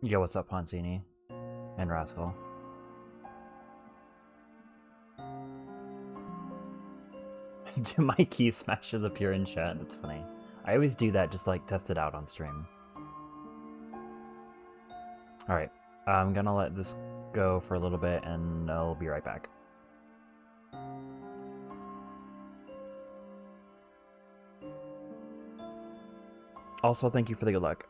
Yo, what's up, Poncini and Rascal? Do my key smashes appear in chat? That's funny. I always do that, just like test it out on stream. Alright, I'm gonna let this go for a little bit and I'll be right back. Also, thank you for the good luck.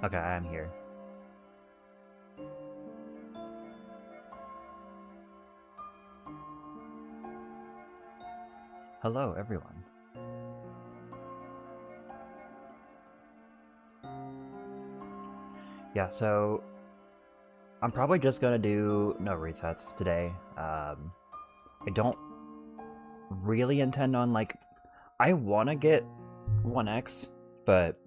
Okay, I am here. Hello, everyone. Yeah, so I'm probably just gonna do no resets today. I don't really intend on, like, I want to get 1x, but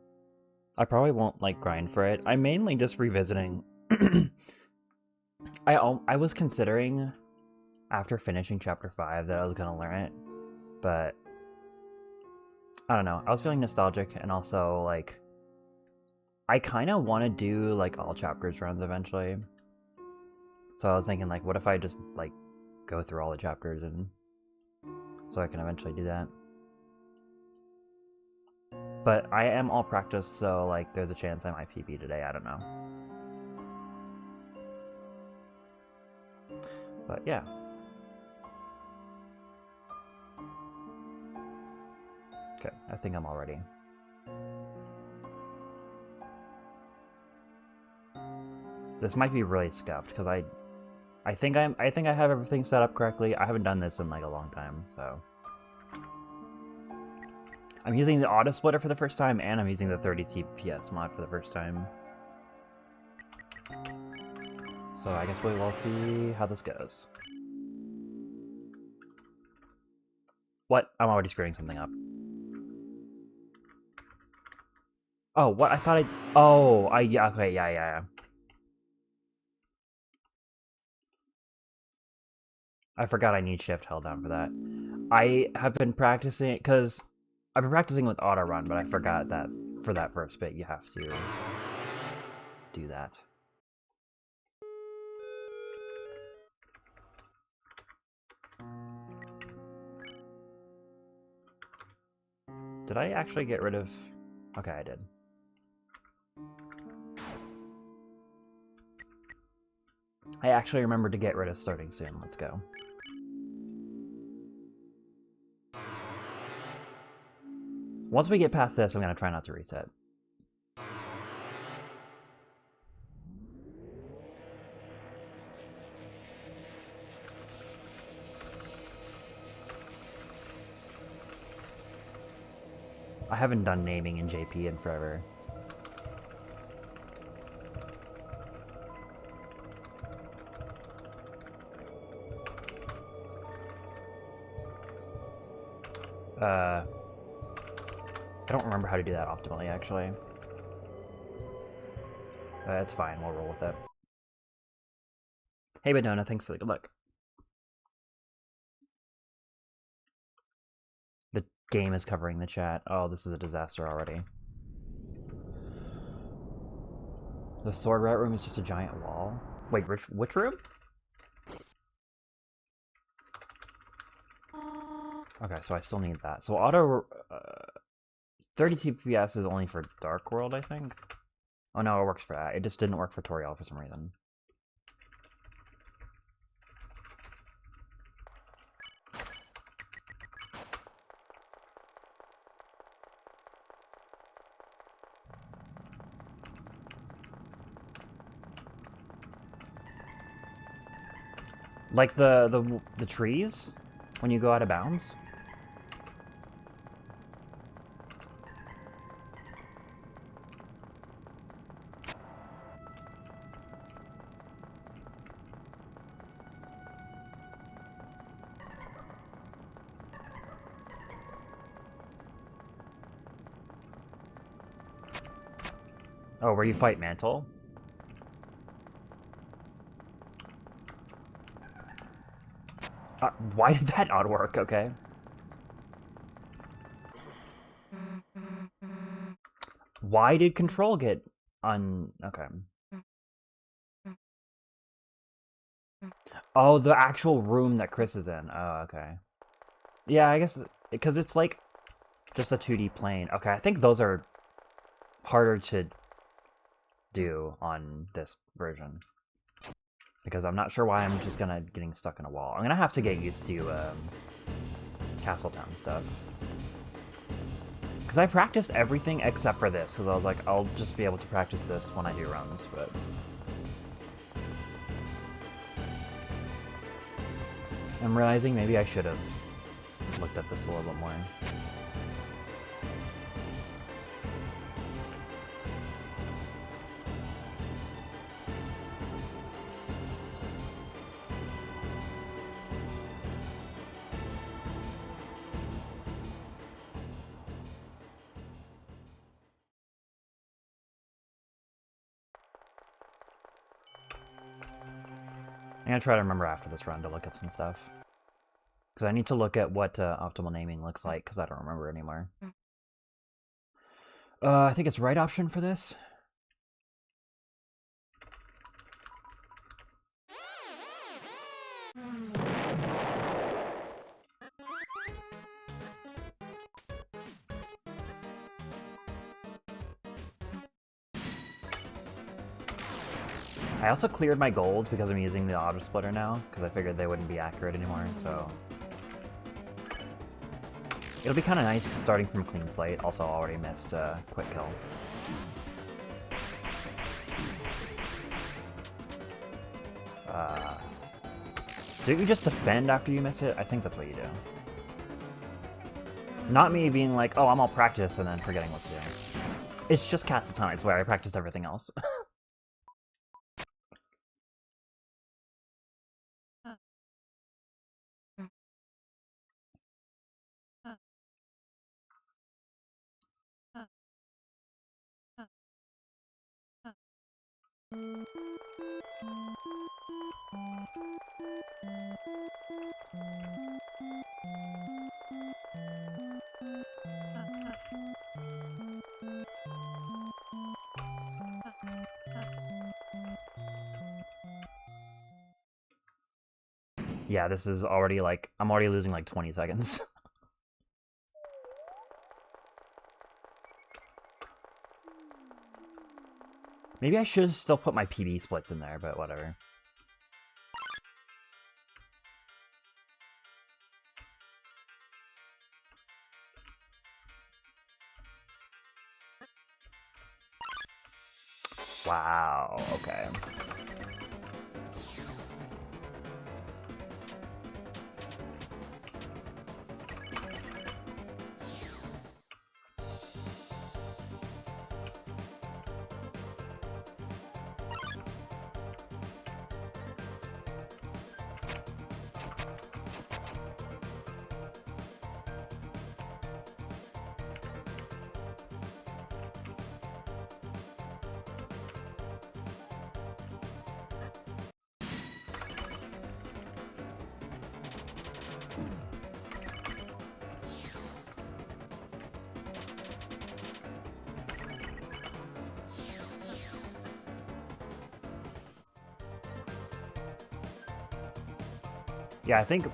I probably won't, like, grind for it. I'm mainly just revisiting. I was considering, after finishing Chapter 5, that I was gonna learn it, but I don't know. I was feeling nostalgic, and also, like, I kind of want to do, like, all chapters runs eventually. So I was thinking, like, what if I just, like, go through all the chapters, and so I can eventually do that. But I am all practice, so, like, there's a chance I might PB today. I don't know. But yeah. Okay, I think I'm all ready. This might be really scuffed because I think I have everything set up correctly. I haven't done this in, like, a long time, so I'm using the auto splitter for the first time, and I'm using the 30 TPS mod for the first time. So I guess we will see how this goes. What? I'm already screwing something up. Oh, what? I thought I... Oh, yeah, okay, yeah. I forgot I need shift held down for that. I have been practicing, because I've been practicing with auto run, but I forgot that for that first bit you have to do that. Did I actually get rid of... Okay, I did. I actually remembered to get rid of starting soon. Let's go. Once we get past this, I'm going to try not to reset. I haven't done naming in JP in forever. I don't remember how to do that optimally, actually. It's fine, we'll roll with it. Hey, Badona, thanks for the good luck. The game is covering the chat. Oh, this is a disaster already. The sword route room is just a giant wall. Wait, which room? Okay, so I still need that. So auto... 30 TPS is only for Dark World, I think? Oh no, it works for that. It just didn't work for Toriel for some reason. Like the trees? When you go out of bounds? Oh, where you fight Mantle? Why did that not work? Okay. Why did control get okay. Oh, the actual room that Chris is in. Oh, okay. Yeah, I guess because it's like just a 2D plane. Okay, I think those are harder to do on this version. Because I'm not sure why I'm just getting stuck in a wall. I'm gonna have to get used to Castletown stuff. Because I practiced everything except for this, because I was like, I'll just be able to practice this when I do runs, but... I'm realizing maybe I should have looked at this a little bit more. I'm gonna try to remember after this run to look at some stuff. Because I need to look at what optimal naming looks like, because I don't remember anymore. I think it's right option for this. I also cleared my golds because I'm using the auto splitter now, because I figured they wouldn't be accurate anymore, so... It'll be kind of nice starting from a clean slate. Also, already missed a quick kill. Do you just defend after you miss it? I think that's what you do. Not me being like, oh, I'm all practice and then forgetting what to do. It's just Katsutani's where I practiced everything else. Yeah, this is already like, I'm already losing like 20 seconds. Maybe I should still put my PB splits in there, but whatever. Wow, okay. Yeah, I think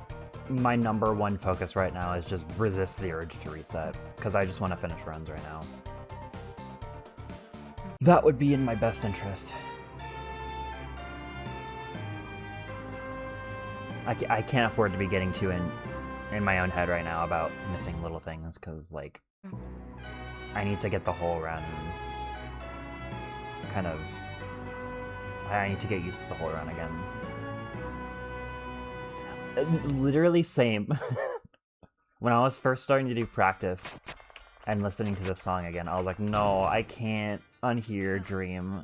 my #1 focus right now is just resist the urge to reset, because I just want to finish runs right now. That would be in my best interest. I can't afford to be getting too in my own head right now about missing little things, because, like, I need to get the whole run kind of... I need to get used to the whole run again. Literally same. When I was first starting to do practice and listening to this song again, I was like, no, I can't unhear Dream.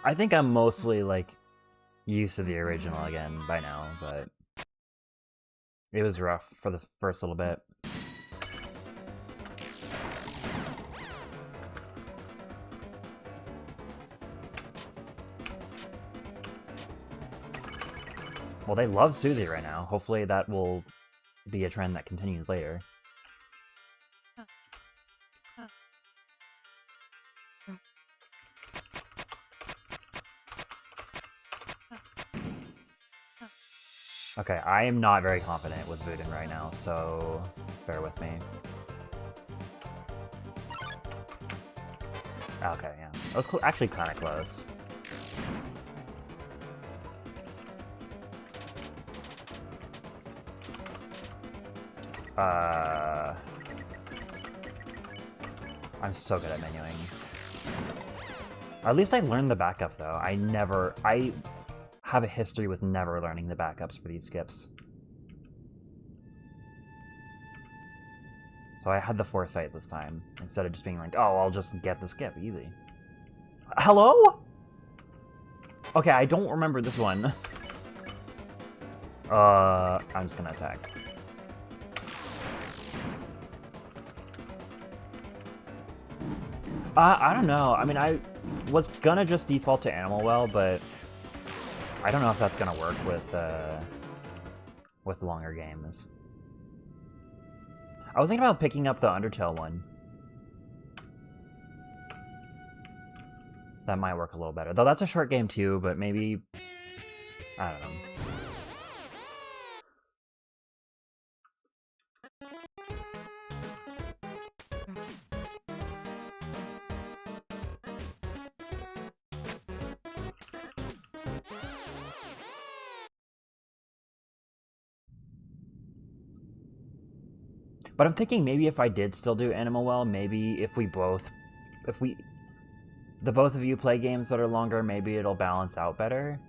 I think I'm mostly, like, used to the original again by now, but it was rough for the first little bit. Well, they love Susie right now. Hopefully that will be a trend that continues later. Okay, I am not very confident with Vuden right now, so bear with me. Okay, yeah. That was actually kind of close. I'm so good at menuing. At least I learned the backup, though. I have a history with never learning the backups for these skips. So I had the foresight this time, instead of just being like, oh, I'll just get the skip, easy. Hello? Okay, I don't remember this one. I'm just gonna attack. I don't know. I mean, I was gonna just default to Animal Well, but I don't know if that's gonna work with longer games. I was thinking about picking up the Undertale one. That might work a little better. Though that's a short game too, but maybe... I don't know. But I'm thinking maybe if I did still do Animal Well, maybe if the both of you play games that are longer, maybe it'll balance out better.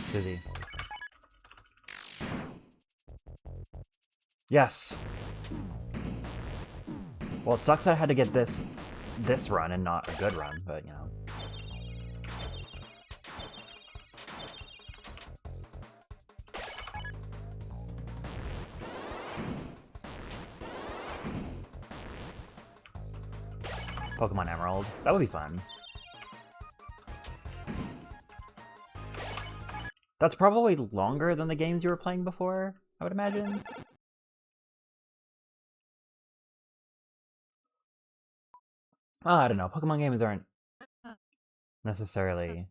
Susie. Yes! Well, it sucks that I had to get this run and not a good run, but, you know. Pokemon Emerald. That would be fun. That's probably longer than the games you were playing before, I would imagine. Well, I don't know. Pokemon games aren't necessarily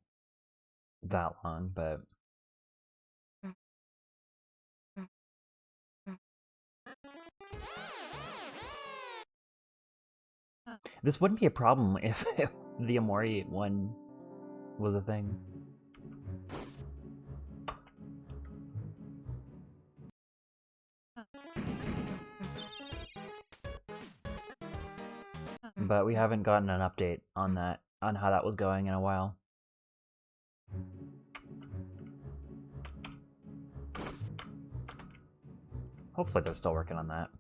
that long, but... This wouldn't be a problem if the Amori one was a thing. But we haven't gotten an update on that, on how that was going in a while. Hopefully they're still working on that.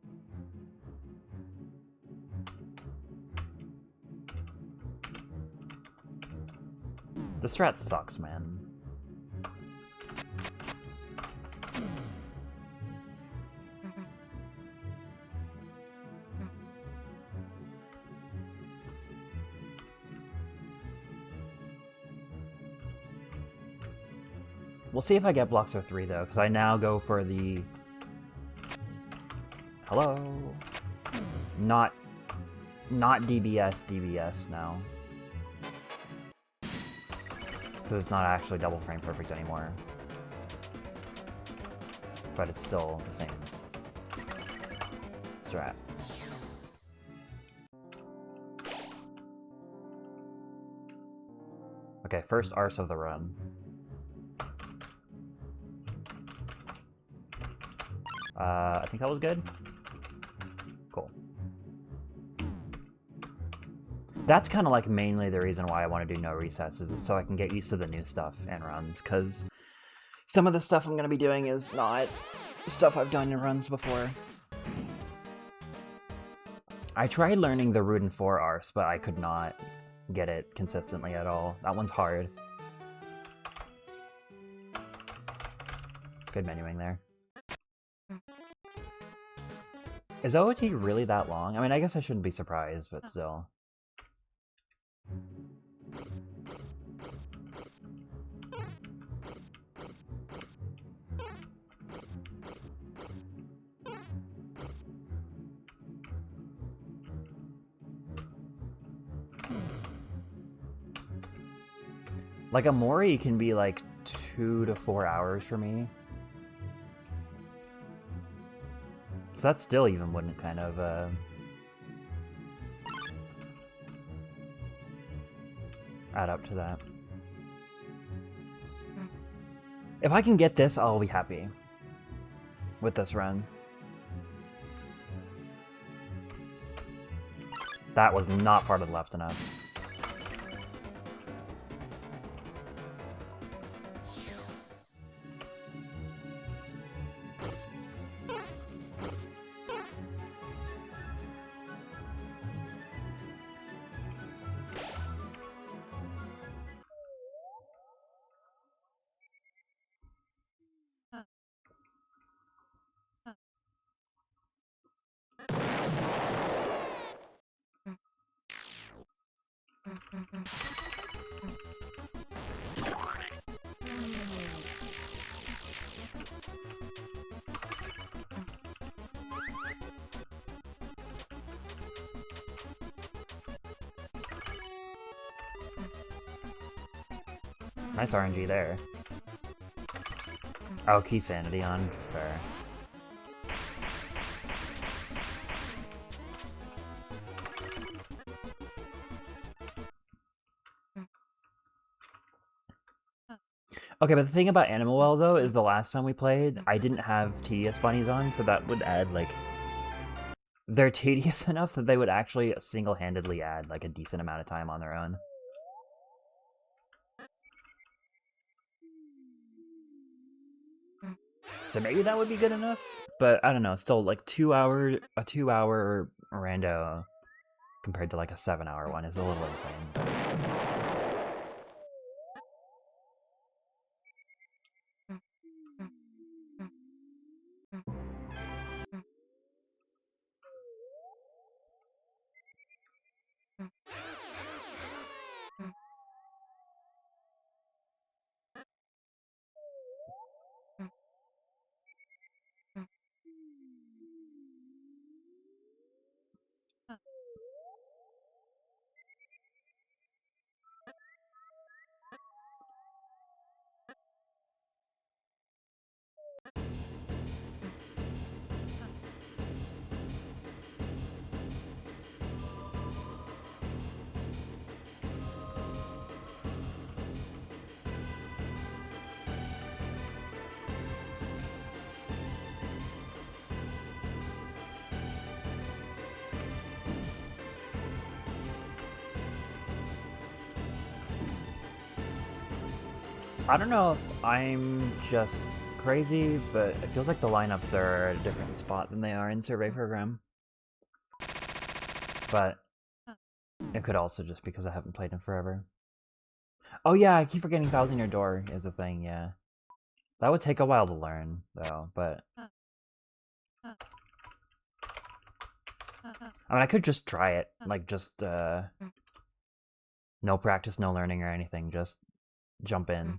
The strat sucks, man. We'll see if I get Bloxer 3, though, because I now go for the... Hello? Not DBS now. Because it's not actually double frame perfect anymore. But it's still the same strat. Okay, first arse of the run. I think that was good. Cool. That's kind of like mainly the reason why I want to do no resets, is so I can get used to the new stuff and runs, because some of the stuff I'm going to be doing is not stuff I've done in runs before. I tried learning the Ruden 4 arse, but I could not get it consistently at all. That one's hard. Good menuing there. Is OOT really that long? I mean, I guess I shouldn't be surprised, but still. Like, a Mori can be like 2 to 4 hours for me. So that still even wouldn't kind of, add up to that. If I can get this, I'll be happy with this run. That was not far to the left enough. Nice RNG there. Oh, key sanity on. Fair. Okay, but the thing about Animal Well, though, is the last time we played, I didn't have tedious bunnies on, so that would add, like... They're tedious enough that they would actually single-handedly add, like, a decent amount of time on their own. So maybe that would be good enough? But, I don't know, still, like, a 2-hour rando compared to, like, a 7-hour one is a little insane. I don't know if I'm just crazy, but it feels like the lineups there are at a different spot than they are in Survey Program. But it could also just because I haven't played in forever. Oh yeah, I keep forgetting Thousand Year Door is a thing, yeah. That would take a while to learn, though, but... I mean, I could just try it. Like, just, no practice, no learning or anything, just jump in.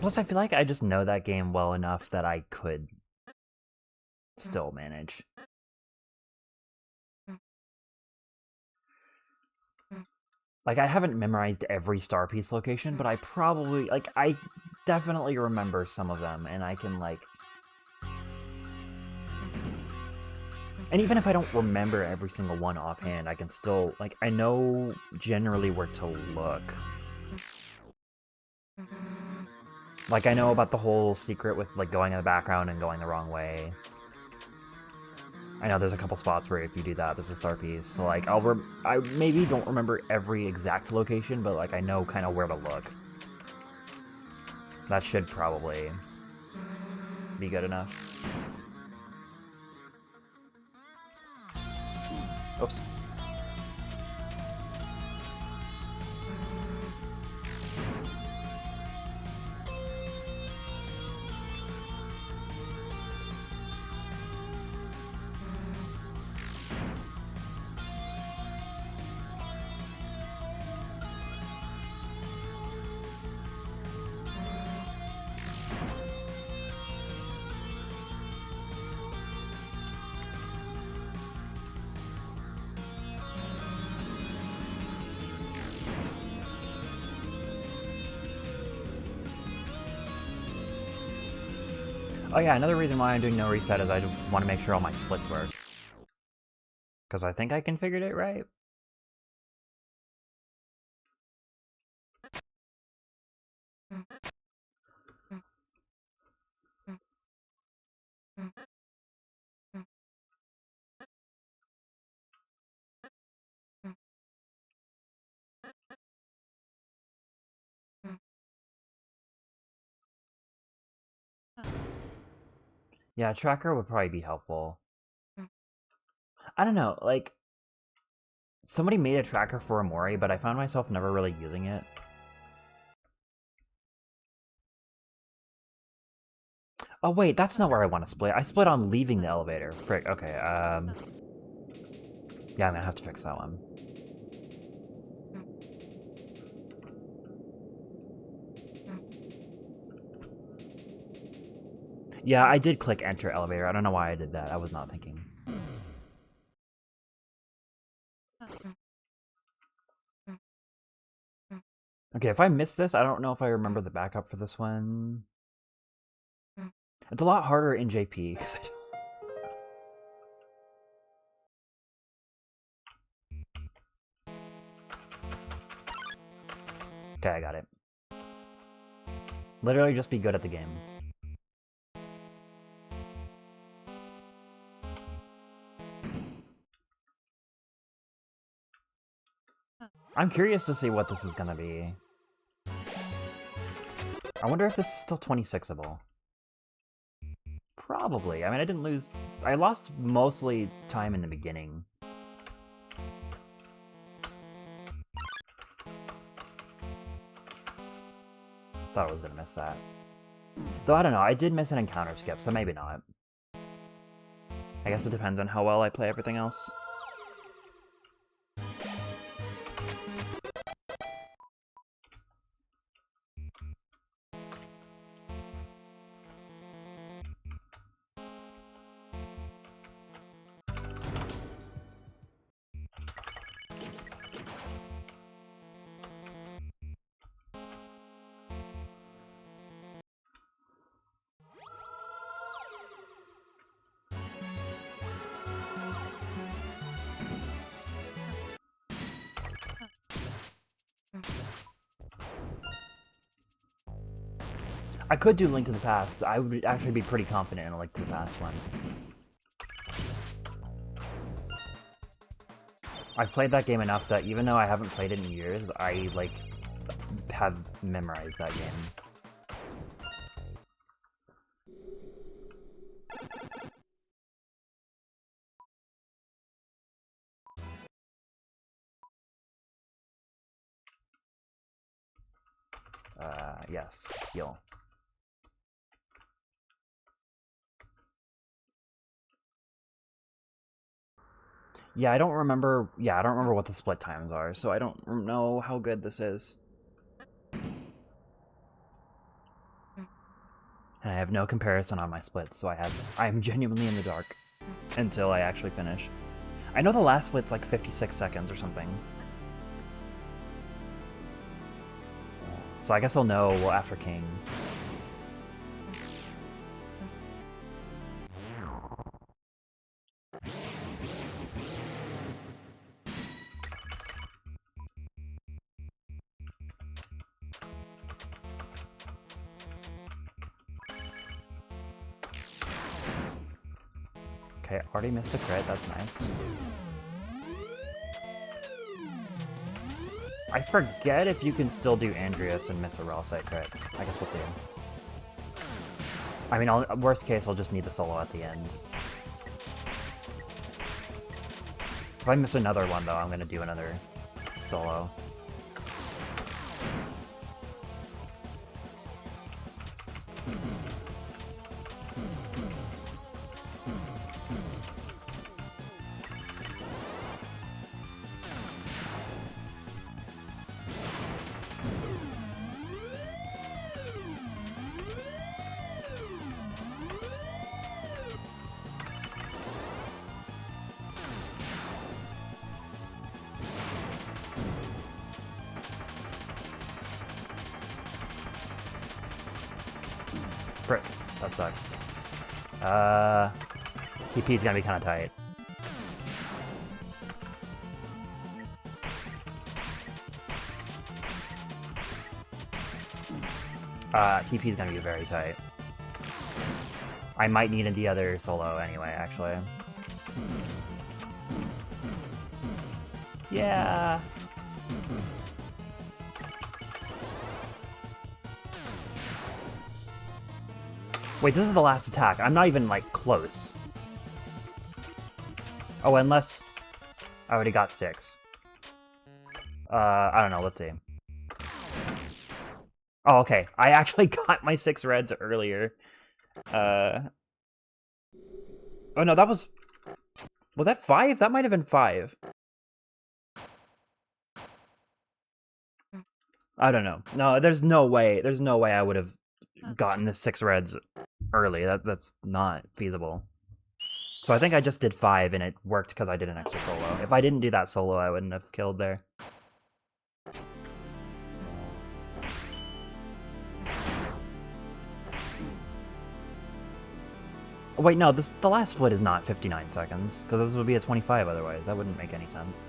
Plus, I feel like I just know that game well enough that I could still manage. Like, I haven't memorized every star piece location, but I probably, like, I definitely remember some of them, and I can, like... And even if I don't remember every single one offhand, I can still, like, I know generally where to look. Like, I know about the whole secret with, like, going in the background and going the wrong way. I know there's a couple spots where if you do that, there's a star piece. So like I maybe don't remember every exact location, but like I know kind of where to look. That should probably be good enough. Oops. Oh yeah, another reason why I'm doing no reset is I want to make sure all my splits work. Because I think I configured it right. Yeah, tracker would probably be helpful. I don't know, like, somebody made a tracker for Amori, but I found myself never really using it. Oh wait, that's not where I want to split. I split on leaving the elevator. Frick, okay, yeah, I'm gonna have to fix that one. Yeah, I did click enter elevator. I don't know why I did that. I was not thinking. Okay, if I missed this, I don't know if I remember the backup for this one. It's a lot harder in JP, because Okay, I got it. Literally just be good at the game. I'm curious to see what this is gonna be. I wonder if this is still 26able. Probably. I mean, I didn't lose... I lost mostly time in the beginning. Thought I was gonna miss that. Though, I don't know. I did miss an encounter skip, so maybe not. I guess it depends on how well I play everything else. I could do Link to the Past. I would actually be pretty confident in a Link to the Past one. I've played that game enough that even though I haven't played it in years, I, like, have memorized that game. Yes, heal. Yeah, I don't remember... Yeah, I don't remember what the split times are, so I don't know how good this is. And I have no comparison on my splits, so I'm genuinely in the dark until I actually finish. I know the last split's like 56 seconds or something. So I guess I'll know after King. Okay, already missed a crit, that's nice. I forget if you can still do Andreas and miss a raw site crit. I guess we'll see. I mean, worst case, I'll just need the solo at the end. If I miss another one, though, I'm going to do another solo. Frick. That sucks. TP's gonna be kind of tight. TP's gonna be very tight. I might need the other solo anyway, actually. Yeah. Wait, this is the last attack. I'm not even, like, close. Oh, unless... I already got 6. I don't know, let's see. Oh, okay. I actually got my 6 reds earlier. Oh, no, that was... Was that 5? That might have been 5. I don't know. No, there's no way. There's no way I would have gotten the 6 reds early. That's not feasible. So I think I just did 5 and it worked because I did an extra solo. If I didn't do that solo, I wouldn't have killed there. Oh, wait, no, the last split is not 59 seconds, because this would be a 25 otherwise. That wouldn't make any sense.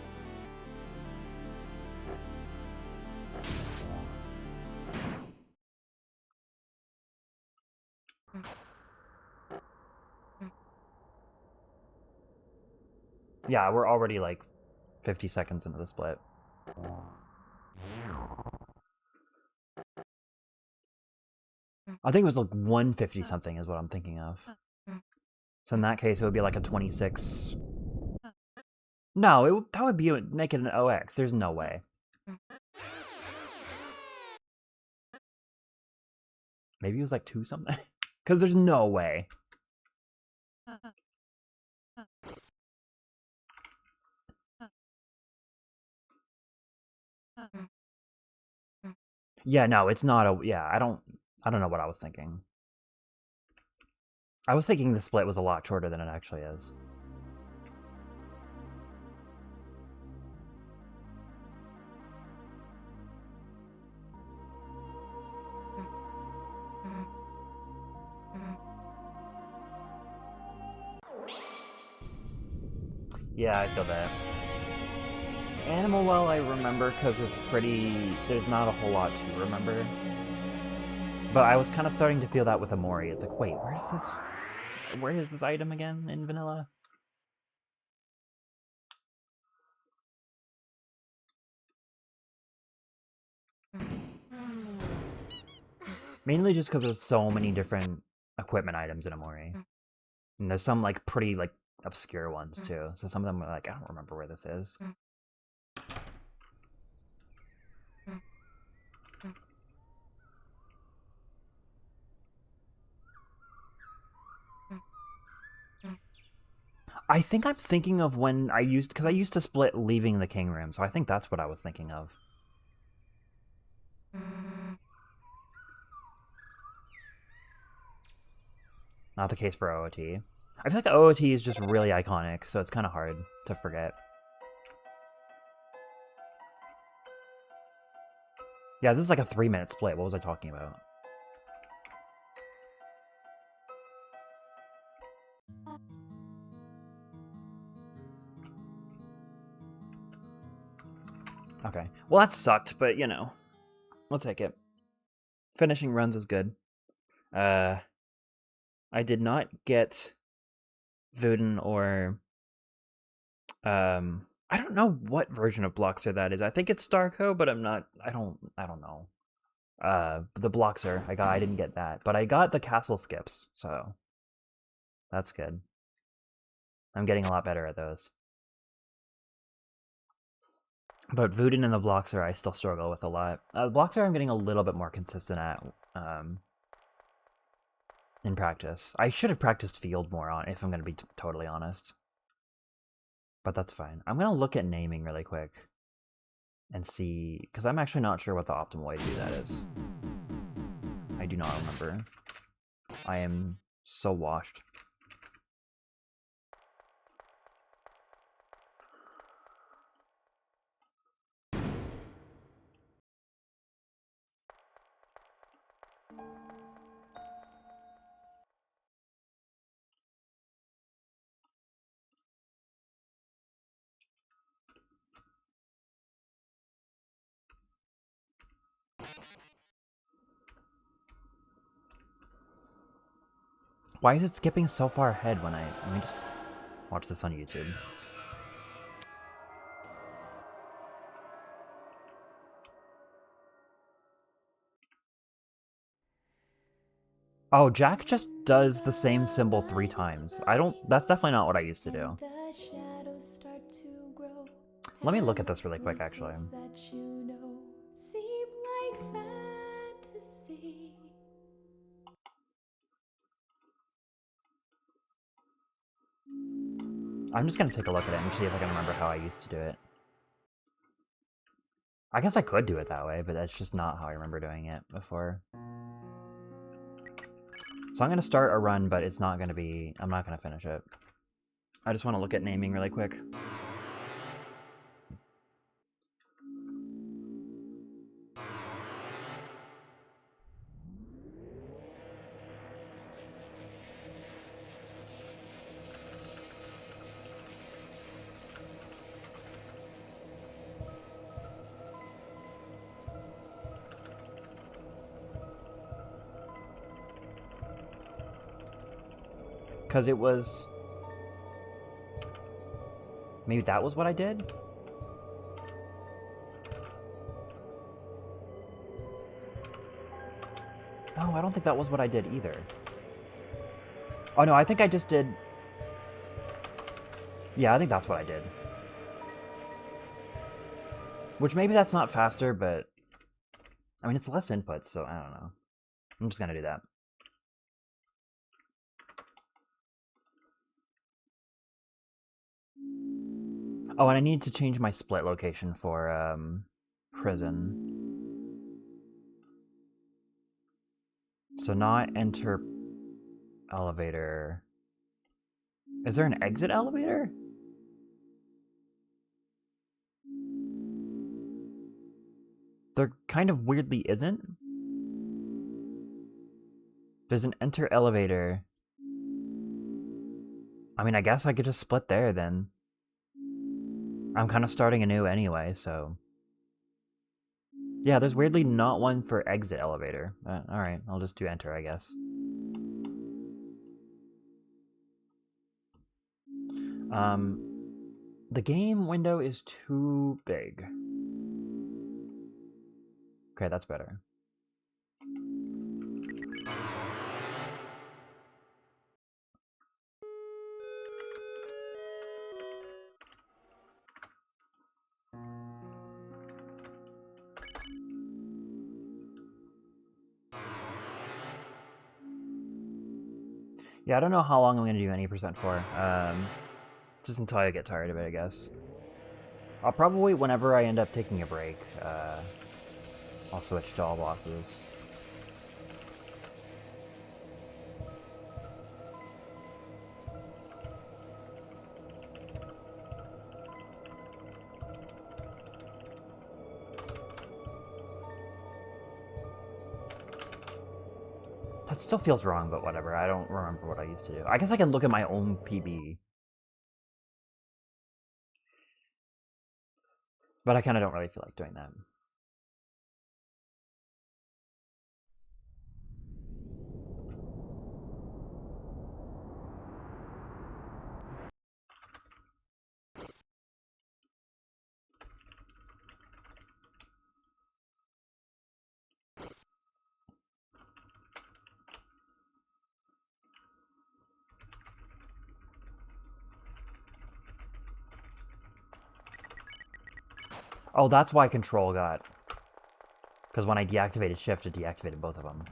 Yeah, we're already like 50 seconds into the split. I think it was like 150 something is what I'm thinking of. So in that case, it would be like a 26. No, that would be make it an OX. There's no way. Maybe it was like 2 something. Because there's no way. Yeah, no, it's not a... Yeah, I don't know what I was thinking. I was thinking the split was a lot shorter than it actually is. Yeah, I feel that. Animal Well I remember because it's pretty... There's not a whole lot to remember. But I was kind of starting to feel that with Amori. It's like, wait, where is this item again in vanilla? Mainly just because there's so many different equipment items in Amori. And there's some, like, pretty, like, obscure ones, too. So some of them are like, I don't remember where this is. I think I'm thinking of when I used... Because I used to split leaving the king room, so I think that's what I was thinking of. Not the case for OOT. I feel like OOT is just really iconic, so it's kind of hard to forget. Yeah, this is like a 3-minute split. What was I talking about? Okay. Well, that sucked, but, you know. We'll take it. Finishing runs is good. I did not get Voodoo or I don't know what version of Bloxer that is. I think it's Starco, but I don't know. The Bloxer, I didn't get that, but I got the castle skips, so that's good. I'm getting a lot better at those. But Voodoo and the Bloxer I still struggle with a lot. The Bloxer I'm getting a little bit more consistent at in practice. I should have practiced field more on, if I'm going to be totally honest. But that's fine. I'm going to look at naming really quick and see, because I'm actually not sure what the optimal way to do that is. I do not remember. I am so washed. Why is it skipping so far ahead when let me just watch this on YouTube. Oh, Jack just does the same symbol 3 times. That's definitely not what I used to do. Let me look at this really quick, actually. I'm just going to take a look at it and see if I can remember how I used to do it. I guess I could do it that way, but that's just not how I remember doing it before. So I'm going to start a run, but it's not going to be... I'm not going to finish it. I just want to look at naming really quick. Because it was... Maybe that was what I did? No, I don't think that was what I did either. Oh no, I think I just did... Yeah, I think that's what I did. Which maybe that's not faster, but... I mean, it's less input, so I don't know. I'm just gonna do that. Oh, and I need to change my split location for, prison. So not enter elevator. Is there an exit elevator? There kind of weirdly isn't. There's an enter elevator. I mean, I guess I could just split there then. I'm kind of starting anew anyway, so... Yeah, there's weirdly not one for exit elevator. Alright, I'll just do enter, I guess. The game window is too big. Okay, that's better. Yeah, I don't know how long I'm gonna do any percent for. Just until I get tired of it, I guess. I'll probably, whenever I end up taking a break, I'll switch to all bosses. That still feels wrong, but whatever. I don't remember what I used to do. I guess I can look at my own PB. But I kind of don't really feel like doing that. Oh, that's why control got... Because when I deactivated shift, it deactivated both of them.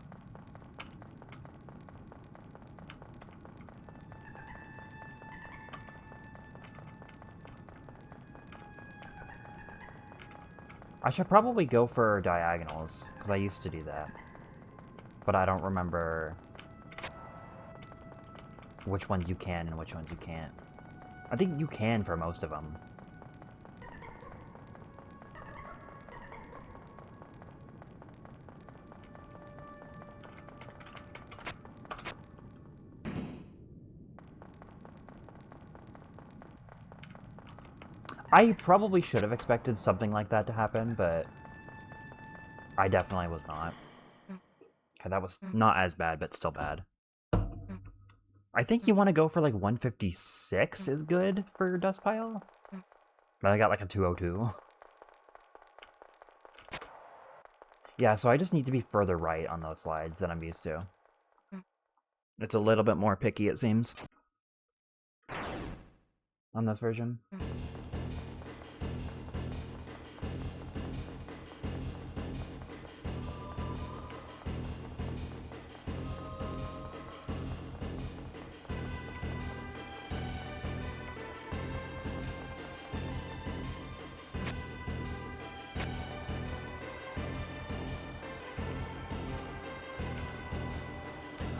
I should probably go for diagonals, because I used to do that. But I don't remember which ones you can and which ones you can't. I think you can for most of them. I probably should have expected something like that to happen, but I definitely was not. Okay, that was not as bad, but still bad. I think you want to go for like 156 is good for Dust Pile. But I got like a 202. Yeah, so I just need to be further right on those slides than I'm used to. It's a little bit more picky, it seems, on this version.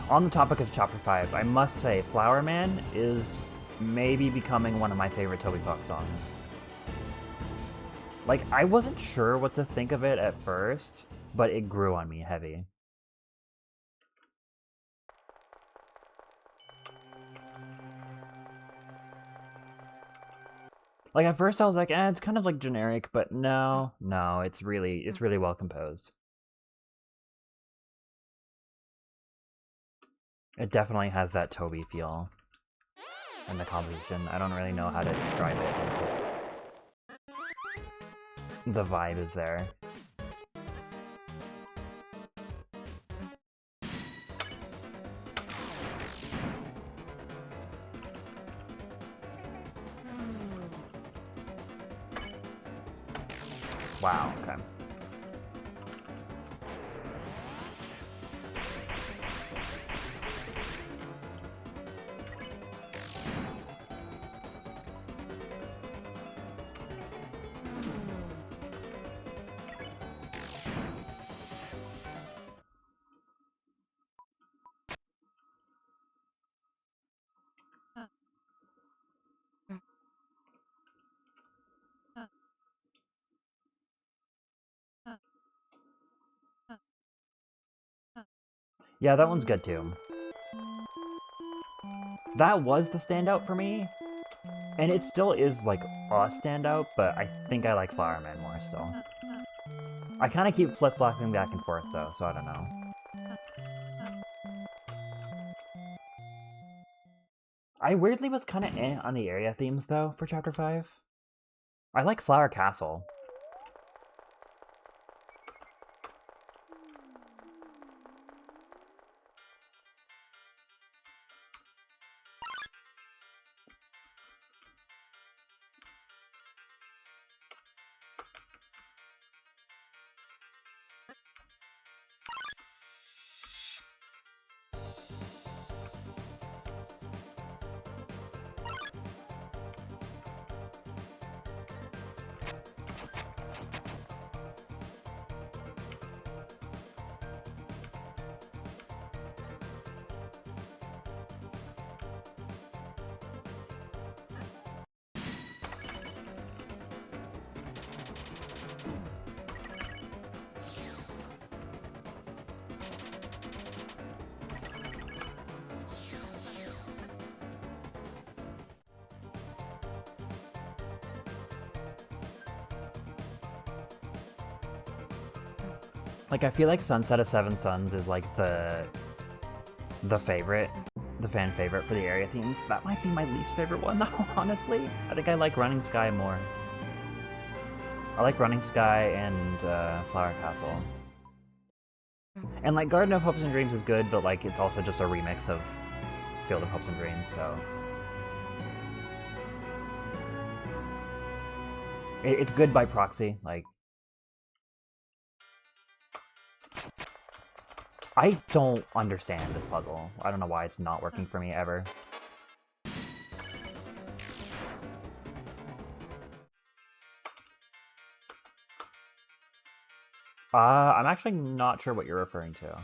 On the topic of Chapter 5, I must say Flower Man is maybe becoming one of my favorite Toby Fox songs. Like, I wasn't sure what to think of it at first, but it grew on me heavy. Like, at first I was like, it's kind of like generic, but no, it's really well composed. It definitely has that Toby feel in the composition. I don't really know how to describe it. It just... the vibe is there. Wow, okay. Yeah, that one's good too. That was the standout for me, and it still is like a standout, but I think I like Flower Man more still. I kind of keep flip-flopping back and forth though, so I don't know. I weirdly was kind of on the area themes though for Chapter 5. I like Flower Castle. Like, I feel like Sunset of Seven Suns is like the favorite, the fan favorite for the area themes. That might be my least favorite one though, honestly. I think I like Running Sky more. I like Running Sky and Flower Castle. And like Garden of Hopes and Dreams is good, but like it's also just a remix of Field of Hopes and Dreams, so It's good by proxy, like... I don't understand this puzzle. I don't know why it's not working for me ever. I'm actually not sure what you're referring to.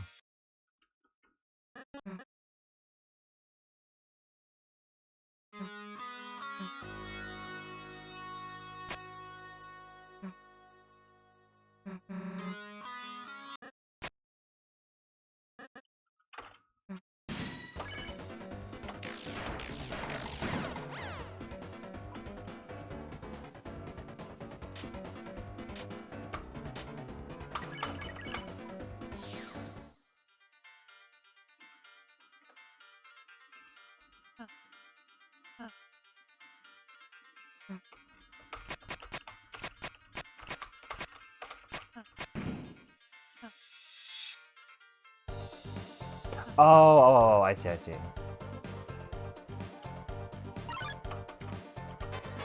Oh, I see, I see.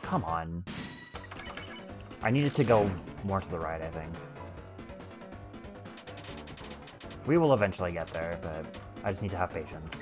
Come on. I needed to go more to the right, I think. We will eventually get there, but I just need to have patience.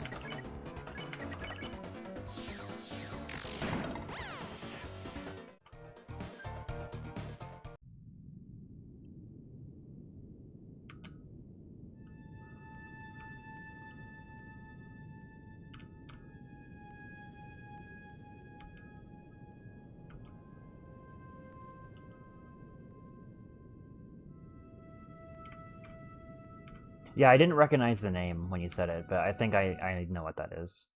Yeah, I didn't recognize the name when you said it, but I think I know what that is.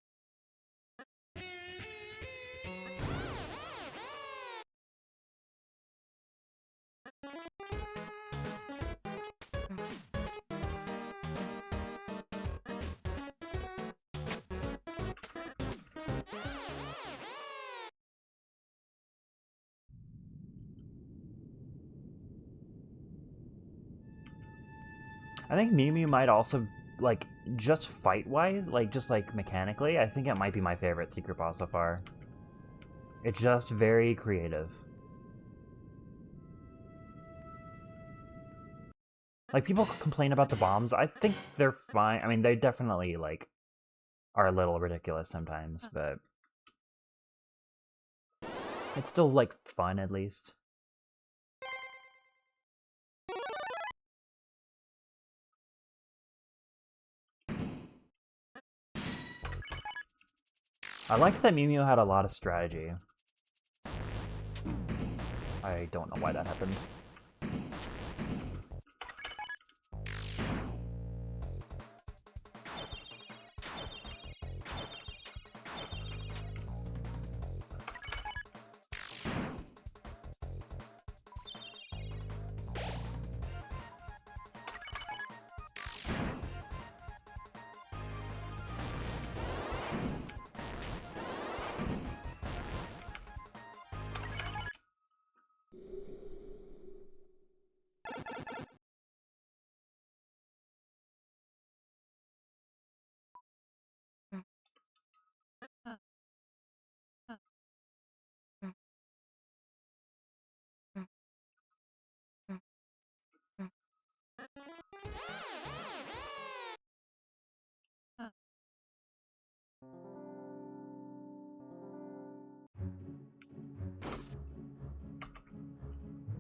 I think Mew Mew might also, like, just fight-wise, like, just, like, mechanically, I think it might be my favorite secret boss so far. It's just very creative. Like, people complain about the bombs. I think they're fine. I mean, they definitely, like, are a little ridiculous sometimes, but... it's still, like, fun, at least. I liked that Mew Mew had a lot of strategy. I don't know why that happened.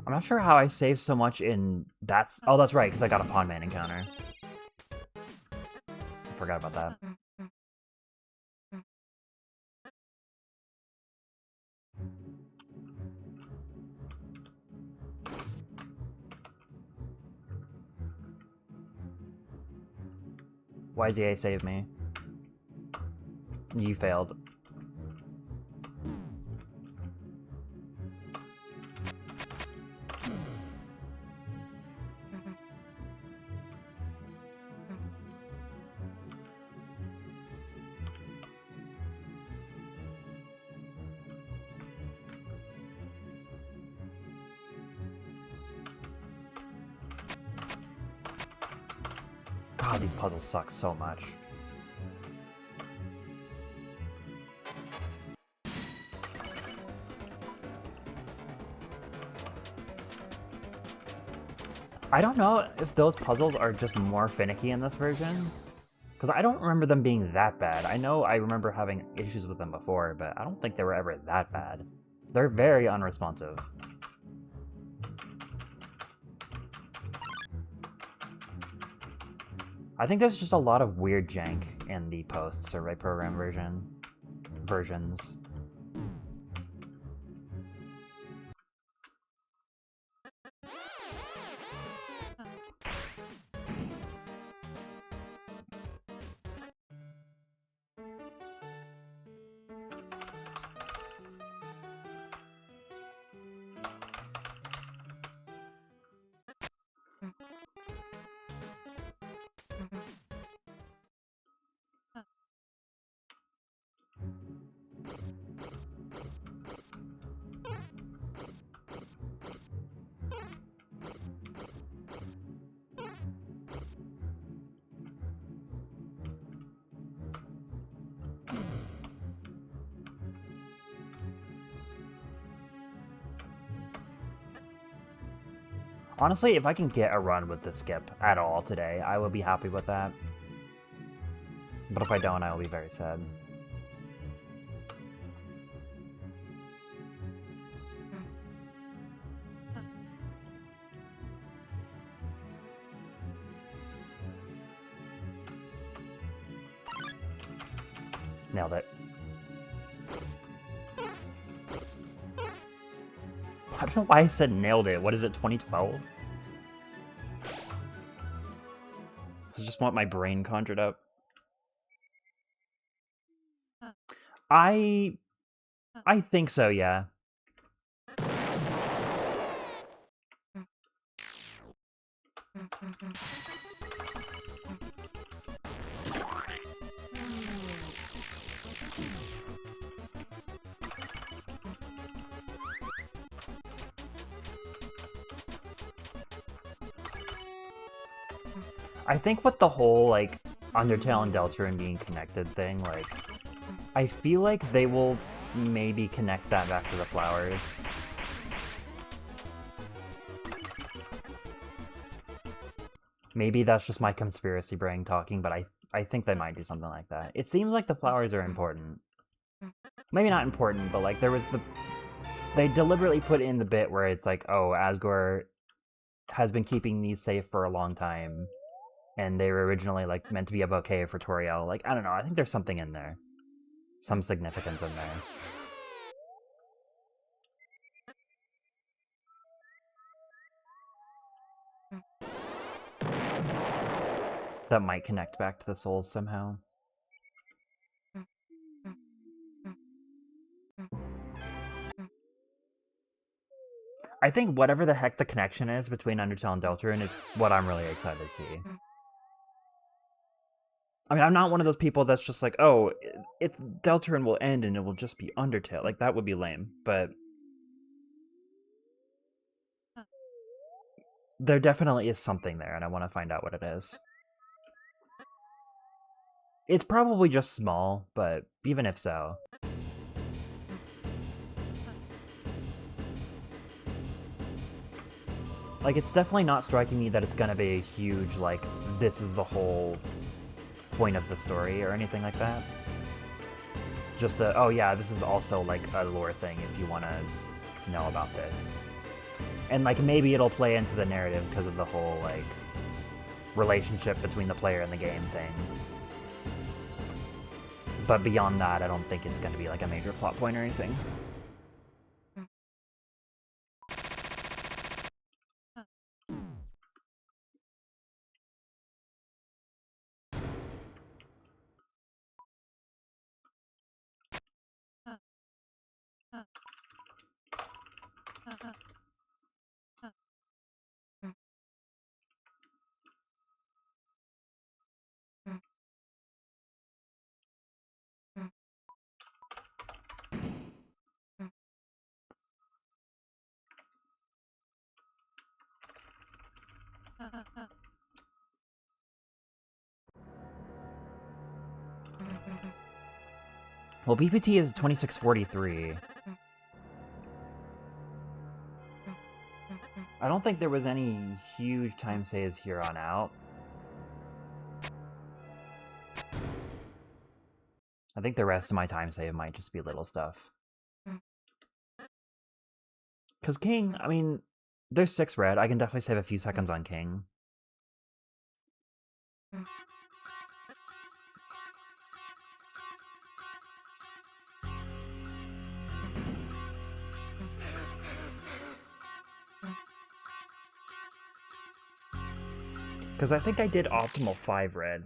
I'm not sure how I saved so much in that... oh, that's right, because I got a Pawn Man encounter. I forgot about that. YZA saved me. You failed. God, these puzzles suck so much. I don't know if those puzzles are just more finicky in this version, because I don't remember them being that bad. I know I remember having issues with them before, but I don't think they were ever that bad. They're very unresponsive. I think there's just a lot of weird jank in the post-survey program versions. Honestly, if I can get a run with the skip at all today, I will be happy with that. But if I don't, I will be very sad. Nailed it. I don't know why I said nailed it. What is it, 2012? I just want my brain conjured up. I think so, yeah. I think with the whole, like, Undertale and Deltarune being connected thing, like, I feel like they will maybe connect that back to the flowers. Maybe that's just my conspiracy brain talking, but I think they might do something like that. It seems like the flowers are important. Maybe not important, but, like, there was the... They deliberately put in the bit where it's like, oh, Asgore has been keeping these safe for a long time, and they were originally, like, meant to be a bouquet for Toriel. Like, I don't know, I think there's something in there. Some significance in there. That might connect back to the souls somehow. I think whatever the heck the connection is between Undertale and Deltarune is what I'm really excited to see. I mean, I'm not one of those people that's just like, oh, Deltarune will end and it will just be Undertale. Like, that would be lame, but... There definitely is something there, and I want to find out what it is. It's probably just small, but even if so... Like, it's definitely not striking me that it's gonna be a huge, like, this is the whole point of the story or anything like that. Just a, oh yeah, this is also, like, a lore thing if you want to know about this. And, like, maybe it'll play into the narrative because of the whole, like, relationship between the player and the game thing. But beyond that, I don't think it's gonna be, like, a major plot point or anything. Well, BPT is 2643. I don't think there was any huge time saves here on out. I think the rest of my time save might just be little stuff. Because King, I mean, there's 6 red. I can definitely save a few seconds on King. Because I think I did optimal 5 red.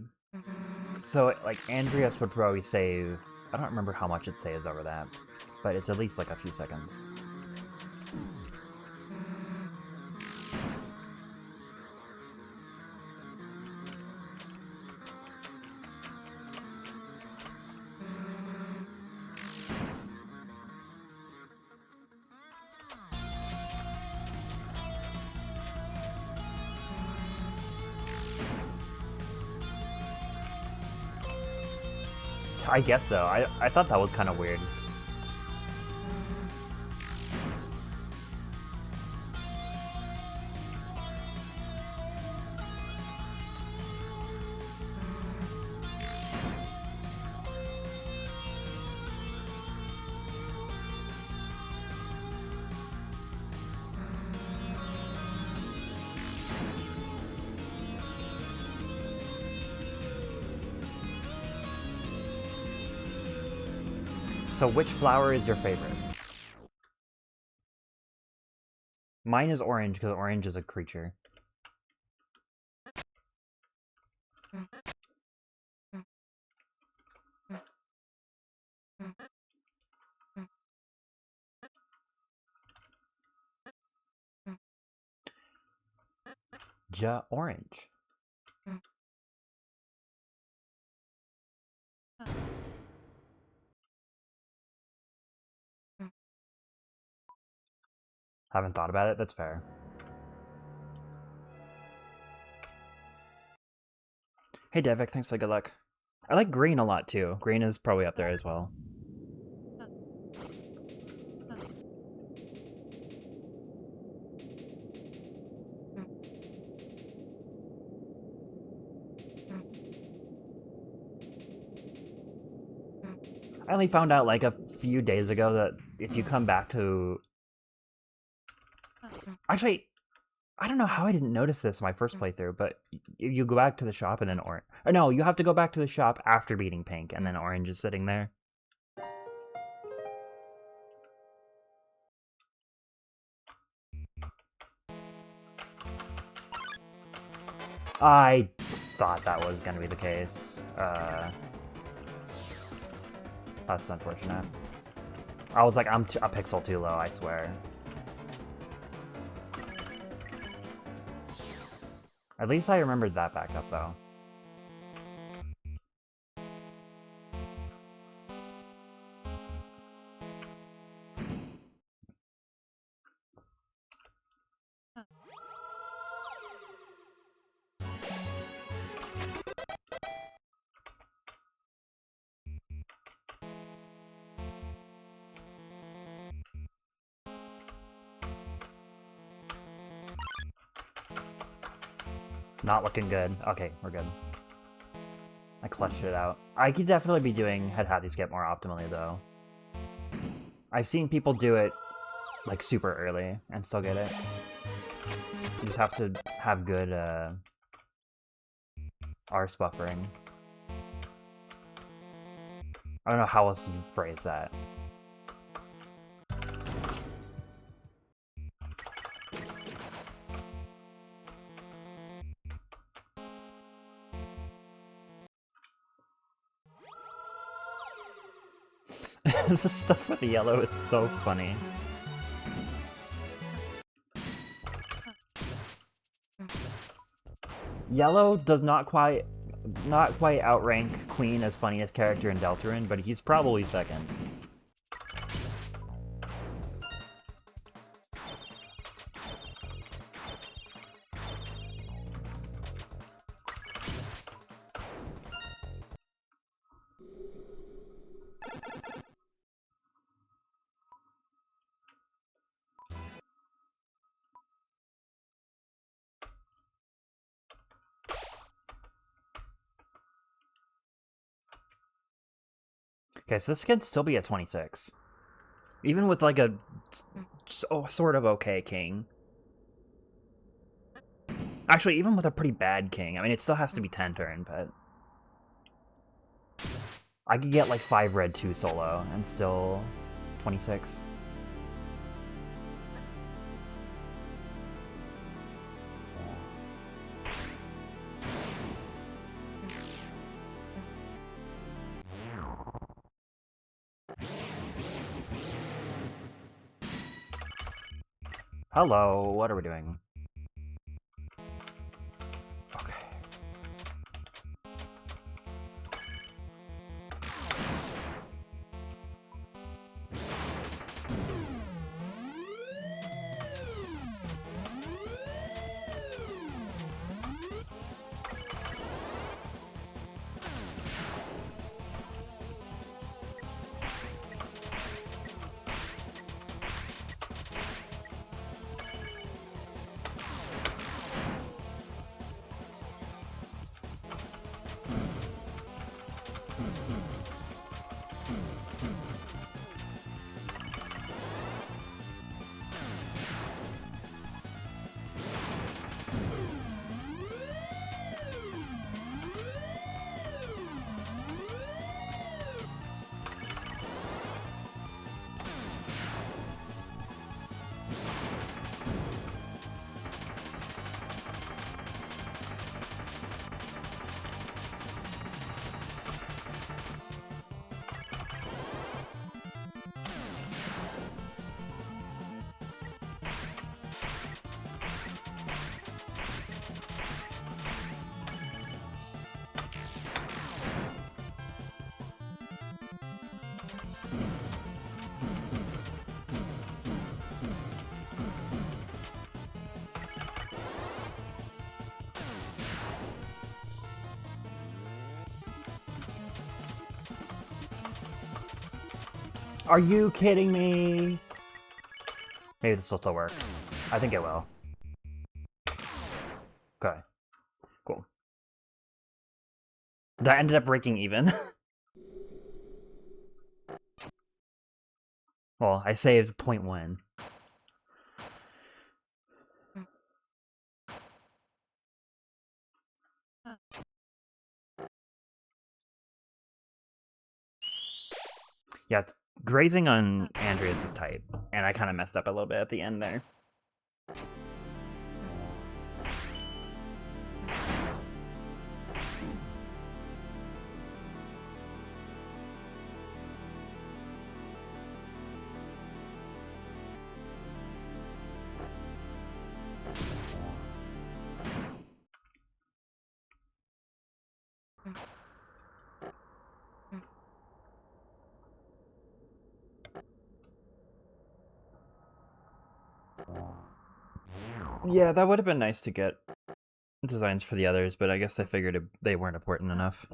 So, like, Andreas would probably save... I don't remember how much it saves over that, but it's at least, like, a few seconds. I guess so. I thought that was kind of weird. So which flower is your favorite? Mine is orange, because orange is a creature. Orange. Haven't thought about it, that's fair. Hey Devik, thanks for the good luck. I like green a lot too. Green is probably up there as well. I only found out like a few days ago that if you come back to... Actually, I don't know how I didn't notice this in my first playthrough, but you go back to the shop and then orange... Or no, you have to go back to the shop after beating pink, and then orange is sitting there. I thought that was going to be the case. That's unfortunate. I was like, I'm a pixel too low, I swear. At least I remembered that back up, though. Not looking good. Okay, we're good. I clutched it out. I could definitely be doing Head Happy Skip more optimally, though. I've seen people do it, like, super early and still get it. You just have to have good, arse buffering. I don't know how else you phrase that. The stuff with the yellow is so funny. Yellow does not quite outrank Queen as funniest character in Deltarune, but he's probably second. Okay, so this could still be a 26. Even with like a sort of okay king. Actually, even with a pretty bad king. I mean, it still has to be 10 turn, but... I could get like 5 red 2 solo and still 26. Hello, what are we doing? Okay. Are you kidding me? Maybe this will still work. I think it will. Okay. Cool. That ended up breaking even. Well, I saved 0.1. Yeah, grazing on Andreas is tight, and I kind of messed up a little bit at the end there. Yeah, that would have been nice to get designs for the others, but I guess I figured they weren't important enough.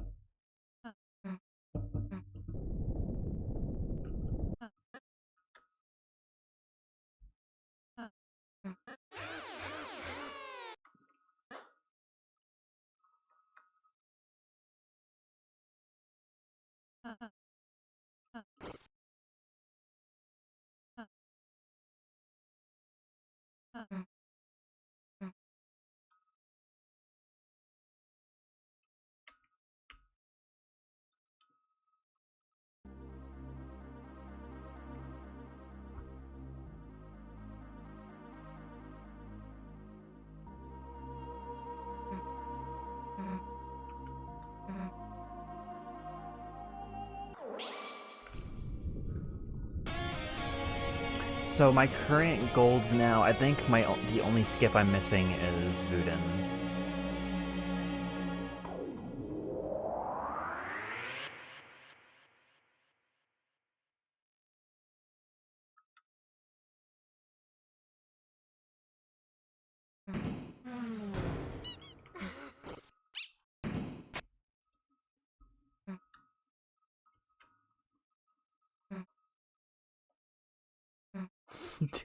So my current golds now, I think the only skip I'm missing is Vuden.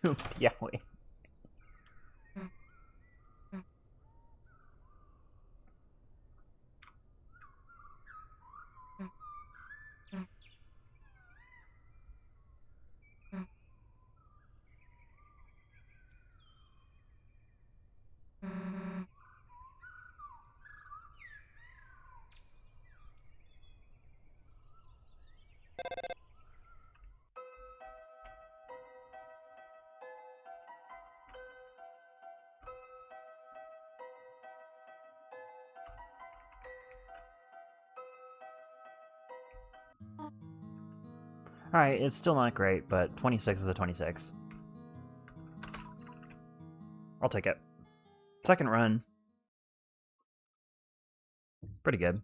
Doomed Yahweh. Alright, it's still not great, but 26 is a 26. I'll take it. Second run. Pretty good.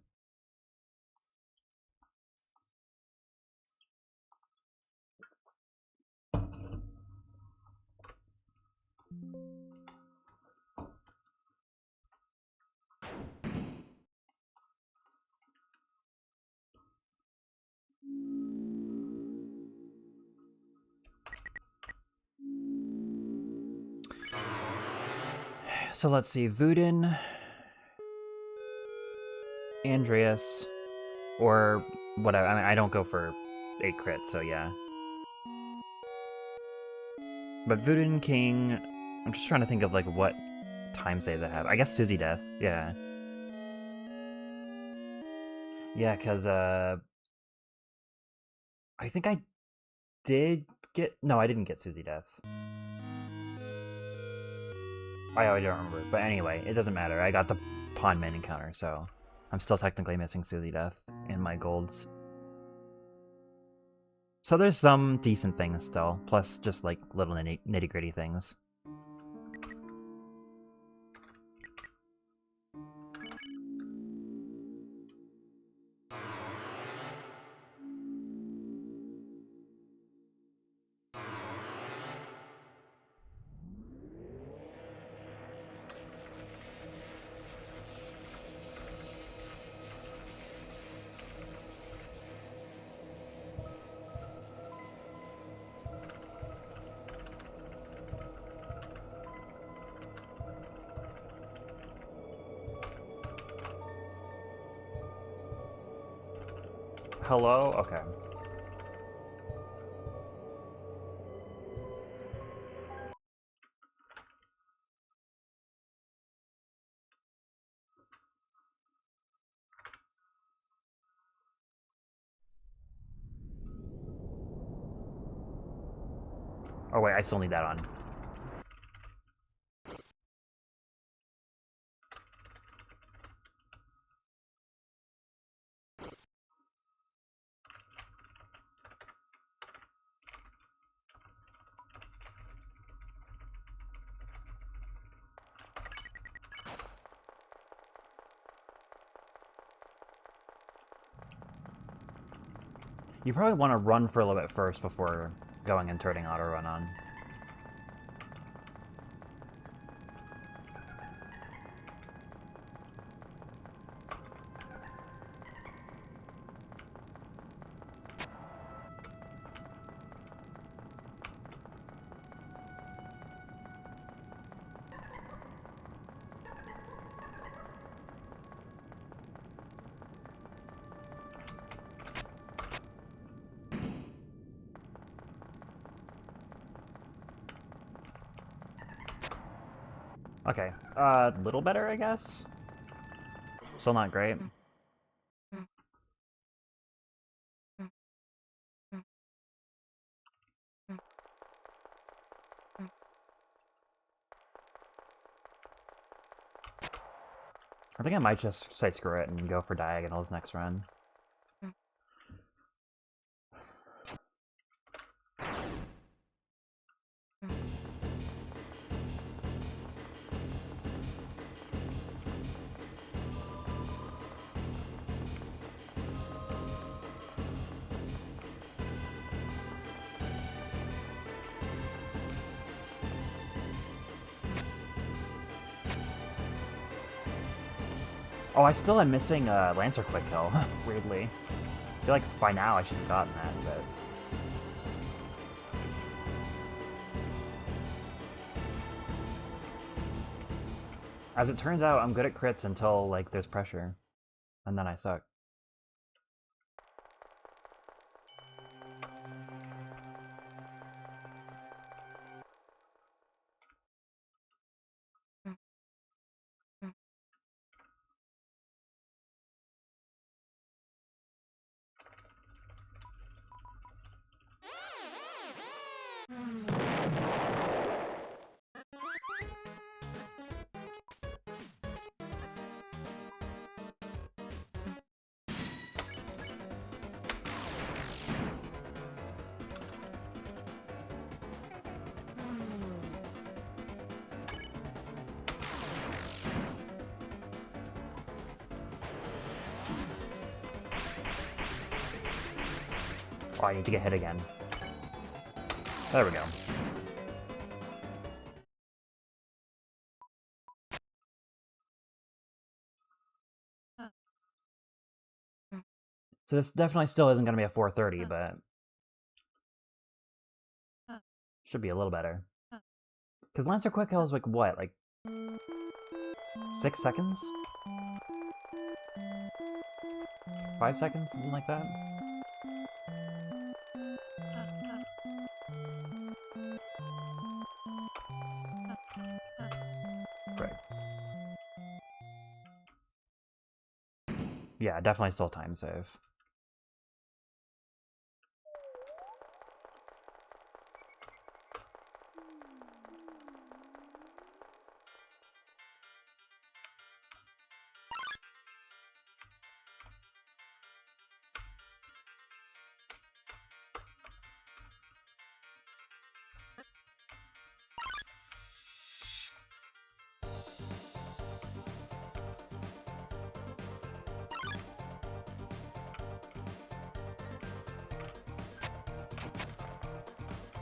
So let's see, Vuden, Andreas, or whatever. I mean, I don't go for 8 crits, so yeah. But Vuden, King, I'm just trying to think of like what time save they have. I guess Susie Death, yeah. Yeah, because I think I did get... No, I didn't get Susie Death. I don't remember. But anyway, it doesn't matter. I got the Pawn Man encounter, so I'm still technically missing Susie Death in my golds. So there's some decent things still, plus just like little nitty-gritty things. Hello? Okay. Oh wait, I still need that on. You probably want to run for a little bit first before going and turning auto run on. Okay, little better, I guess? Still not great. I think I might just say screw it and go for diagonals next run. Oh, I still am missing Lancer Quick Kill, weirdly. I feel like by now I should have gotten that, but... As it turns out, I'm good at crits until, like, there's pressure. And then I suck. Oh, I need to get hit again. There we go. So this definitely still isn't going to be a 430, but should be a little better. Because Lancer Quick Hill is like what? Like 6 seconds? 5 seconds? Something like that? Right. Yeah, definitely still time save.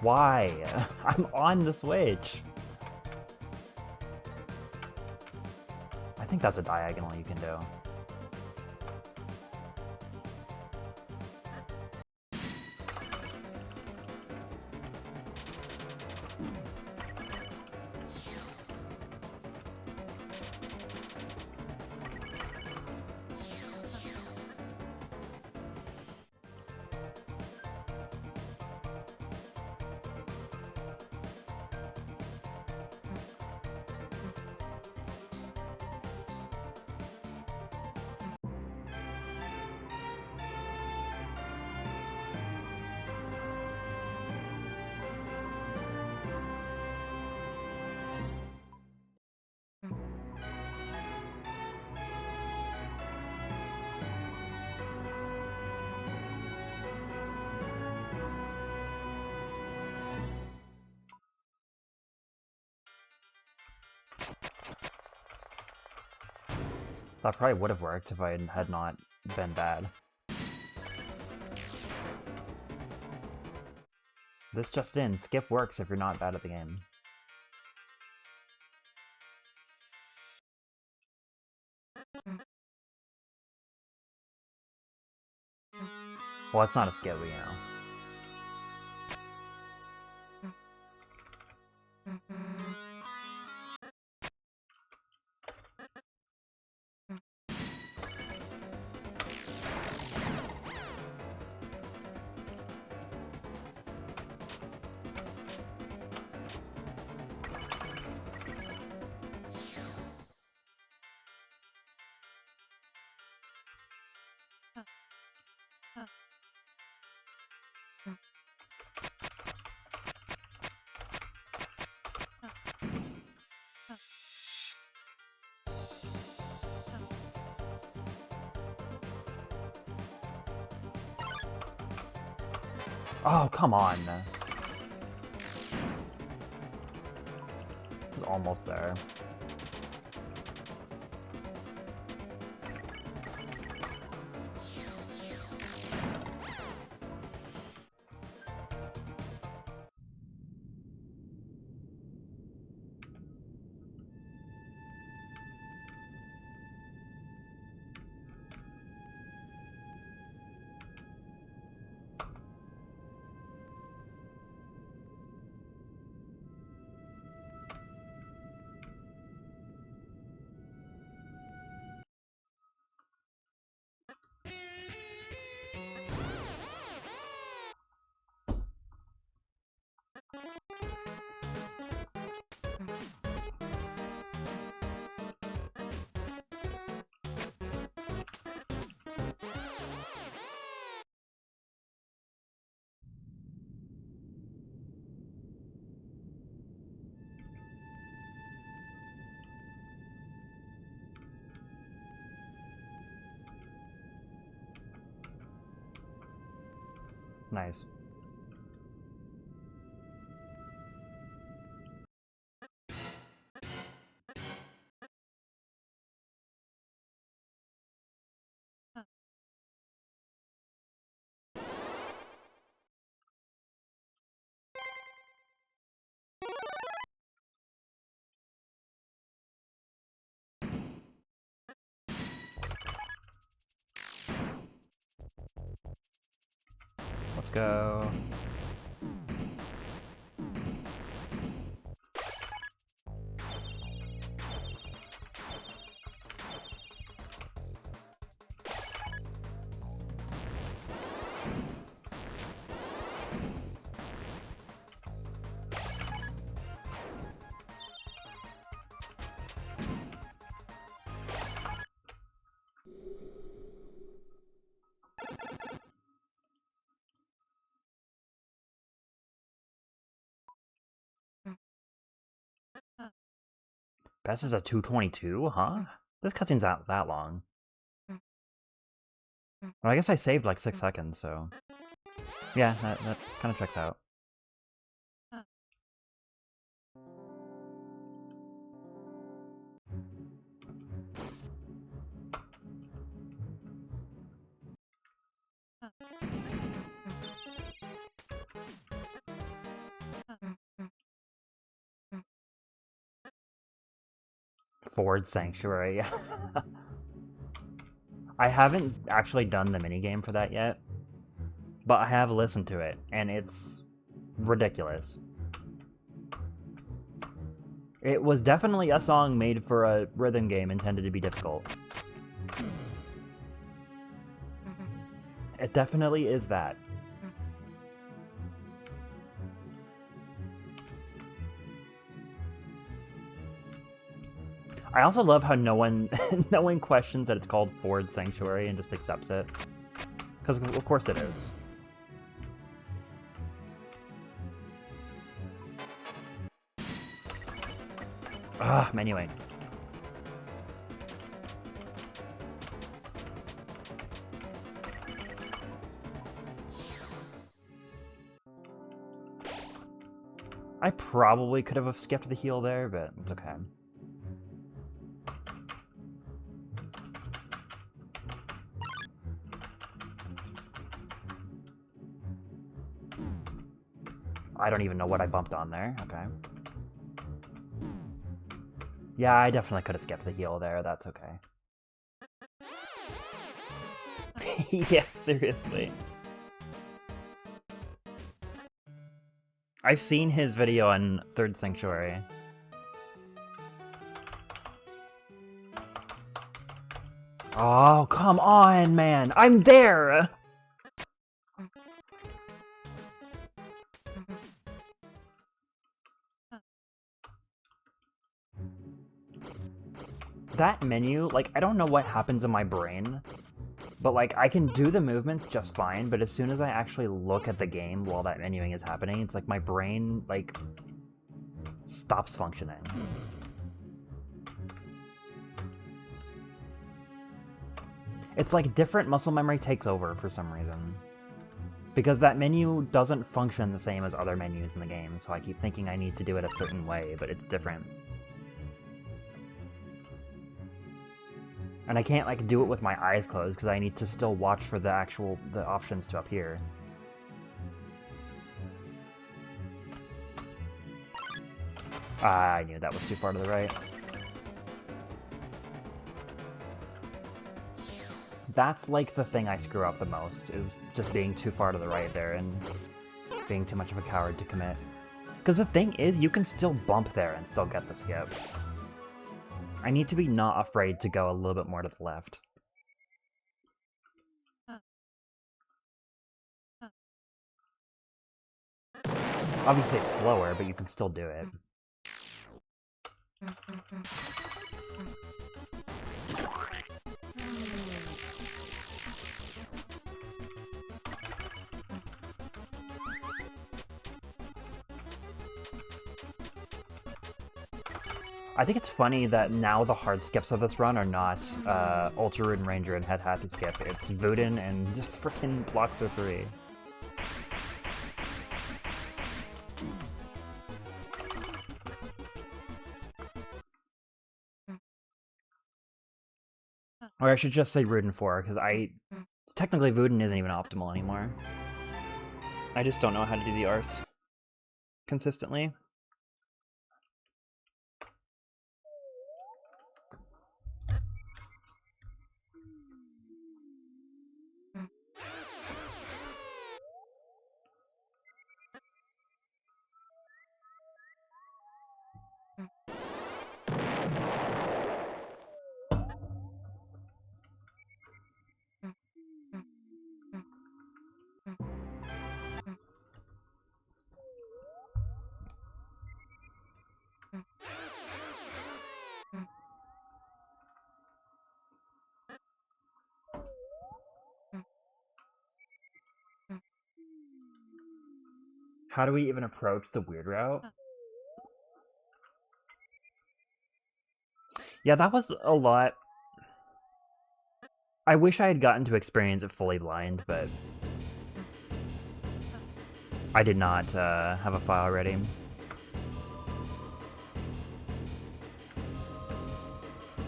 Why? I'm on the Switch. I think that's a diagonal you can do. That probably would have worked if I had not been bad. This just in, skip works if you're not bad at the game. Well, it's not a skip, but you know. Oh, come on. It's almost there. Nice. Let's go. Best is a 222, huh? This cutscene's not that long. Well, I guess I saved like 6 seconds, so... Yeah, that kind of checks out. Ford Sanctuary. I haven't actually done the minigame for that yet, but I have listened to it, and it's ridiculous. It was definitely a song made for a rhythm game intended to be difficult. It definitely is that. I also love how no one questions that it's called Ford Sanctuary and just accepts it. Because of course it is. Ah, menuing. I probably could have skipped the heal there, but it's okay. I don't even know what I bumped on there. Okay. Yeah, I definitely could have skipped the heal there. That's okay. Yeah, seriously. I've seen his video on Third Sanctuary. Oh, come on, man. I'm there! That menu, like, I don't know what happens in my brain, but, like, I can do the movements just fine, but as soon as I actually look at the game while that menuing is happening, it's like my brain, like, stops functioning. It's like different muscle memory takes over for some reason. Because that menu doesn't function the same as other menus in the game, so I keep thinking I need to do it a certain way, but it's different. And I can't, like, do it with my eyes closed, because I need to still watch for the options to appear. I knew that was too far to the right. That's, like, the thing I screw up the most, is just being too far to the right there, and being too much of a coward to commit. Because the thing is, you can still bump there and still get the skip. I need to be not afraid to go a little bit more to the left. Obviously it's slower, but you can still do it. I think it's funny that now the hard skips of this run are not Ultra Rune Ranger and Head Hat to skip. It's Vuden and frickin' Blocks are free. Or I should just say Ruden 4, because technically Vuden isn't even optimal anymore. I just don't know how to do the arse consistently. How do we even approach the weird route? Yeah, that was a lot. I wish I had gotten to experience it fully blind, but I did not have a file ready.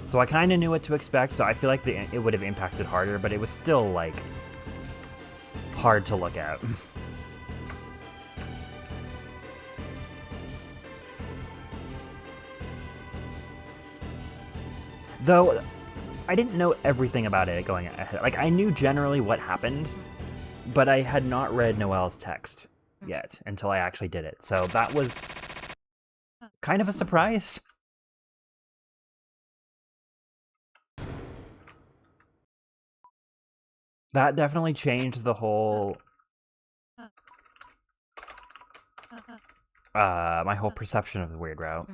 So I kind of knew what to expect, so I feel like it would have impacted harder, but it was still, like, hard to look at. Though, I didn't know everything about it going ahead. Like, I knew generally what happened, but I had not read Noelle's text yet until I actually did it. So that was kind of a surprise. That definitely changed the whole... my whole perception of the weird route.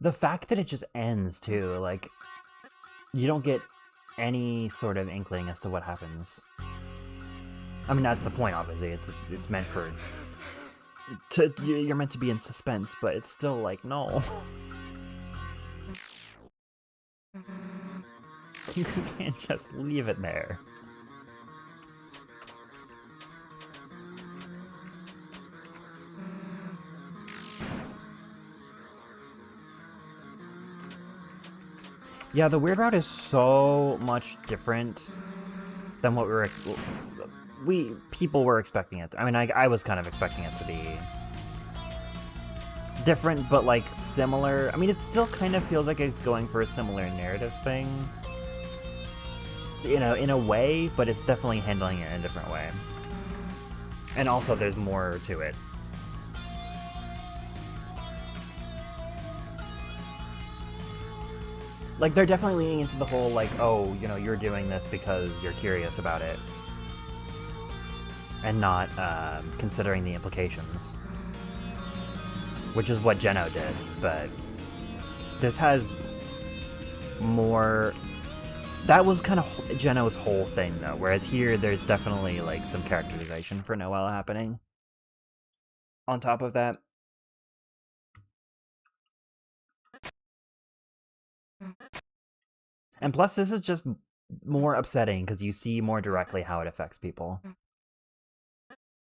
The fact that it just ends, too, like, you don't get any sort of inkling as to what happens. I mean, that's the point, obviously. It's meant for... you're meant to be in suspense, but it's still like, no. You can't just leave it there. Yeah, the weird route is so much different than what people were expecting it. I mean, I was kind of expecting it to be different, but like similar. I mean, it still kind of feels like it's going for a similar narrative thing, you know, in a way, but it's definitely handling it in a different way. And also, there's more to it. Like, they're definitely leaning into the whole, like, oh, you know, you're doing this because you're curious about it. And not considering the implications. Which is what Geno did, but this has more... That was kind of Geno's whole thing, though, whereas here, there's definitely, like, some characterization for Noelle happening. On top of that. And plus, this is just more upsetting, because you see more directly how it affects people.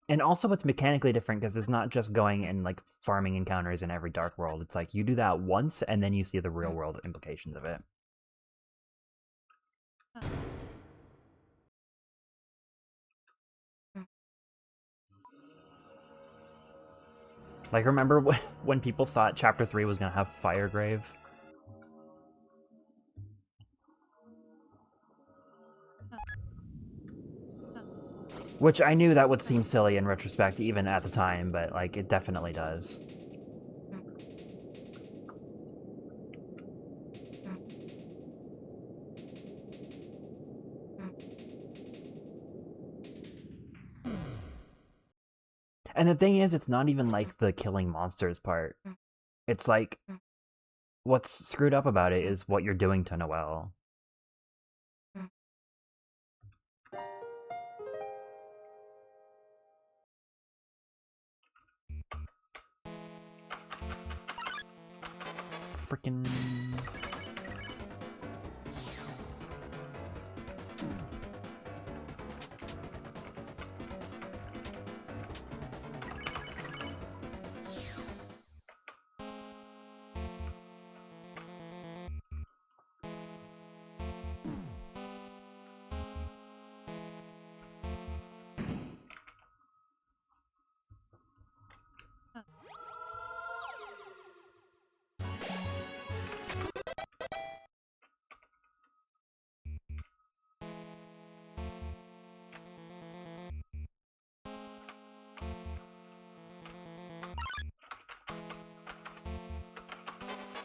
And also, it's mechanically different, because it's not just going and, like, farming encounters in every Dark World. It's like, you do that once, and then you see the real-world implications of it. Like, remember when people thought Chapter 3 was going to have Firegrave? Which I knew that would seem silly in retrospect, even at the time, but, like, it definitely does. And the thing is, it's not even, like, the killing monsters part. It's like, what's screwed up about it is what you're doing to Noelle. Frickin'...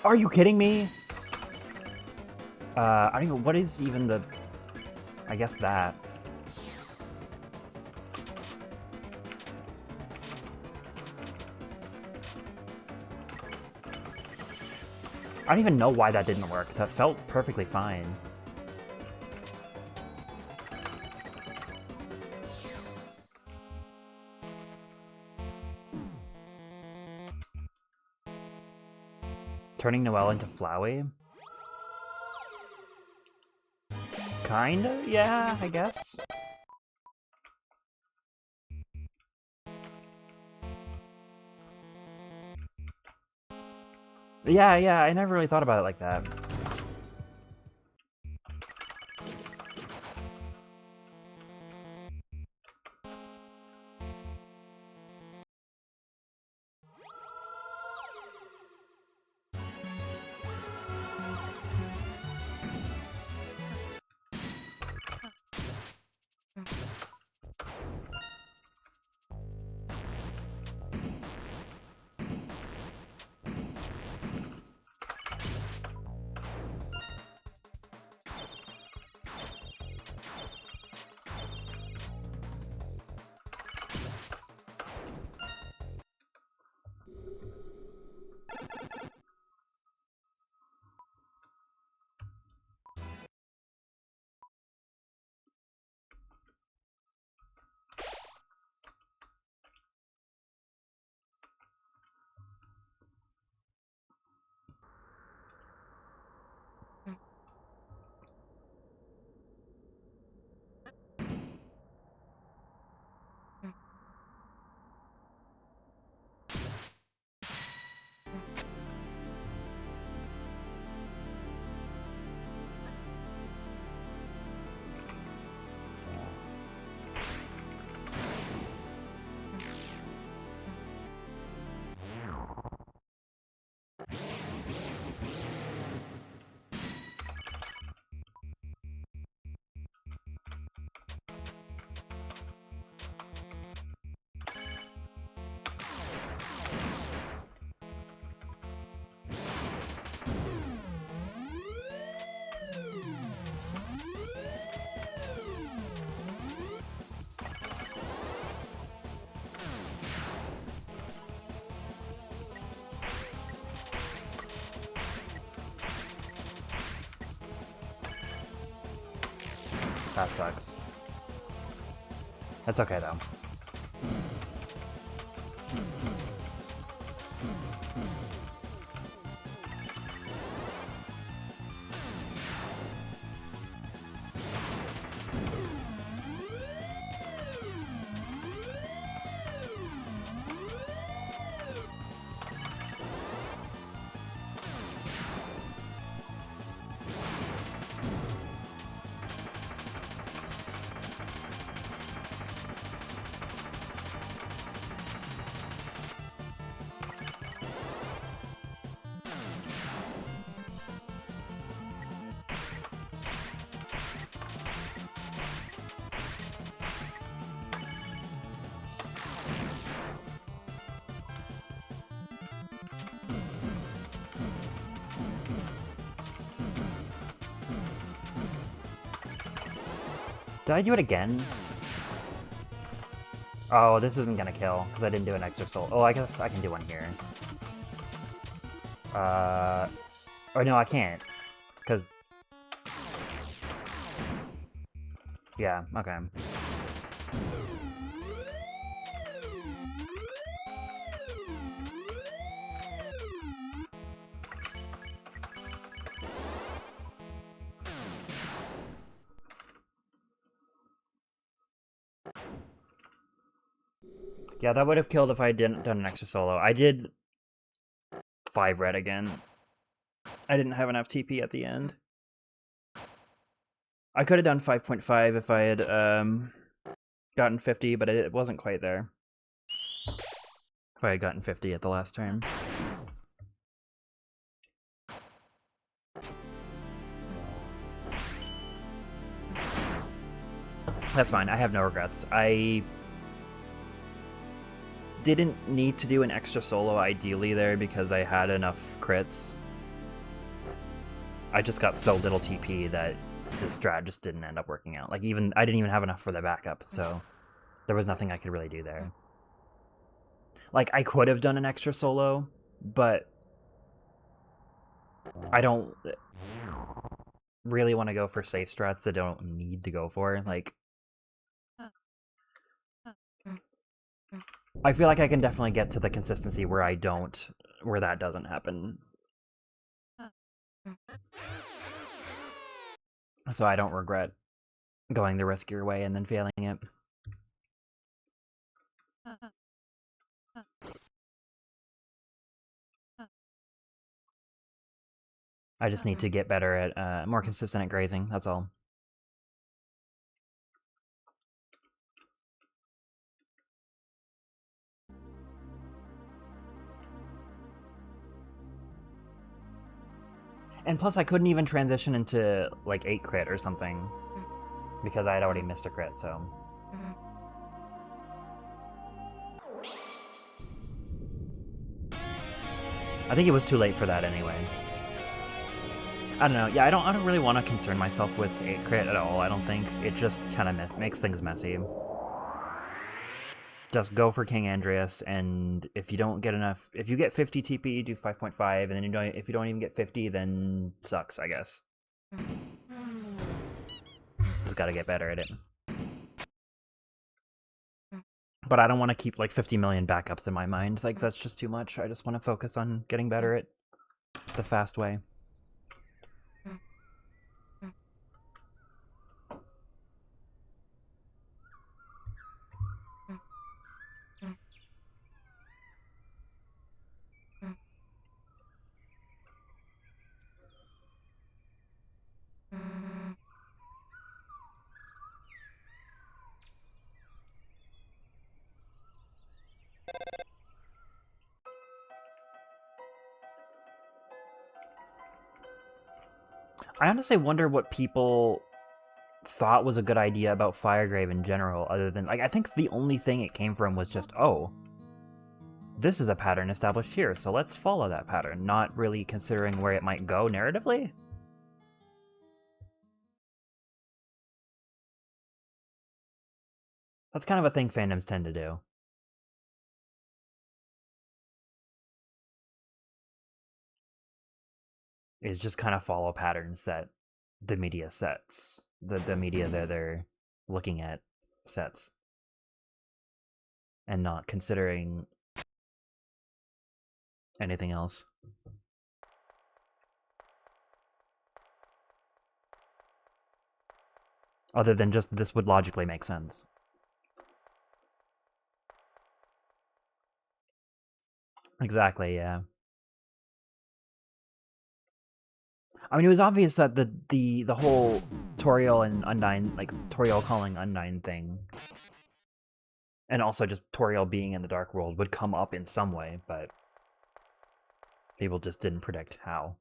Are you kidding me? I don't even... What is even the... I guess that. I don't even know why that didn't work. That felt perfectly fine. Turning Noelle into Flowey? Kinda? Yeah, I guess. Yeah, I never really thought about it like that. That sucks. That's okay, though. Did I do it again? Oh, this isn't gonna kill, because I didn't do an extra soul. Oh, I guess I can do one here. Or no, I can't. Because... Yeah, okay. Yeah, that would have killed if I didn't done an extra solo. I did 5 red again. I didn't have enough TP at the end. I could have done 5.5 if I had gotten 50, but it wasn't quite there. If I had gotten 50 at the last turn. That's fine, I have no regrets. I didn't need to do an extra solo ideally there because I had enough crits. I just got so little TP that this strat just didn't end up working out. Like, even I didn't even have enough for the backup, so there was nothing I could really do there. Like, I could have done an extra solo, but I don't really want to go for safe strats that I don't need to go for. Like, I feel like I can definitely get to the consistency where that doesn't happen. So I don't regret going the riskier way and then failing it. I just need to get better at, more consistent at grazing, that's all. And plus I couldn't even transition into, like, 8 crit or something, because I had already missed a crit, so... I think it was too late for that anyway. I don't know. Yeah, I don't really want to concern myself with 8 crit at all, I don't think. It just kind of makes things messy. Just go for King Andreas, and if you don't get enough... If you get 50 TP, do 5.5, and then if you don't even get 50, then sucks, I guess. Just gotta get better at it. But I don't want to keep, like, 50 million backups in my mind. Like, that's just too much. I just want to focus on getting better at the fast way. I honestly wonder what people thought was a good idea about Firegrave in general, other than... Like, I think the only thing it came from was just, oh, this is a pattern established here, so let's follow that pattern, not really considering where it might go narratively. That's kind of a thing fandoms tend to do. Is just kind of follow patterns that the media sets. The media that they're looking at sets. And not considering anything else. Other than just, this would logically make sense. Exactly, yeah. I mean, it was obvious that the whole Toriel and Undyne, like, Toriel calling Undyne thing, and also just Toriel being in the Dark World would come up in some way, but people just didn't predict how.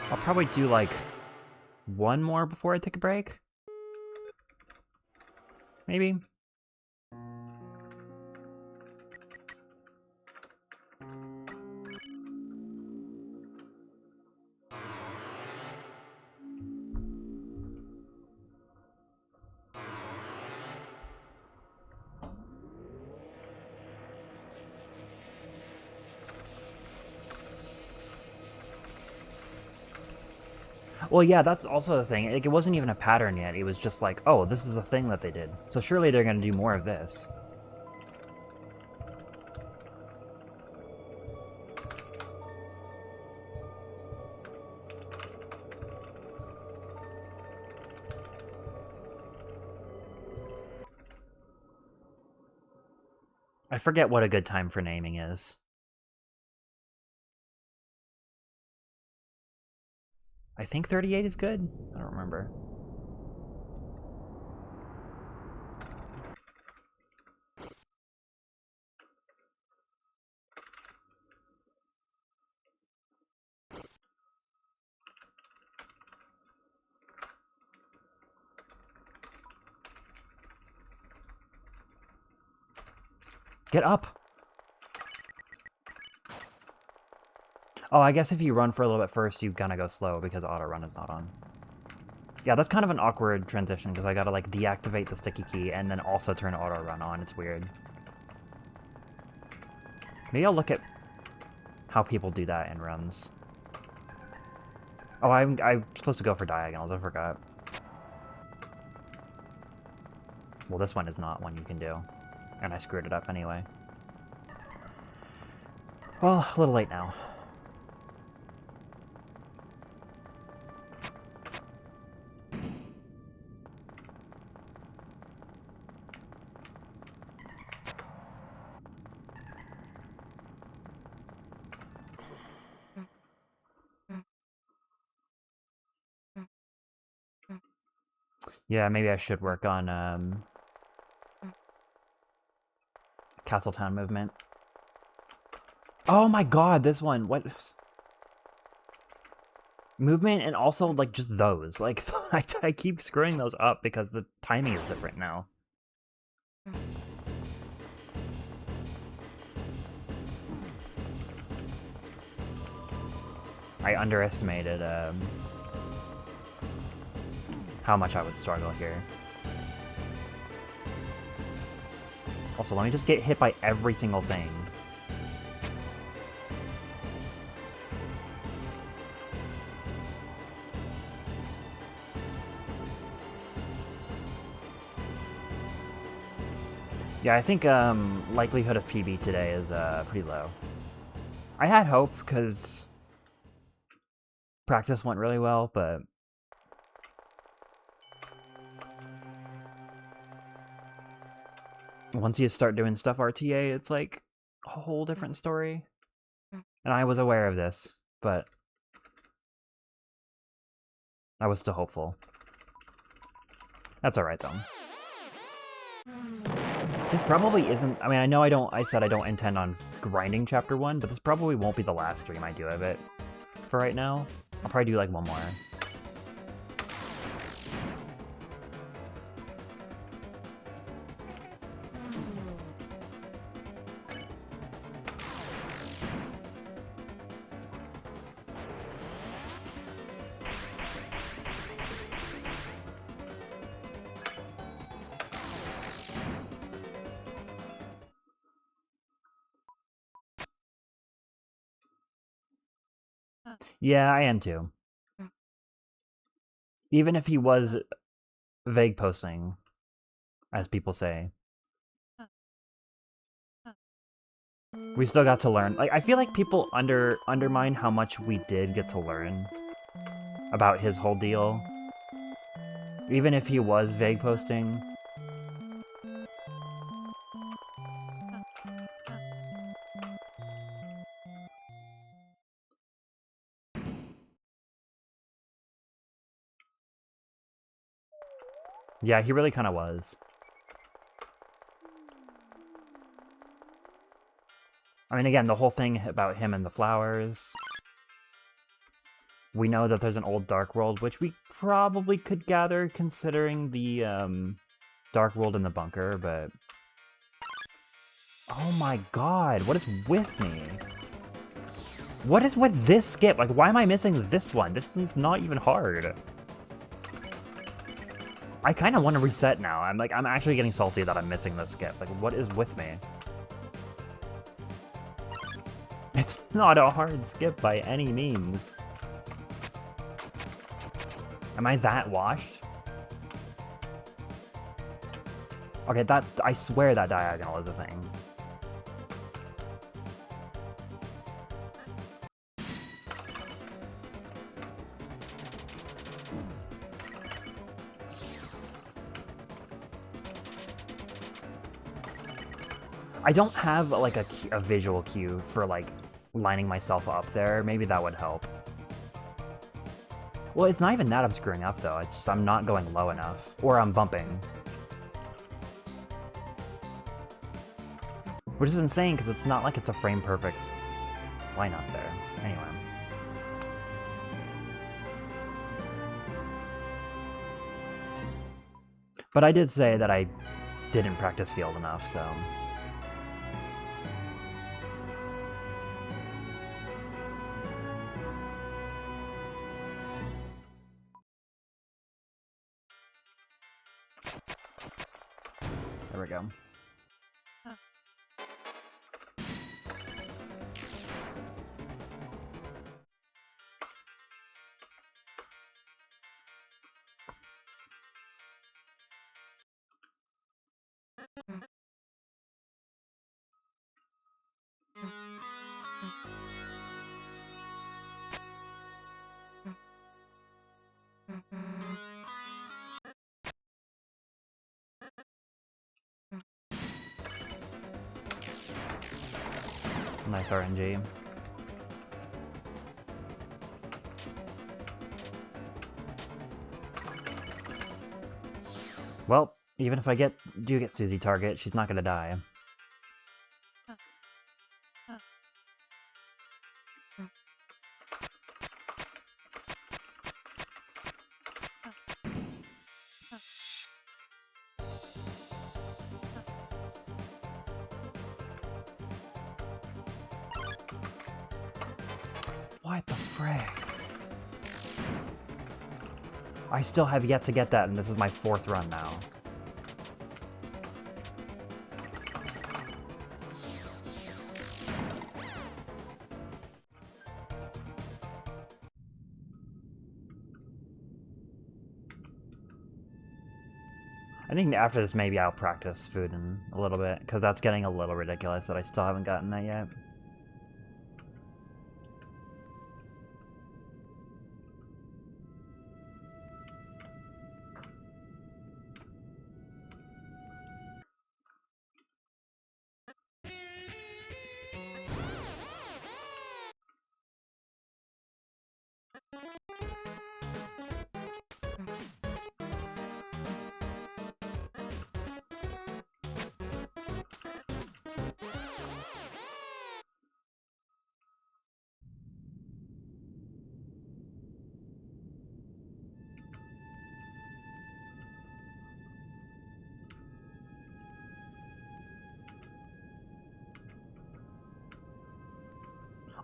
I'll probably do, like, one more before I take a break. Maybe. Well, yeah, that's also the thing. Like, it wasn't even a pattern yet. It was just like, oh, this is a thing that they did. So surely they're going to do more of this. I forget what a good time for naming is. I think 38 is good. I don't remember. Get up! Oh, I guess if you run for a little bit first, you gotta go slow because auto run is not on. Yeah, that's kind of an awkward transition because I gotta like deactivate the sticky key and then also turn auto run on. It's weird. Maybe I'll look at how people do that in runs. Oh, I'm supposed to go for diagonals. I forgot. Well, this one is not one you can do, and I screwed it up anyway. Well, a little late now. Yeah, maybe I should work on Castletown movement. Oh my god, this one. What? Movement and also, like, just those. Like, I keep screwing those up because the timing is different now. I underestimated how much I would struggle here. Also, let me just get hit by every single thing. Yeah, I think likelihood of PB today is pretty low. I had hope because practice went really well, but once you start doing stuff RTA, it's like a whole different story. And I was aware of this, but I was still hopeful. That's alright, though. This probably isn't... I mean, I know I said I don't intend on grinding Chapter 1, but this probably won't be the last stream I do of it for right now. I'll probably do, like, one more. Yeah, I am too. Even if he was vague posting, as people say. We still got to learn. Like, I feel like people undermine how much we did get to learn about his whole deal. Even if he was vague posting. Yeah, he really kind of was. I mean, again, the whole thing about him and the flowers. We know that there's an old Dark World, which we probably could gather considering the Dark World in the bunker, but... Oh my god, what is with me? What is with this skip? Like, why am I missing this one? This is not even hard. I kind of want to reset now. I'm actually getting salty that I'm missing this skip. Like, what is with me? It's not a hard skip by any means. Am I that washed? Okay, I swear that diagonal is a thing. I don't have, like, a visual cue for, like, lining myself up there. Maybe that would help. Well, it's not even that I'm screwing up, though. It's just I'm not going low enough. Or I'm bumping. Which is insane, because it's not like it's a frame-perfect lineup there. Anyway. But I did say that I didn't practice field enough, so... There we go. Nice RNG. Well, even if I do get Susie target, she's not gonna die. What the frick? I still have yet to get that, and this is my 4th run now. I think after this, maybe I'll practice food in a little bit, because that's getting a little ridiculous that I still haven't gotten that yet.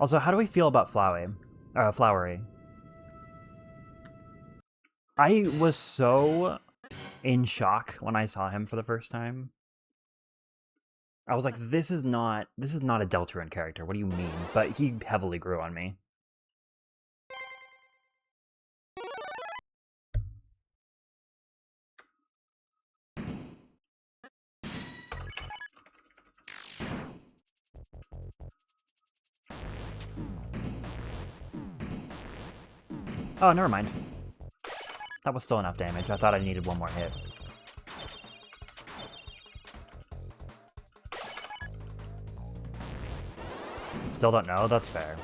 Also, how do we feel about Flowery? I was so in shock when I saw him for the first time. I was like, this is not a Deltarune character. What do you mean? But he heavily grew on me. Oh, never mind. That was still enough damage. I thought I needed one more hit. Still don't know? That's fair.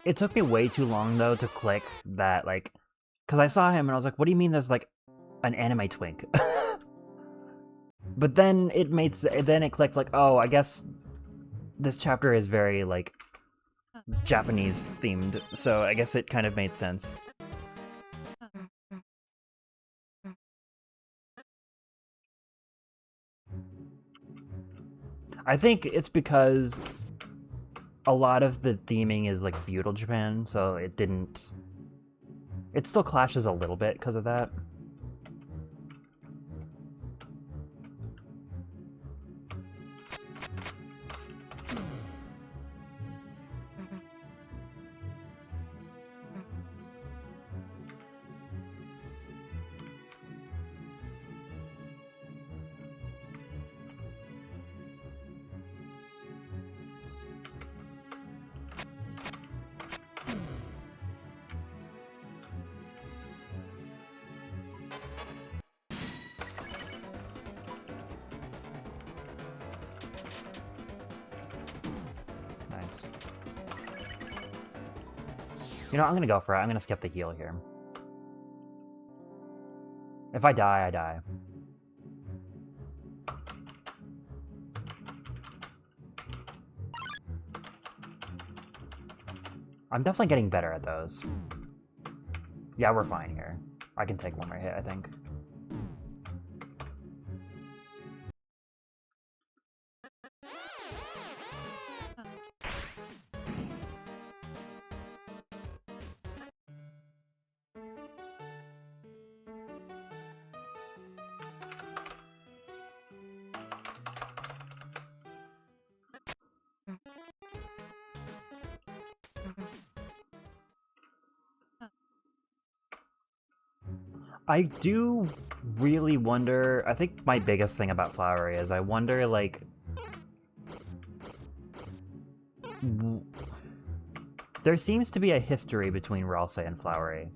It took me way too long, though, to click that, like... Because I saw him and I was like, what do you mean there's, like, an anime twink? But then it clicked, like, oh, I guess this chapter is very, like, Japanese-themed, so I guess it kind of made sense. I think it's because a lot of the theming is like feudal Japan, so it still clashes a little bit because of that. You know, I'm gonna go for it. I'm gonna skip the heal here. If I die, I die. I'm definitely getting better at those. Yeah, we're fine here. I can take one more hit, I think. I do really wonder, I think my biggest thing about Flowery is I wonder, like, there seems to be a history between Ralsei and Flowery.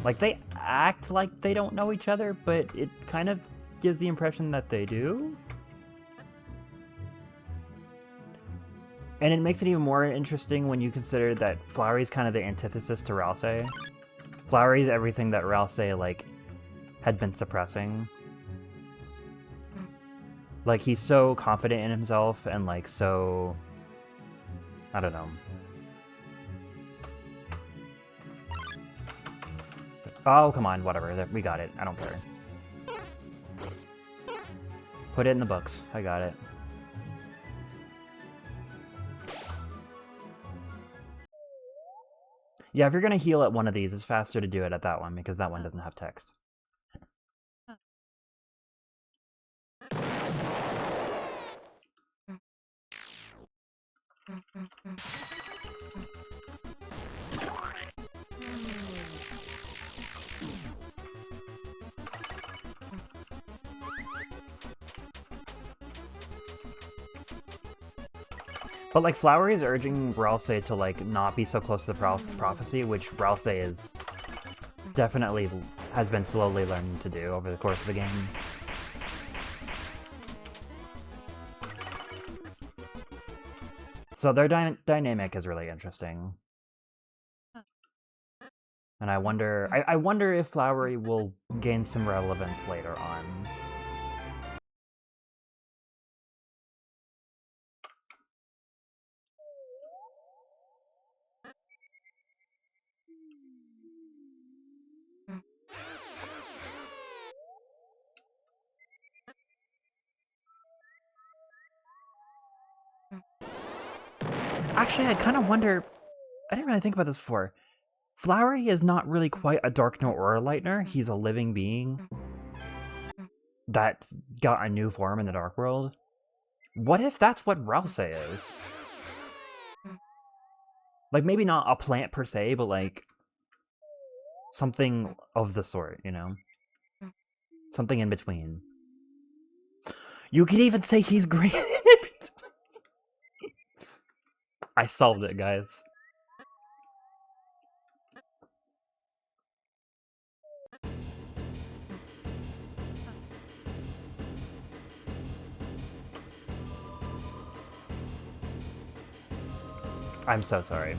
Like, they act like they don't know each other, but it kind of gives the impression that they do. And it makes it even more interesting when you consider that Flowery's kind of the antithesis to Ralsei. Flowery's everything that Ralsei, like, had been suppressing. Like, he's so confident in himself and, like, so... I don't know. Oh, come on, whatever. We got it. I don't care. Put it in the books. I got it. Yeah, if you're gonna heal at one of these, it's faster to do it at that one, because that one doesn't have text. But, like, Flowery is urging Ralsei to, like, not be so close to the prophecy, which Ralsei is definitely has been slowly learning to do over the course of the game. So their dynamic is really interesting. And I wonder if Flowery will gain some relevance later on. Actually, I kind of wonder... I didn't really think about this before. Flowery is not really quite a Dark Knight or a Lightner. He's a living being that got a new form in the Dark World. What if that's what Ralsei is? Like, maybe not a plant per se, but, like, something of the sort, you know? Something in between. You could even say he's great in it! I solved it, guys. I'm so sorry.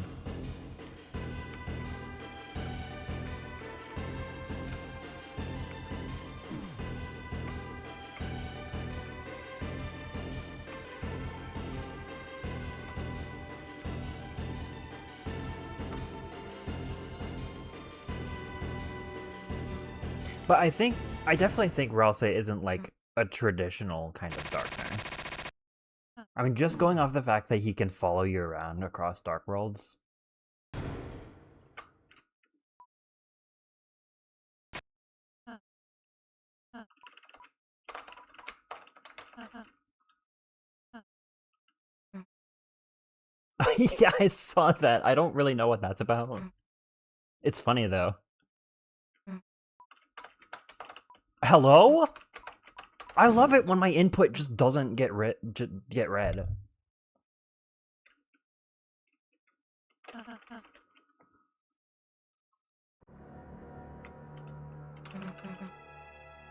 But I definitely think Ralsei isn't, like, a traditional kind of Darkner. I mean, just going off the fact that he can follow you around across Dark Worlds. Yeah, I saw that. I don't really know what that's about. It's funny, though. Hello? I love it when my input just doesn't get read.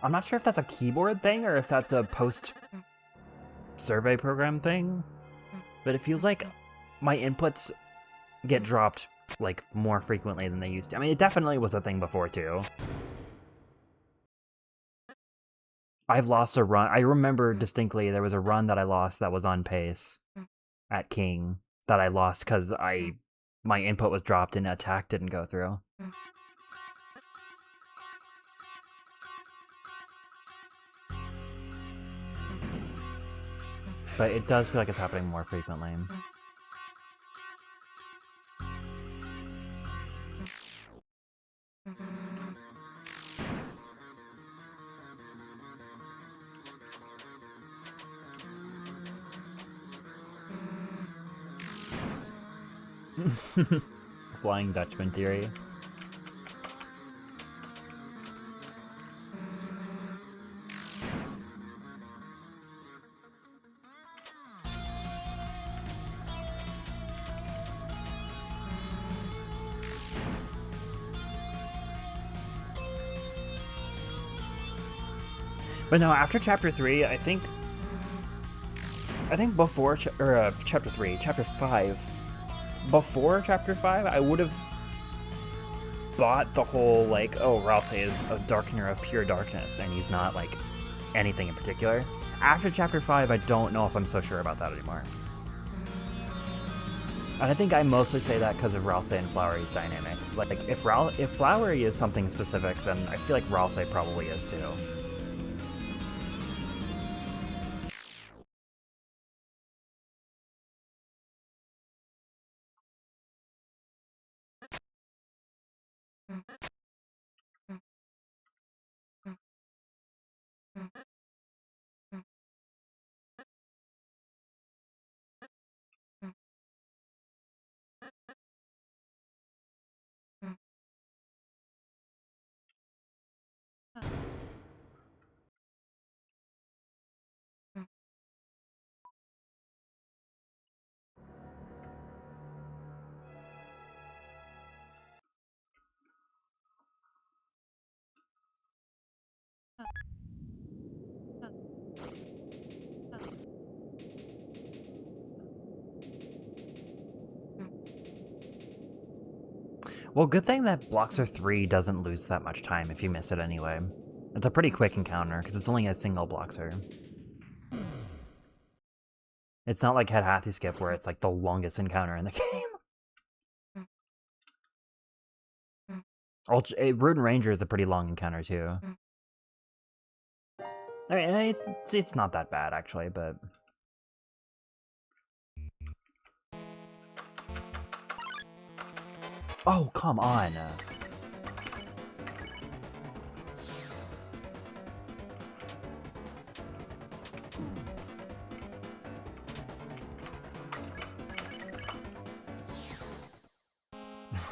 I'm not sure if that's a keyboard thing or if that's a post-survey program thing, but it feels like my inputs get dropped, like, more frequently than they used to. I mean, it definitely was a thing before, too. I've lost a run. I remember distinctly there was a run that I lost that was on pace at King that I lost because I my input was dropped and attack didn't go through. But it does feel like it's happening more frequently. Flying Dutchman theory. But no, after chapter 3, I think before chapter 3, chapter 5. Before chapter 5, I would have bought the whole, like, oh, Ralsei is a darkener of pure darkness, and he's not, like, anything in particular. After chapter 5, I don't know if I'm so sure about that anymore. And I think I mostly say that because of Ralsei and Flowery's dynamic. Like, if Flowery is something specific, then I feel like Ralsei probably is too. Well, good thing that Bloxer 3 doesn't lose that much time if you miss it anyway. It's a pretty quick encounter, because it's only a single Bloxer. It's not like Hathathy Skip, where it's like the longest encounter in the game. Rune Ranger is a pretty long encounter, too. I mean, it's not that bad, actually, but... Oh, come on!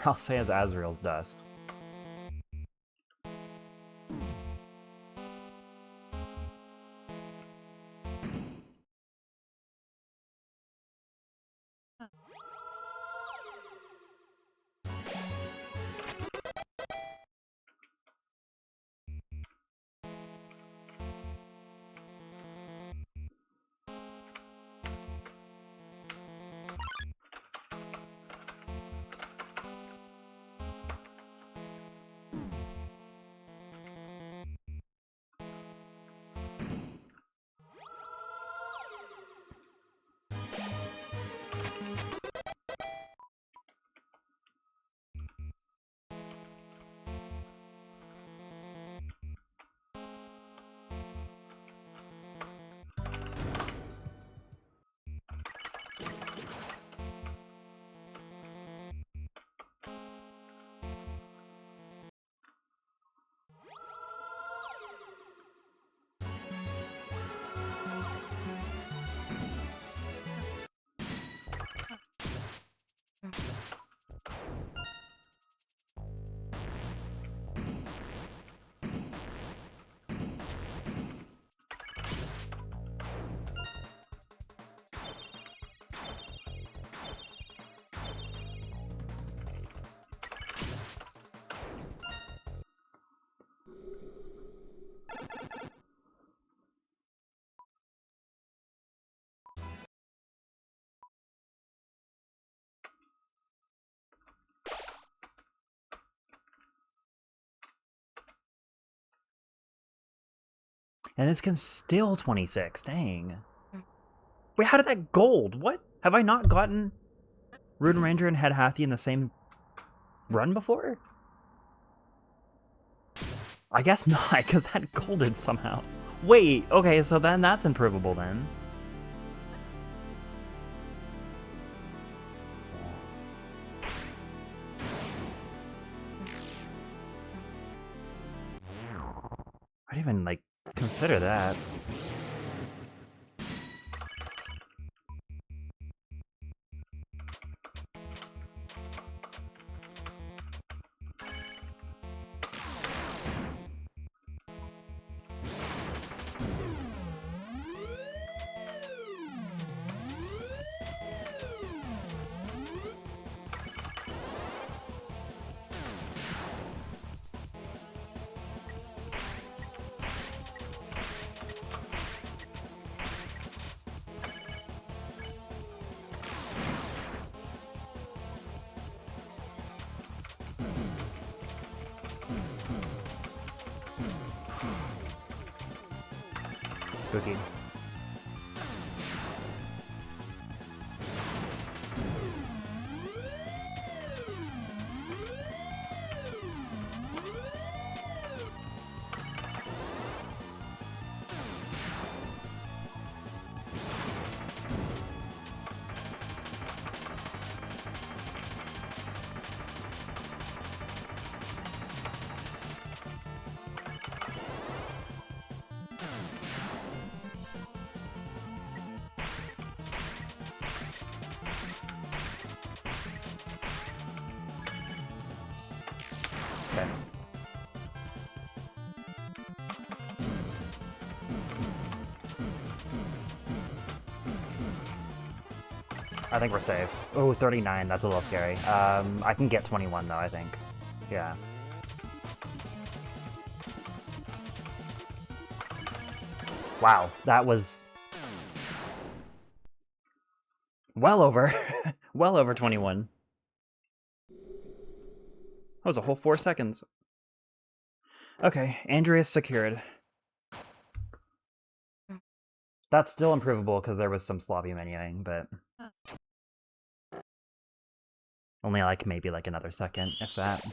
I'll say as Azrael's dust. And this can still 26, dang. Wait, how did that gold? What? Have I not gotten... Rune Ranger and Head Hathi in the same run before? I guess not, because that golded somehow. Wait, okay, so then that's improvable then. I didn't even, like, consider that. Spooky. Okay. I think we're safe. Oh, 39, that's a little scary. I can get 21 though, I think. Yeah. Wow, that was well over, well over 21. That was a whole 4 seconds. Okay, Andreas secured. That's still improvable because there was some sloppy menuing, but only like maybe like another second, if that.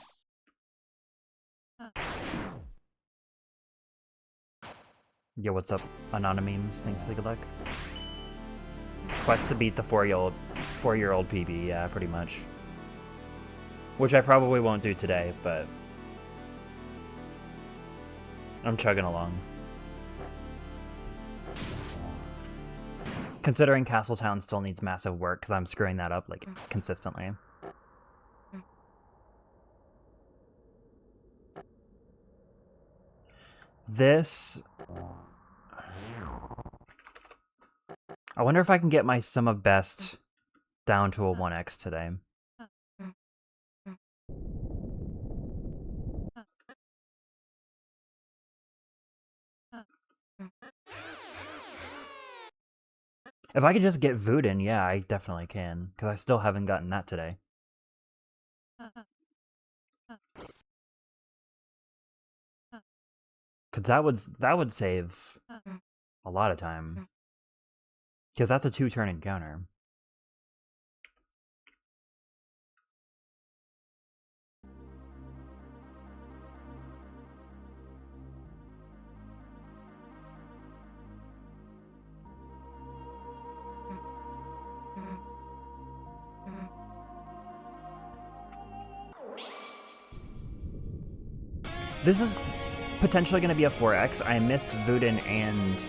Yo, what's up, Anonymemes? Thanks for the good luck. Quest to beat the 4-year-old PB, yeah, pretty much. Which I probably won't do today, but I'm chugging along. Considering Castletown still needs massive work because I'm screwing that up like consistently. This... I wonder if I can get my sum of best down to a 1x today. If I could just get Voodin, yeah, I definitely can, because I still haven't gotten that today. Because that would save a lot of time. Because that's a 2-turn encounter. This is potentially going to be a 4x. I missed Voodin and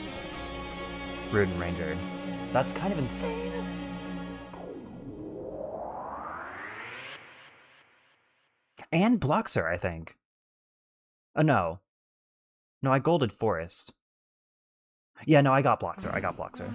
Rune Ranger. That's kind of insane. And Bloxer, I think. Oh, no. No, I golded Forest. Yeah, no, I got Bloxer. I got Bloxer.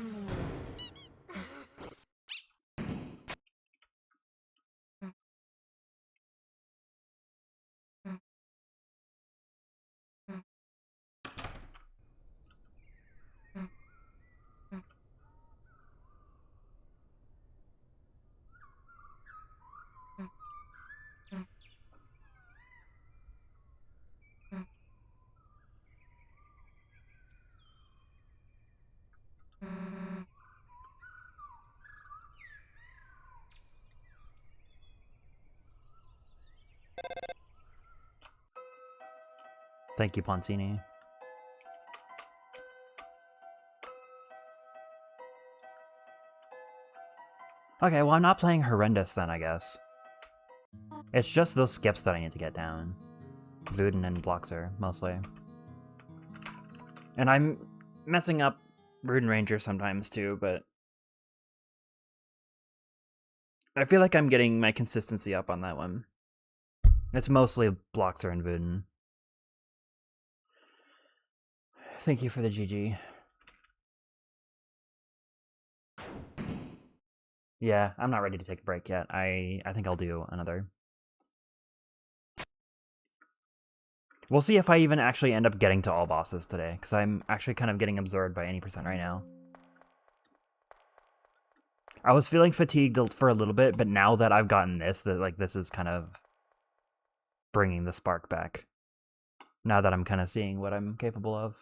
Thank you, Poncini. Okay, well, I'm not playing horrendous then, I guess. It's just those skips that I need to get down. Vuden and Bloxer, mostly. And I'm messing up Ruden Ranger sometimes too, but I feel like I'm getting my consistency up on that one. It's mostly Bloxer and Vuden. Thank you for the GG. Yeah, I'm not ready to take a break yet. I think I'll do another. We'll see if I even actually end up getting to all bosses today, because I'm actually kind of getting absorbed by any percent right now. I was feeling fatigued for a little bit, but now that I've gotten this, this is kind of bringing the spark back. Now that I'm kind of seeing what I'm capable of.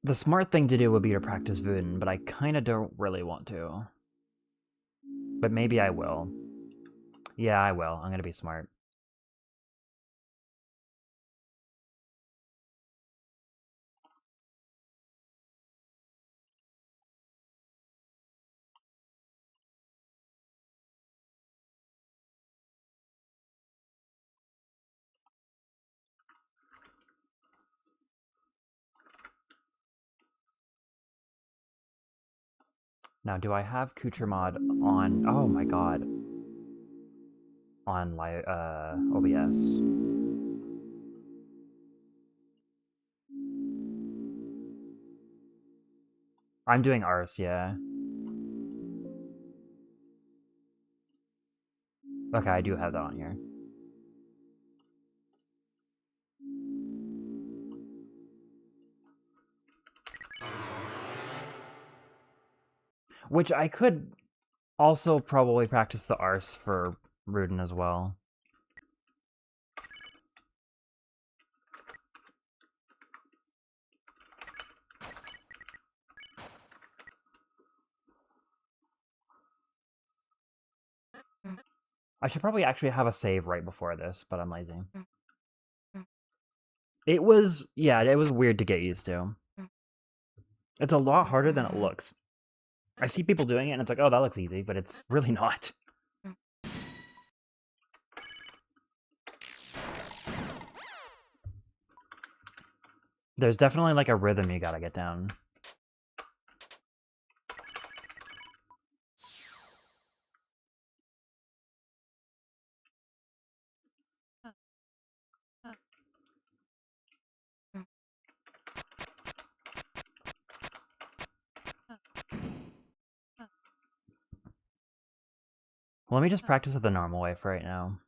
The smart thing to do would be to practice Vuden, but I kind of don't really want to. But maybe I will. Yeah, I will. I'm going to be smart. Now, do I have Kucher mod on... Oh my god. On OBS. I'm doing Ars, yeah. Okay, I do have that on here. Which I could also probably practice the Ars for Ruden as well. I should probably actually have a save right before this, but I'm lazy. It was, yeah, it was weird to get used to. It's a lot harder than it looks. I see people doing it and it's like, oh, that looks easy, but it's really not. There's definitely like a rhythm you gotta get down. Well, let me just practice it the normal way for right now.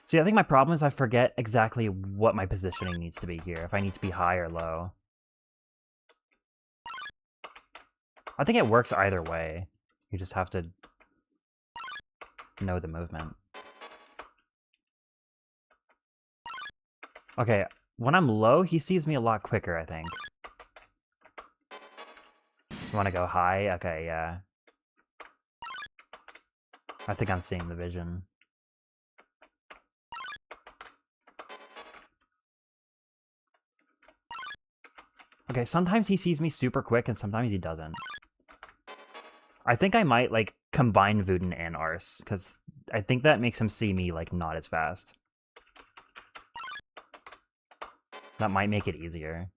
See, I think my problem is I forget exactly what my positioning needs to be here, if I need to be high or low. I think it works either way. You just have to know the movement. Okay, when I'm low, he sees me a lot quicker, I think. You want to go high? Okay, yeah. I think I'm seeing the vision. Okay, sometimes he sees me super quick and sometimes he doesn't. I think I might, like, combine Vuden and Ars, because I think that makes him see me, like, not as fast. That might make it easier.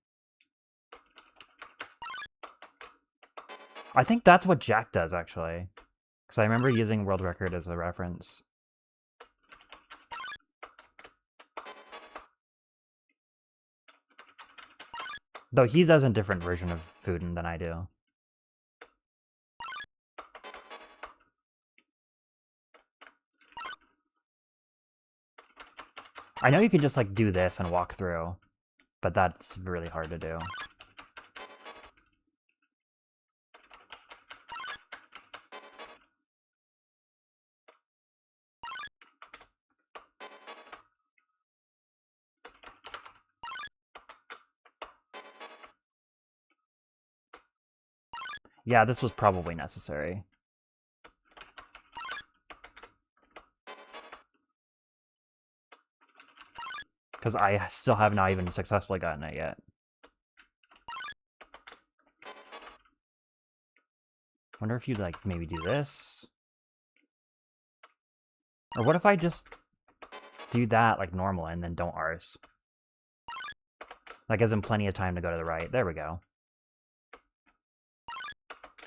I think that's what Jack does, actually. Because I remember using World Record as a reference. Though he does a different version of Vuden than I do. I know you can just, like, do this and walk through, but that's really hard to do. Yeah, this was probably necessary. Because I still have not even successfully gotten it yet. Wonder if you'd, like, maybe do this? Or what if I just do that, like, normal, and then don't arse? That gives him plenty of time to go to the right. There we go.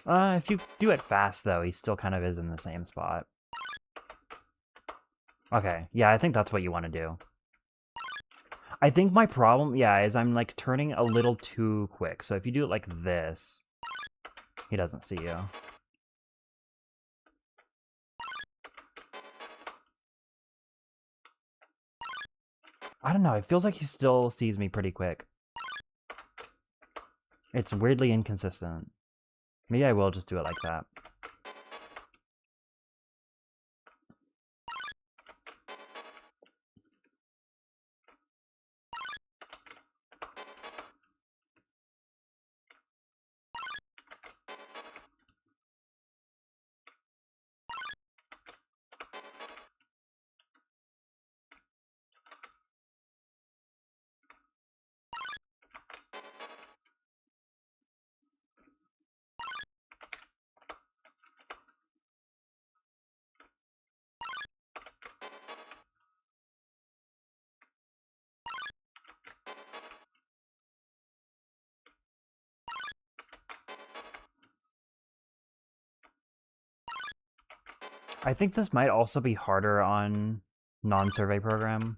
If you do it fast, though, he still kind of is in the same spot. Okay, yeah, I think that's what you want to do. I think my problem, yeah, is I'm, like, turning a little too quick. So if you do it like this, he doesn't see you. I don't know, it feels like he still sees me pretty quick. It's weirdly inconsistent. Maybe I will just do it like that. I think this might also be harder on non-survey program.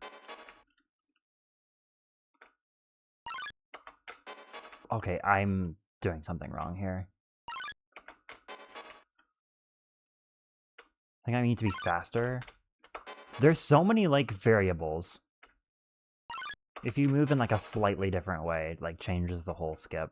Okay, I'm doing something wrong here. I think I need to be faster. There's so many, like, variables. If you move in, like, a slightly different way, it, like, changes the whole skip.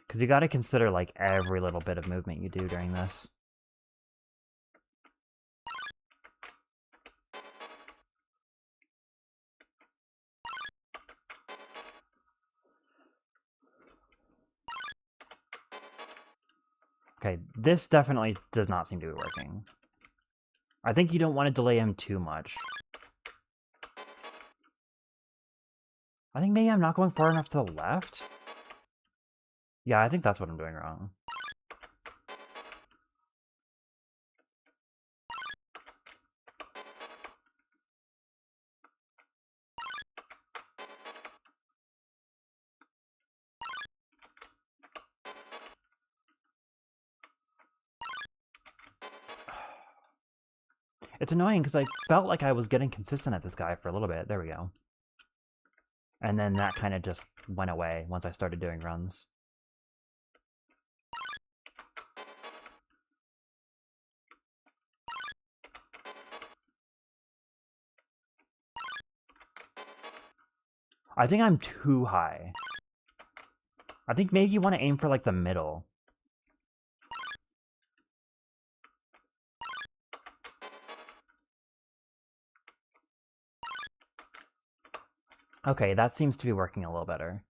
Because you got to consider, like, every little bit of movement you do during this. Okay, this definitely does not seem to be working. I think you don't want to delay him too much. I think maybe I'm not going far enough to the left? Yeah, I think that's what I'm doing wrong. It's annoying because I felt like I was getting consistent at this guy for a little bit. There we go. And then that kind of just went away once I started doing runs. I think I'm too high. I think maybe you want to aim for, like, the middle. Okay, that seems to be working a little better.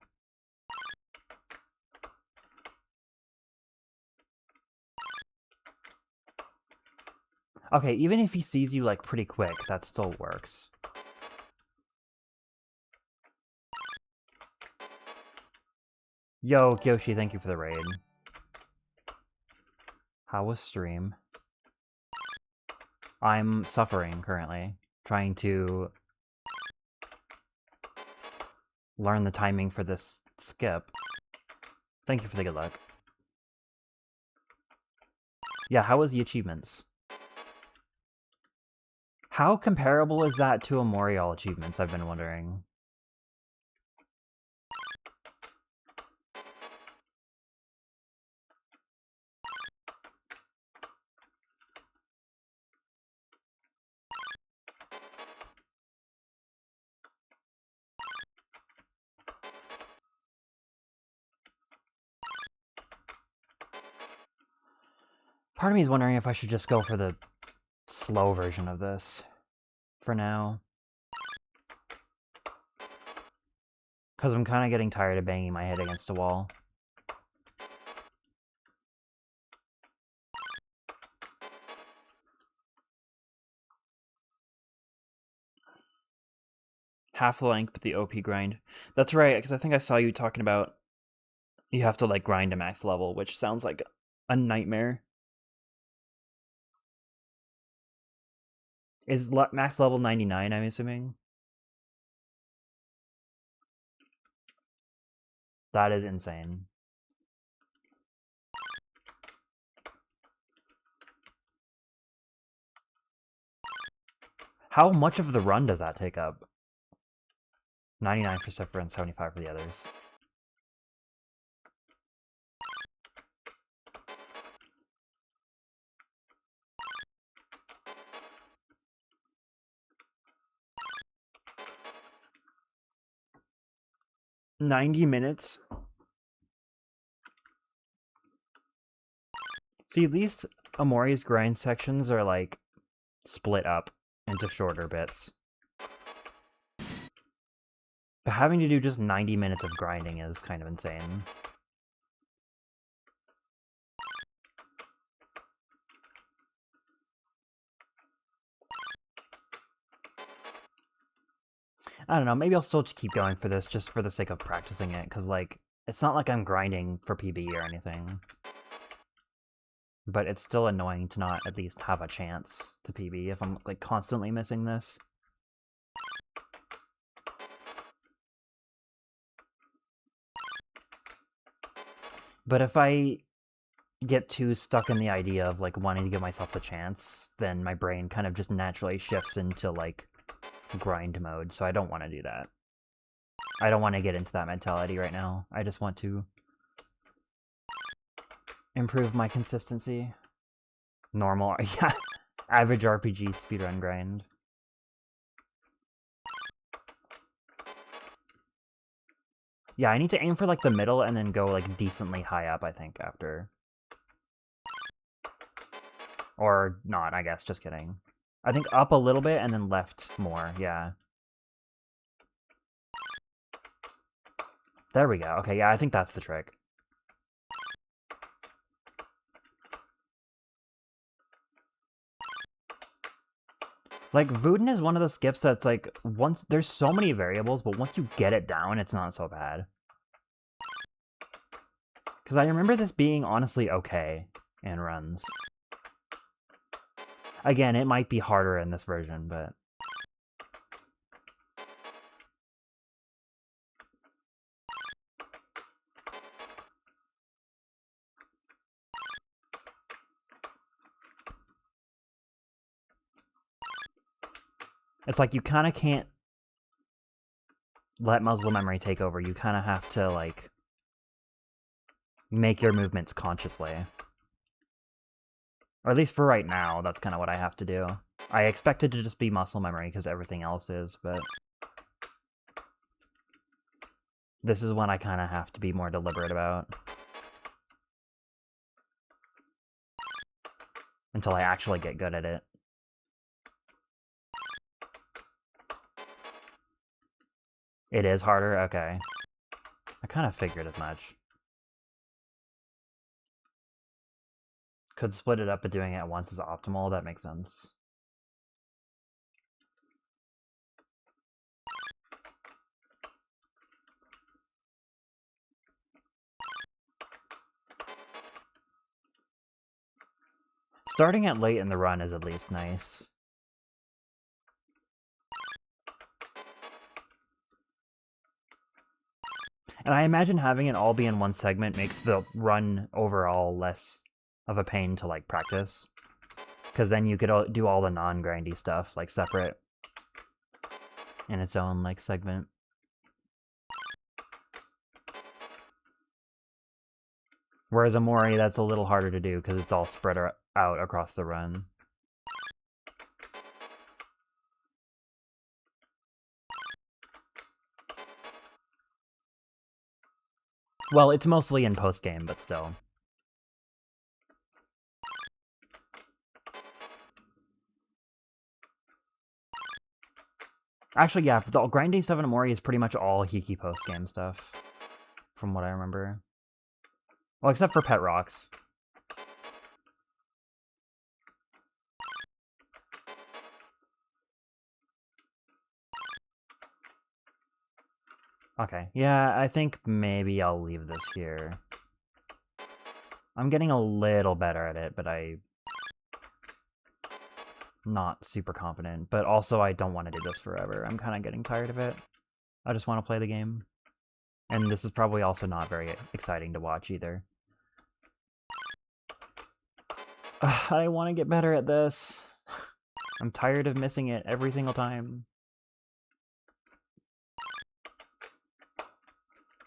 Okay, even if he sees you, like, pretty quick, that still works. Yo, Kyoshi, thank you for the raid. How was stream? I'm suffering currently, trying to learn the timing for this skip. Thank you for the good luck. Yeah, how was the achievements? How comparable is that to Amorial achievements, I've been wondering. Part of me is wondering if I should just go for the slow version of this for now. Because I'm kind of getting tired of banging my head against a wall. Half the length, but the OP grind. That's right, because I think I saw you talking about you have to, like, grind to max level, which sounds like a nightmare. Is max level 99, I'm assuming? That is insane. How much of the run does that take up? 99 for Sephiroth and 75 for the others. $90 minutes? See, at least Amori's grind sections are, like, split up into shorter bits. But having to do just 90 minutes of grinding is kind of insane. I don't know, maybe I'll still just keep going for this just for the sake of practicing it, because, like, it's not like I'm grinding for PB or anything. But it's still annoying to not at least have a chance to PB if I'm, like, constantly missing this. But if I get too stuck in the idea of, like, wanting to give myself a chance, then my brain kind of just naturally shifts into, like, grind mode, so I don't want to do that. I don't want to get into that mentality right now. I just want to improve my consistency. Normal, yeah, average RPG speedrun grind. Yeah, I need to aim for, like, the middle and then go, like, decently high up, I think, after. Or not, I guess, just kidding. I think up a little bit and then left more, yeah. There we go. Okay, yeah, I think that's the trick. Like, Voodoo is one of the skips that's, like, once there's so many variables, but once you get it down, it's not so bad. Because I remember this being honestly okay in runs. Again, it might be harder in this version, but... It's like you kind of can't let muscle memory take over. You kind of have to, like, make your movements consciously. Or at least for right now, that's kind of what I have to do. I expect it to just be muscle memory because everything else is, but... This is one I kind of have to be more deliberate about. Until I actually get good at it. It is harder? Okay. I kind of figured as much. Could split it up, but doing it at once is optimal. That makes sense. Starting at late in the run is at least nice. And I imagine having it all be in one segment makes the run overall less of a pain to, like, practice. Because then you could do all the non-grindy stuff, like, separate in its own, like, segment. Whereas Amori, that's a little harder to do because it's all spread out across the run. Well, it's mostly in post-game, but still. Actually, yeah, the grinding stuff in Amori is pretty much all Hiki post-game stuff, from what I remember. Well, except for Pet Rocks. Okay, yeah, I think maybe I'll leave this here. I'm getting a little better at it, but I'm not super confident. But also, I don't want to do this forever. I'm kind of getting tired of it. I just want to play the game. And this is probably also not very exciting to watch either. I want to get better at this. I'm tired of missing it every single time.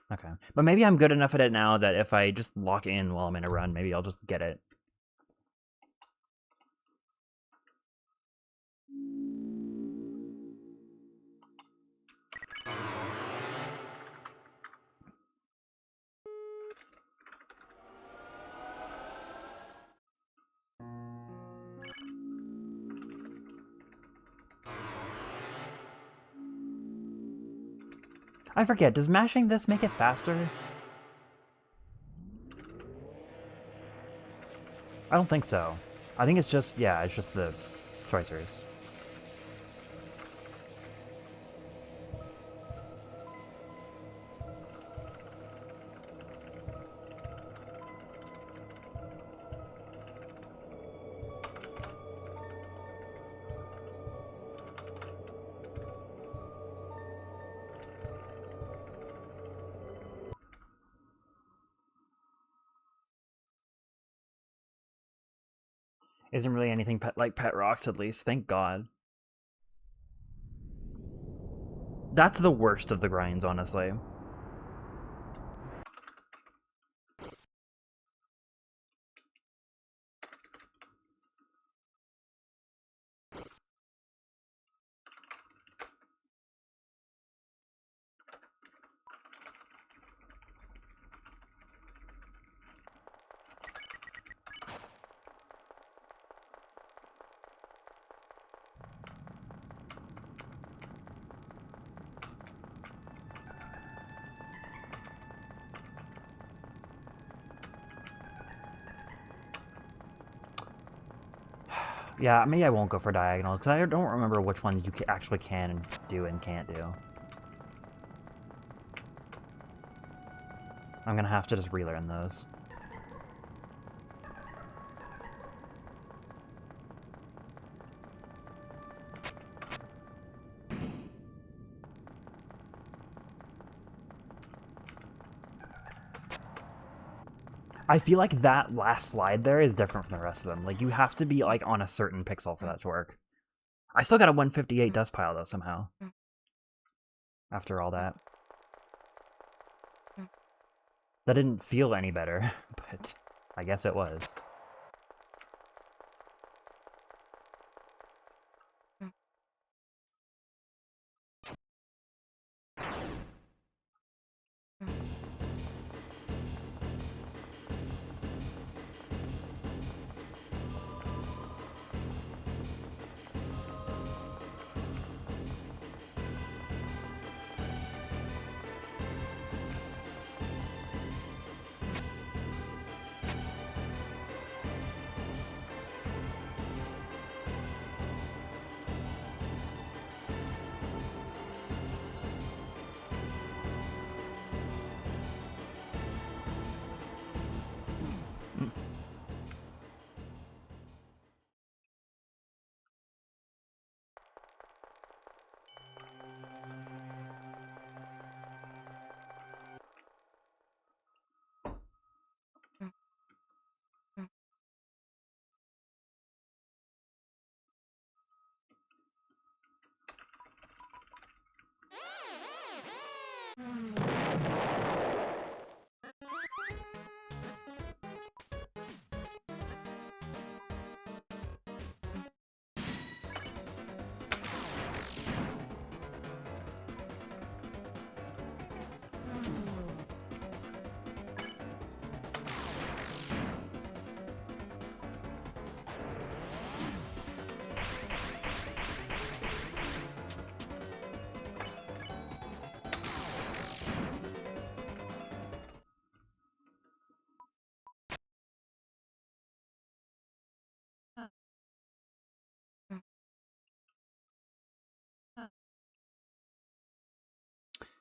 Okay. But maybe I'm good enough at it now that if I just lock in while I'm in a run, maybe I'll just get it. I forget, does mashing this make it faster? I don't think so. I think it's just, yeah, it's just the choicers. Isn't really anything like Pet Rocks, at least. Thank God. That's the worst of the grinds, honestly. Yeah, maybe I won't go for diagonals, because I don't remember which ones you actually can do and can't do. I'm gonna have to just relearn those. I feel like that last slide there is different from the rest of them. Like, you have to be, like, on a certain pixel for that to work. I still got a 158 dust pile, though, somehow. After all that. That didn't feel any better, but I guess it was.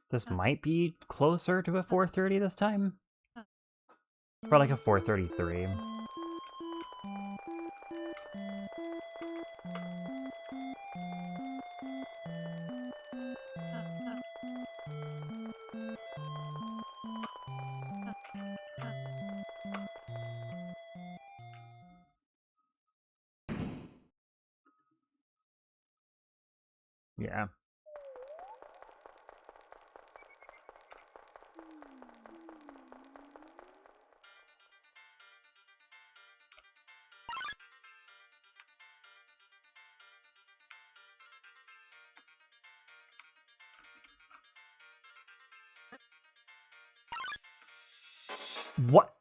This might be closer to a 430 this time. For like a 433. Yeah. What?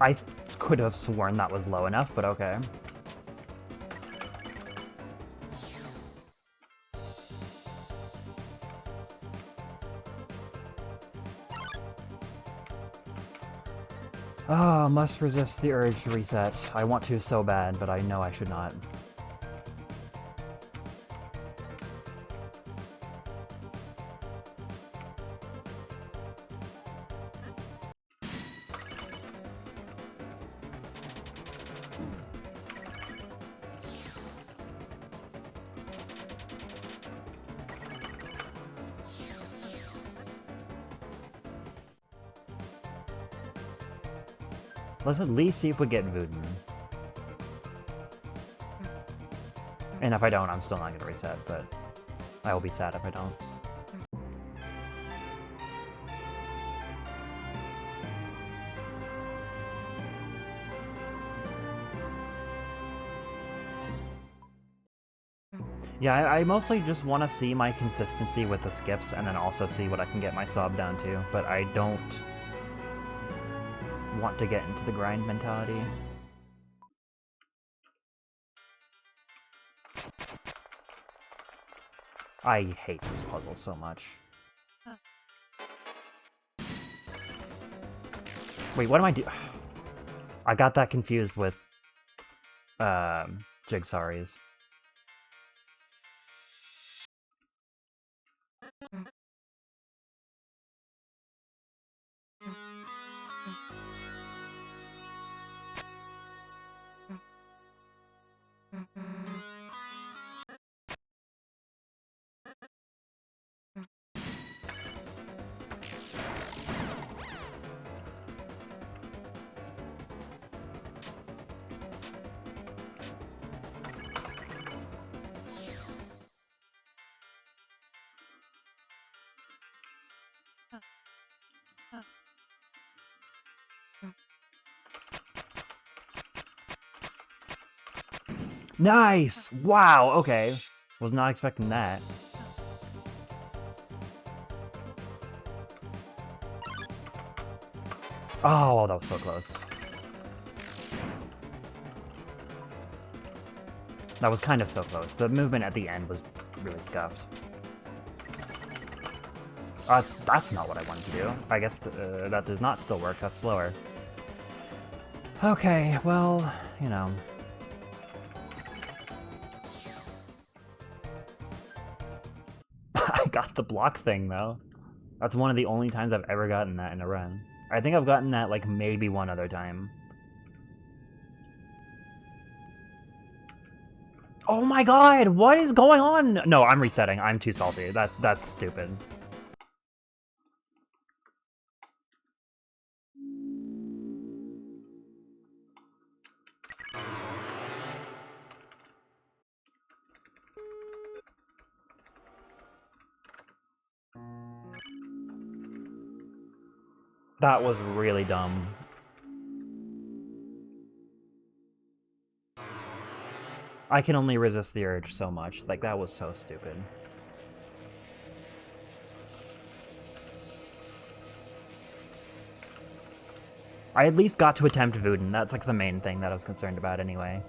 I could have sworn that was low enough, but okay. Ah, must resist the urge to reset. I want to so bad, but I know I should not. Let's at least see if we get Voodoo. And if I don't, I'm still not gonna reset, but I will be sad if I don't. Yeah, I mostly just want to see my consistency with the skips and then also see what I can get my sob down to, but I don't want to get into the grind mentality. I hate this puzzle so much. Wait, what am I doing? I got that confused with Jigsaw's. Nice! Wow, okay. Was not expecting that. Oh, that was so close. That was kind of so close. The movement at the end was really scuffed. That's not what I wanted to do. I guess that does not still work. That's slower. Okay, well, you know. I got the block thing, though. That's one of the only times I've ever gotten that in a run. I think I've gotten that, like, maybe one other time. Oh my god, what is going on? No, I'm resetting. I'm too salty. That's stupid. That was really dumb. I can only resist the urge so much. Like, that was so stupid. I at least got to attempt Voodoo. That's, like, the main thing that I was concerned about anyway.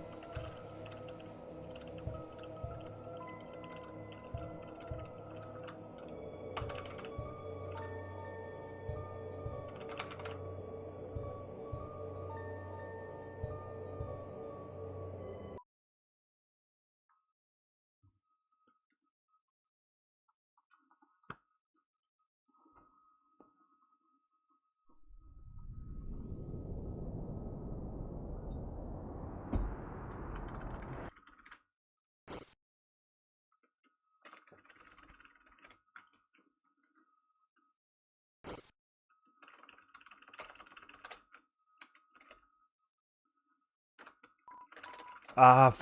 Ah,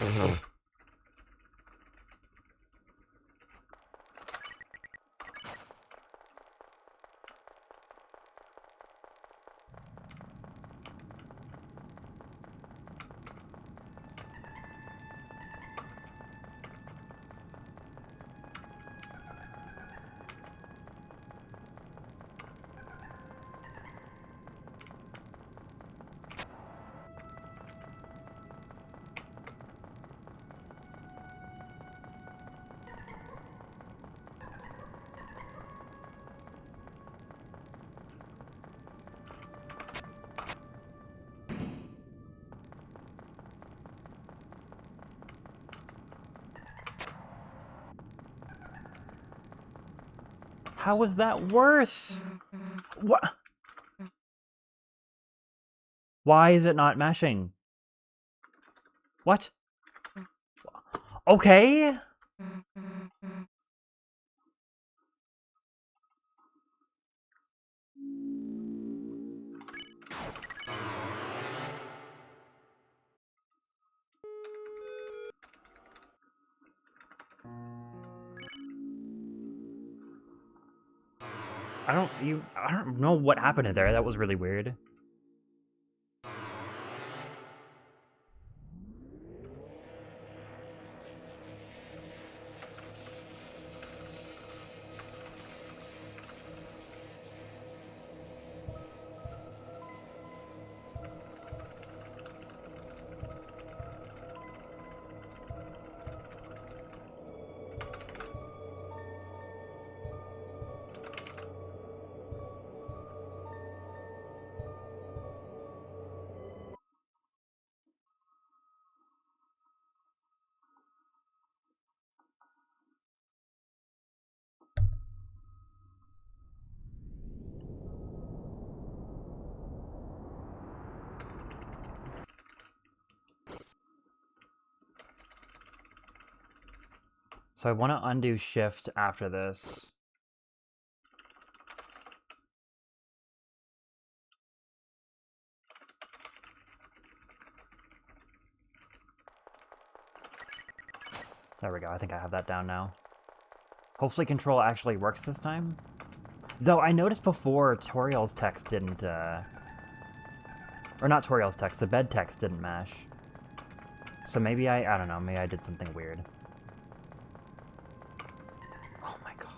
how was that worse? What? Why is it not meshing? What? Okay. I don't know what happened there. That was really weird. So I want to undo shift after this. There we go. I think I have that down now. Hopefully control actually works this time. Though I noticed before Toriel's text didn't, or not Toriel's text, the bed text didn't mash. So maybe I don't know, maybe I did something weird. Oh my god.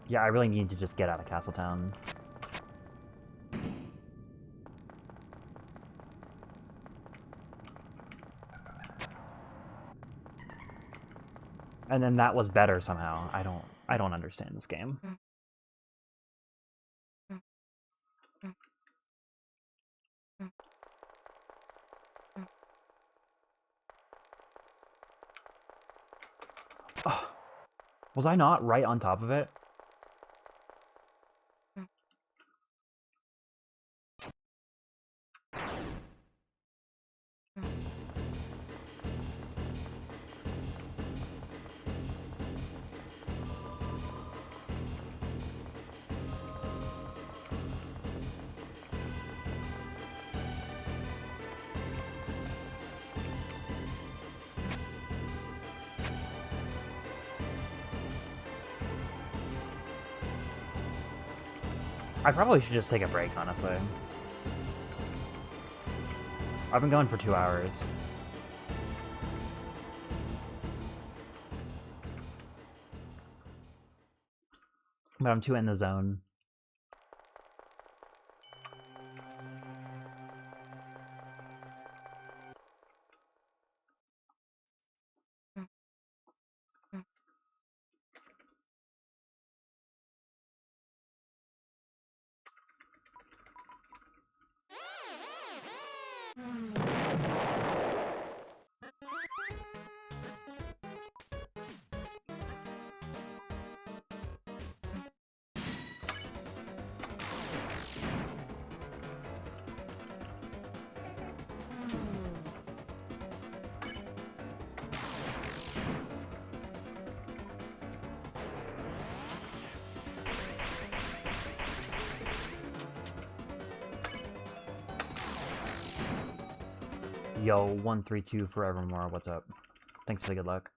Yeah, I really need to just get out of Castletown. And then that was better somehow. I don't understand this game. Oh, was I not right on top of it? I probably should just take a break, honestly. I've been going for 2 hours. But I'm too in the zone. Yo, 132 forevermore, what's up? Thanks for the good luck.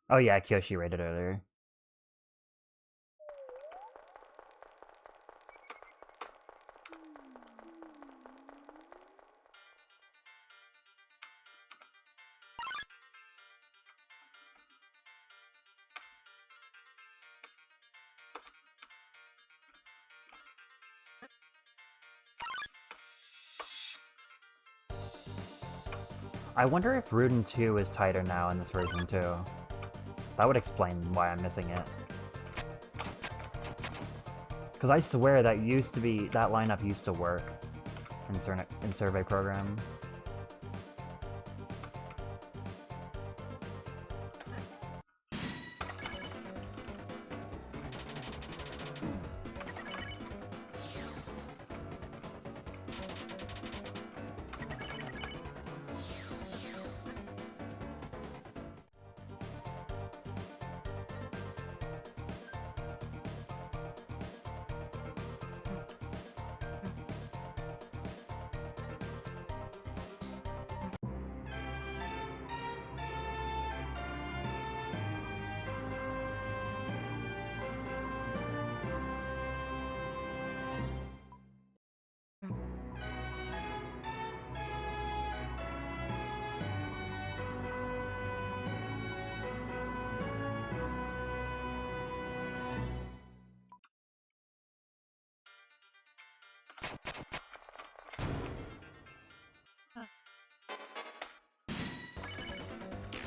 Oh yeah, Kyoshi rated earlier. I wonder if Ruden 2 is tighter now in this version too. That would explain why I'm missing it. Because I swear that lineup used to work in Survey Program.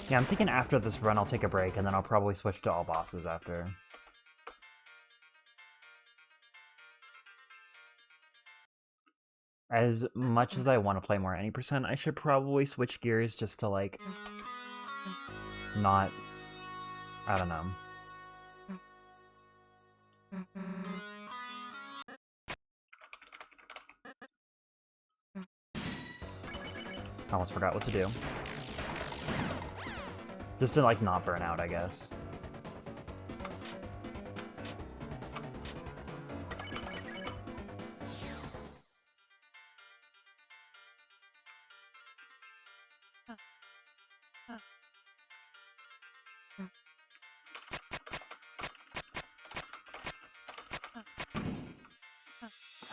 Yeah, I'm thinking after this run I'll take a break, and then I'll probably switch to all bosses after. As much as I want to play more any percent, I should probably switch gears just to, like, not... I don't know. I almost forgot what to do. Just to, like, not burn out, I guess.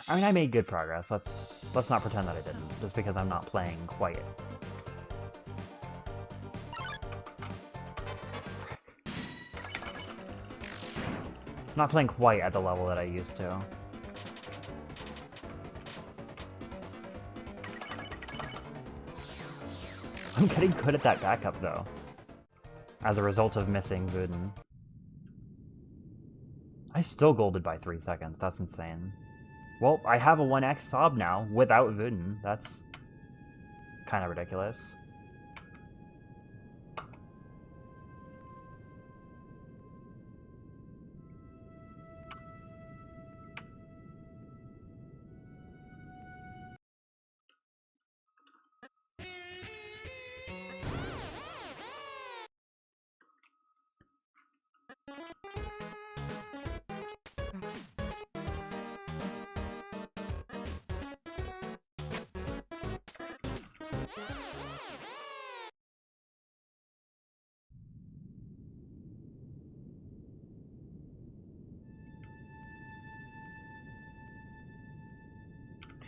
I mean, I made good progress. Let's not pretend that I didn't, just because I'm not playing quite. Not playing quite at the level that I used to. I'm getting good at that backup, though. As a result of missing Wooden. I still golded by 3 seconds. That's insane. Well, I have a 1x sob now, without Wooden. That's kind of ridiculous.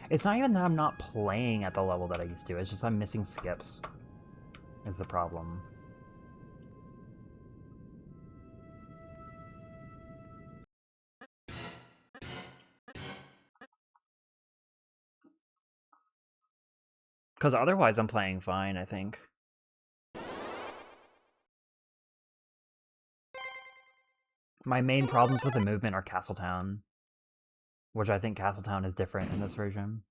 It's not even that I'm not playing at the level that I used to, it's just I'm missing skips, is the problem. Because otherwise I'm playing fine, I think. My main problems with the movement are Castletown. which I think Castletown is different in this version.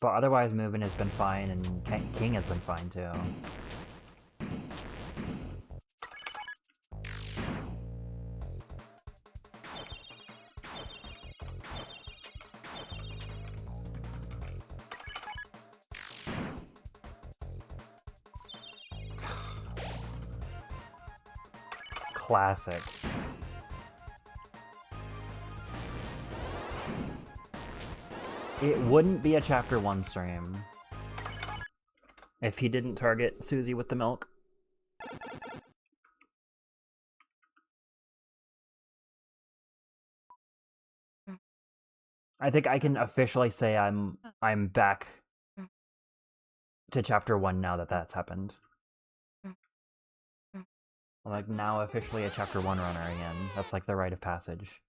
But otherwise, Moving has been fine, and King has been fine too. Classic. It wouldn't be a Chapter 1 stream if he didn't target Susie with the milk. I think I can officially say I'm back to Chapter 1 now that that's happened. I'm like now officially a Chapter 1 runner again. That's like the rite of passage.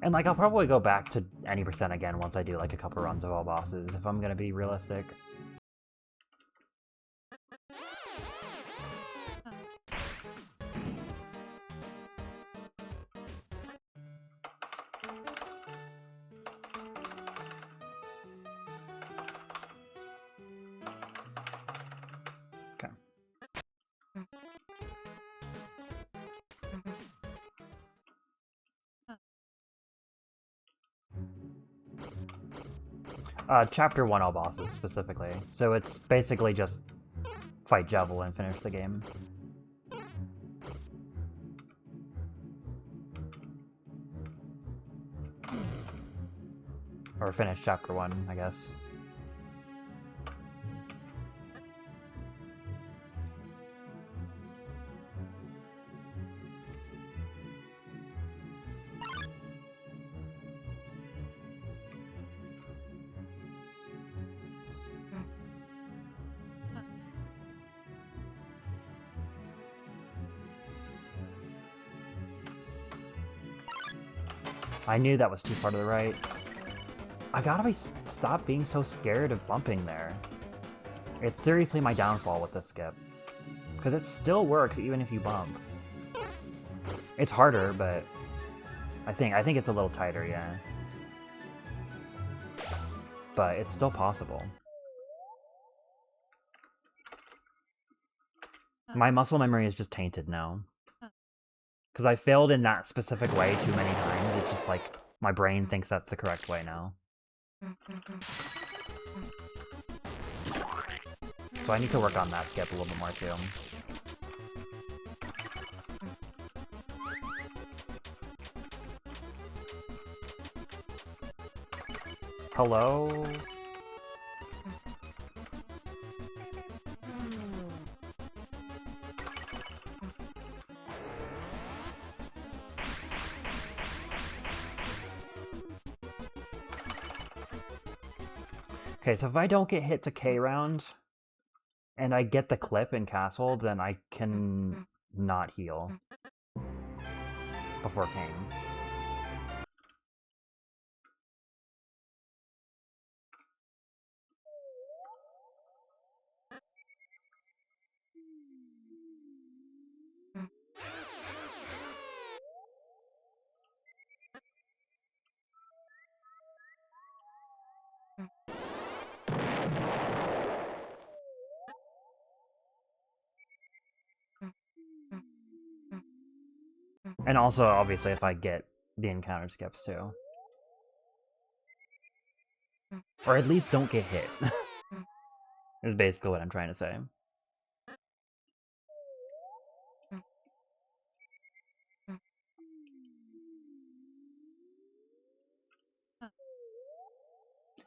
And like I'll probably go back to any percent again once I do like a couple runs of all bosses if I'm gonna be realistic. Okay. Chapter 1 all bosses specifically. So it's basically just fight Javel and finish the game. Or finish Chapter 1, I guess. I knew that was too far to the right. I gotta stop being so scared of bumping there. It's seriously my downfall with this skip. Because it still works even if you bump. It's harder, but I think it's a little tighter, yeah. But it's still possible. My muscle memory is just tainted now. Because I failed in that specific way too many times, it's just like, my brain thinks that's the correct way now. So I need to work on that skip a little bit more too. Hello? Okay, so if I don't get hit to K round, and I get the clip in Castle, then I can not heal before King. And also, obviously, if I get the encounter skips too. Or at least don't get hit. Is basically what I'm trying to say.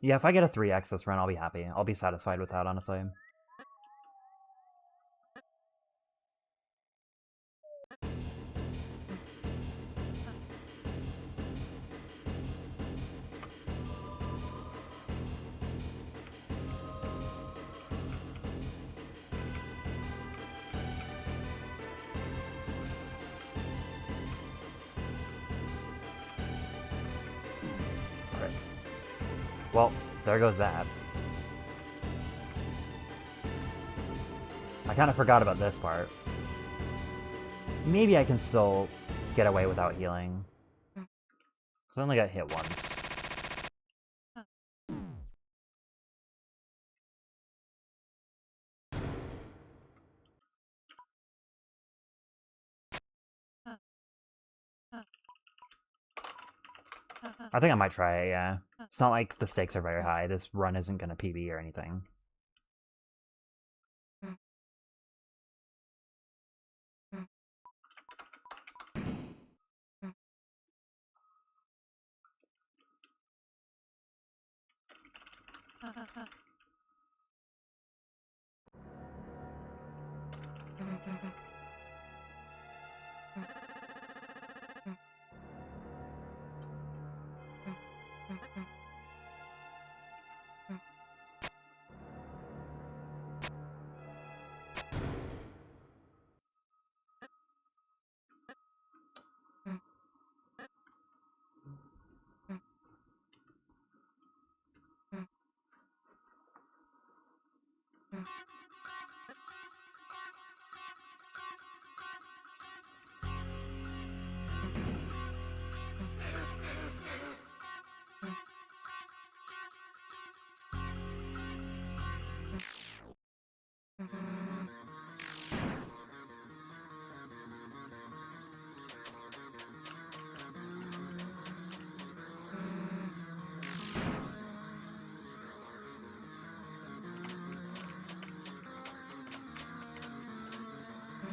Yeah, if I get a 3x this run, I'll be happy. I'll be satisfied with that, honestly. Frick. Well, there goes that. I kind of forgot about this part. Maybe I can still get away without healing. Because I only got hit once. I think I might try it, yeah. It's not like the stakes are very high. This run isn't going to PB or anything.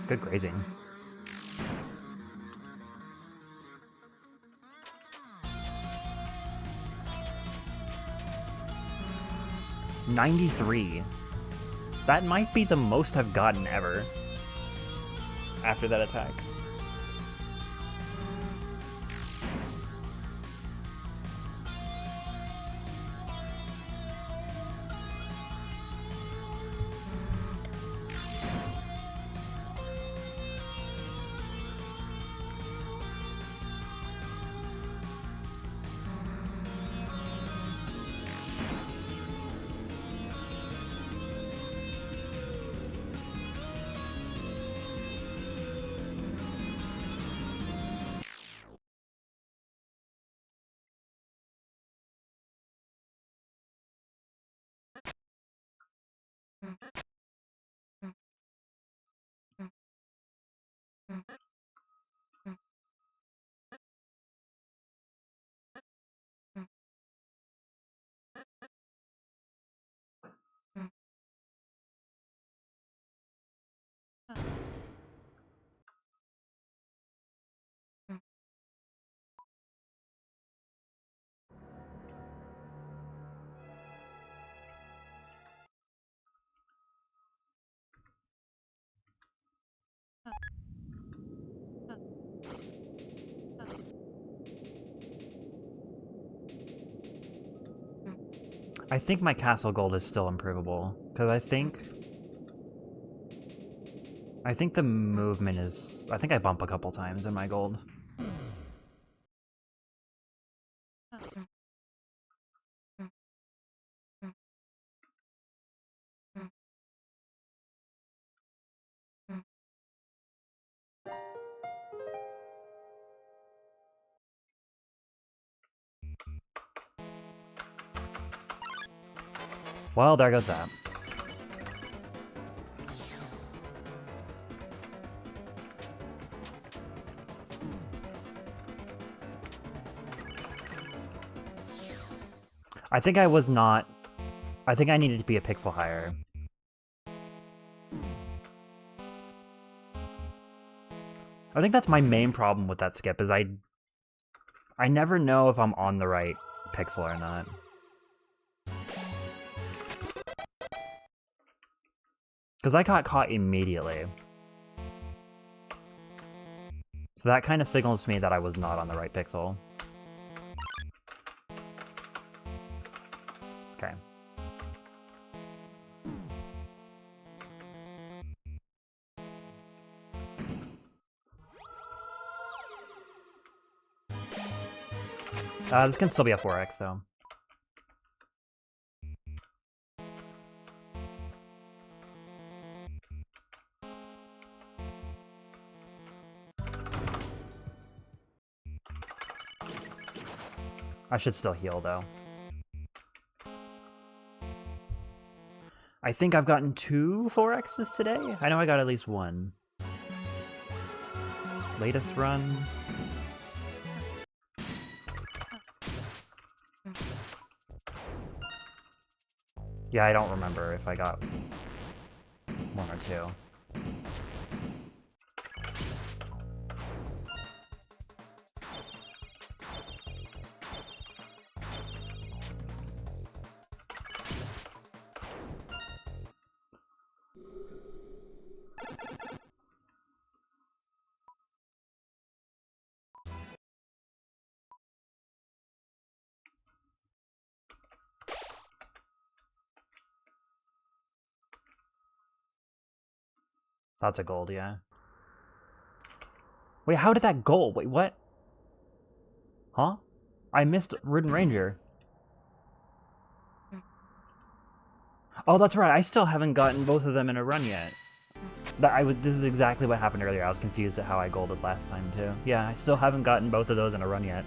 Good grazing. $93. That might be the most I've gotten ever after that attack. I think my castle gold is still improvable, because I think the movement is... I think I bump a couple times in my gold. Well, there goes that. I think I was not... I think I needed to be a pixel higher. I think that's my main problem with that skip, is I never know if I'm on the right pixel or not. Because I got caught immediately. So that kind of signals to me that I was not on the right pixel. Okay. This can still be a 4x, though. I should still heal, though. I think I've gotten 2 4x's today? I know I got at least 1. Latest run. Yeah, I don't remember if I got 1 or 2. That's a gold, yeah. Wait, how did that gold? Wait, what? Huh? I missed Ridden Ranger. Oh, that's right. I still haven't gotten both of them in a run yet. This is exactly what happened earlier. I was confused at how I golded last time, too. Yeah, I still haven't gotten both of those in a run yet.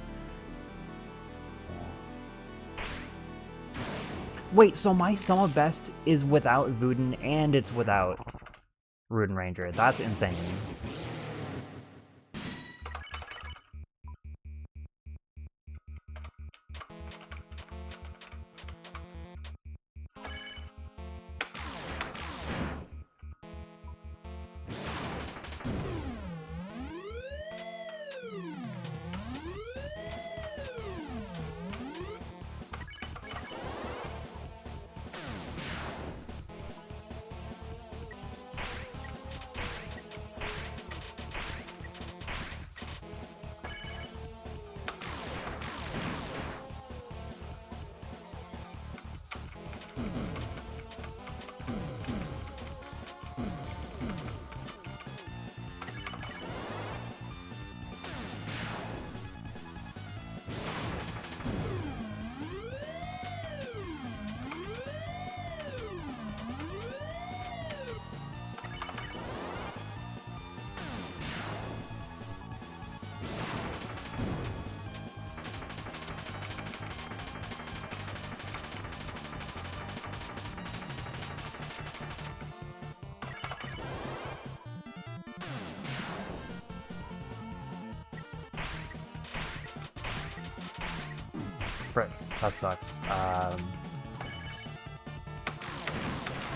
Wait, so my sum of best is without Vuden and it's without Ridden Ranger. That's insane. Frick, that sucks.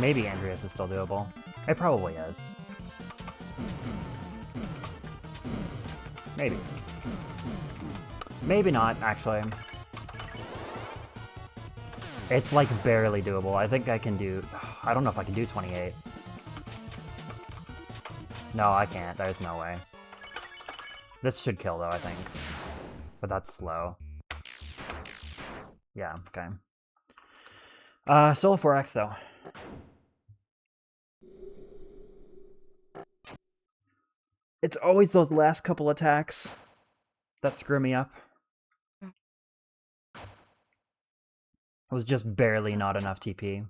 Maybe Andreas is still doable. It probably is. Maybe. Maybe not, actually. It's like barely doable. I think I can do... I don't know if I can do 28. No, I can't. There's no way. This should kill, though, I think. But that's slow. Yeah, okay. Still a 4x, though. It's always those last couple attacks that screw me up. It was just barely not enough TP.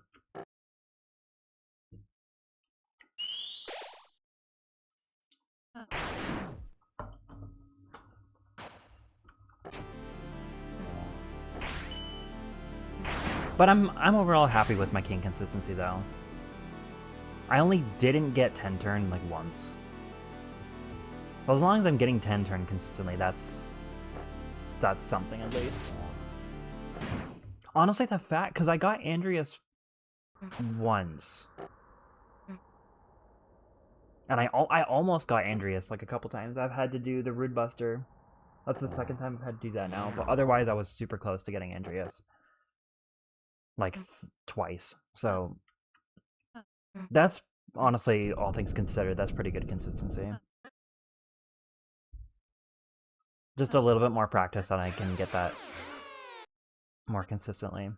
But I'm overall happy with my king consistency, though. I only didn't get 10 turn like once. But as long as I'm getting 10 turn consistently, that's something at least. Honestly, the fact, because I got Andreas once. And I almost got Andreas like a couple times. I've had to do the Rude Buster. That's the second time I've had to do that now. But otherwise, I was super close to getting Andreas. Like twice. So that's honestly, all things considered, that's pretty good consistency. Just a little bit more practice and I can get that more consistently.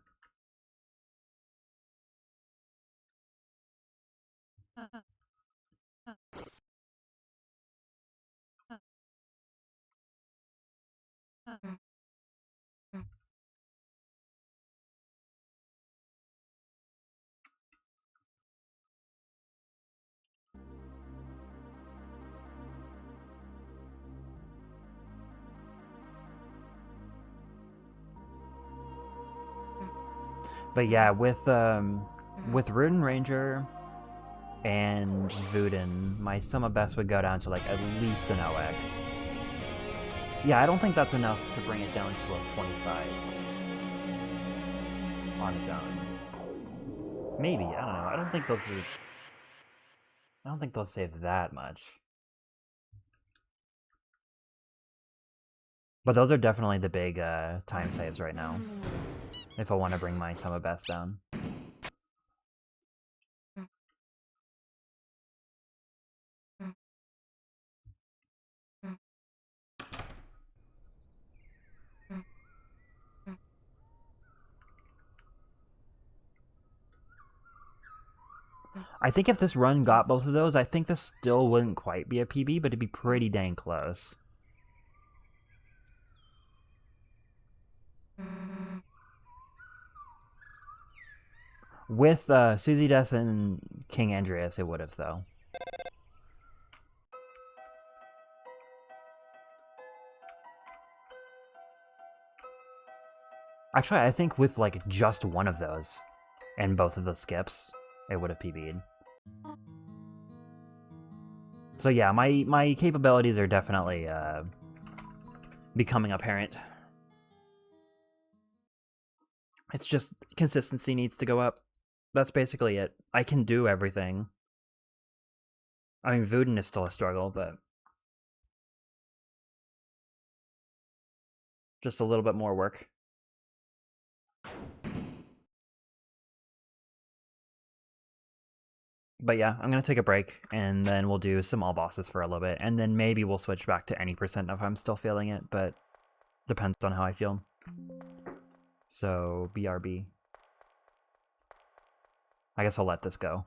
But yeah, with Ruden Ranger and Vuden, my sum of best would go down to like at least an OX. Yeah, I don't think that's enough to bring it down to a 25 on its own. Maybe, I don't know. I don't think those save that much. But those are definitely the big time saves right now. If I want to bring my sum of best down. I think if this run got both of those, I think this still wouldn't quite be a PB, but it'd be pretty dang close. With Susie Death and King Andreas, it would have, though. Actually, I think with like just one of those and both of the skips, it would have PB'd. So yeah, my capabilities are definitely becoming apparent. It's just consistency needs to go up. That's basically it. I can do everything. I mean, Vuden is still a struggle, but just a little bit more work. But yeah, I'm going to take a break, and then we'll do some all bosses for a little bit, and then maybe we'll switch back to any percent if I'm still feeling it, but depends on how I feel. So, BRB. I guess I'll let this go.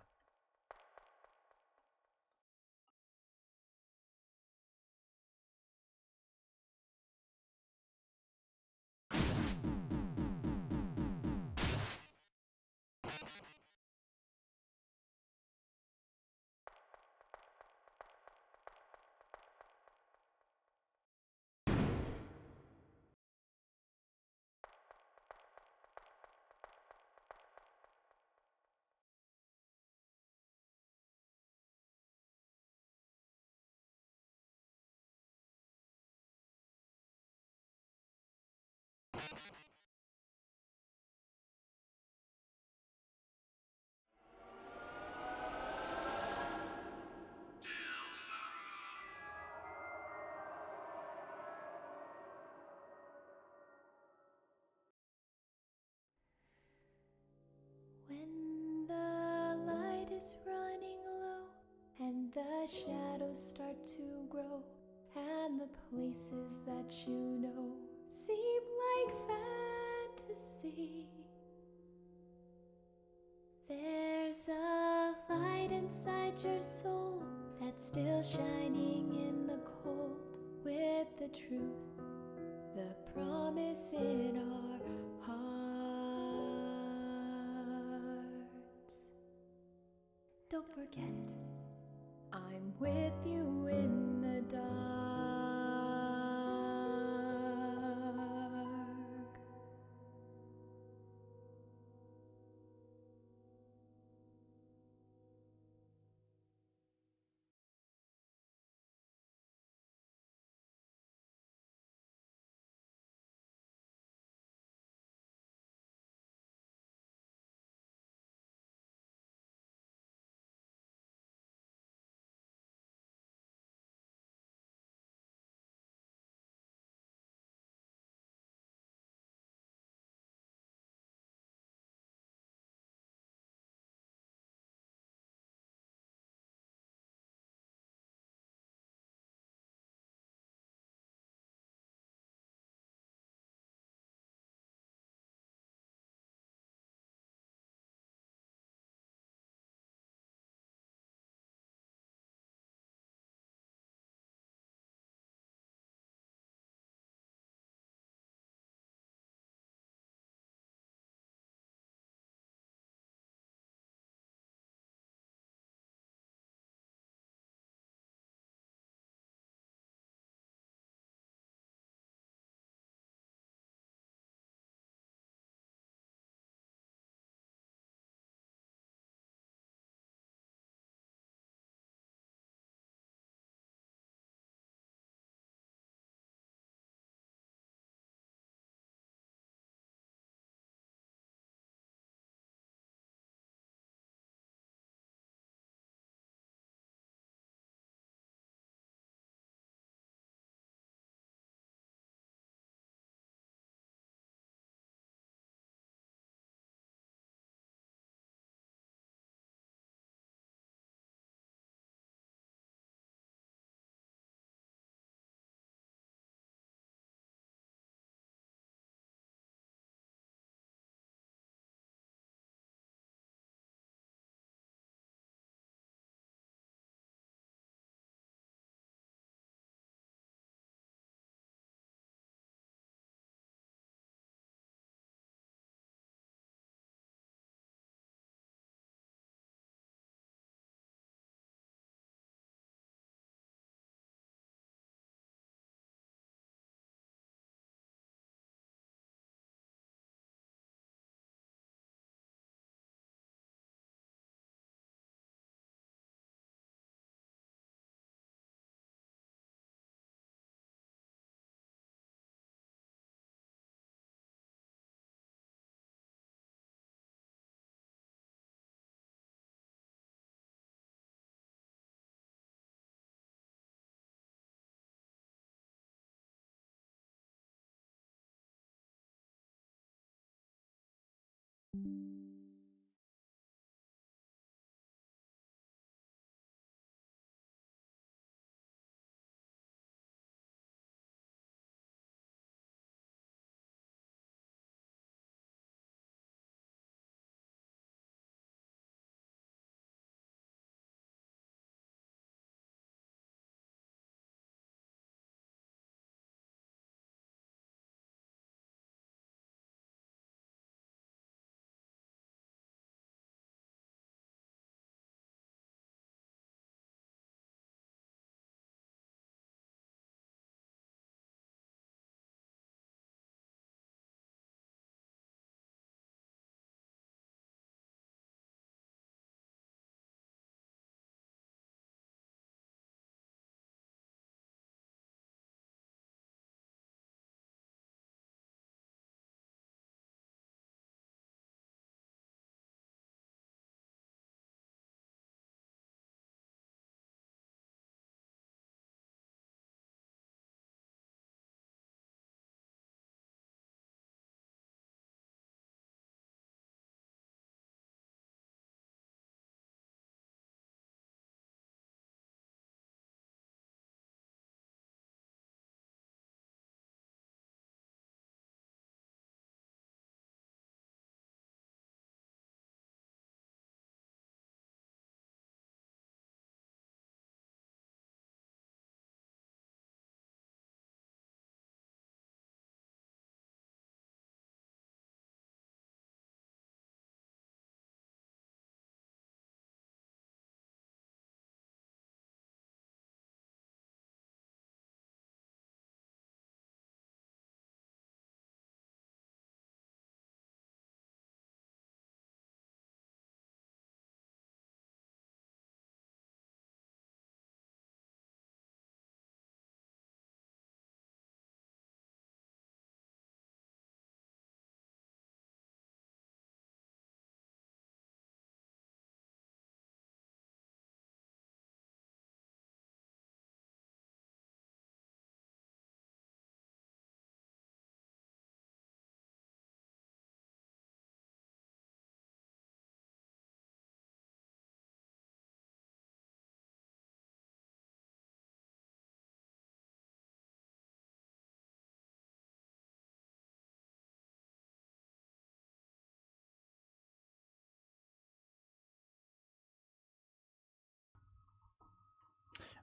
When the light is running low and the shadows start to grow and the places that you know seem like fantasy, there's a light inside your soul that's still shining in the cold with the truth, the promise in our hearts. Don't forget, I'm with you in the dark.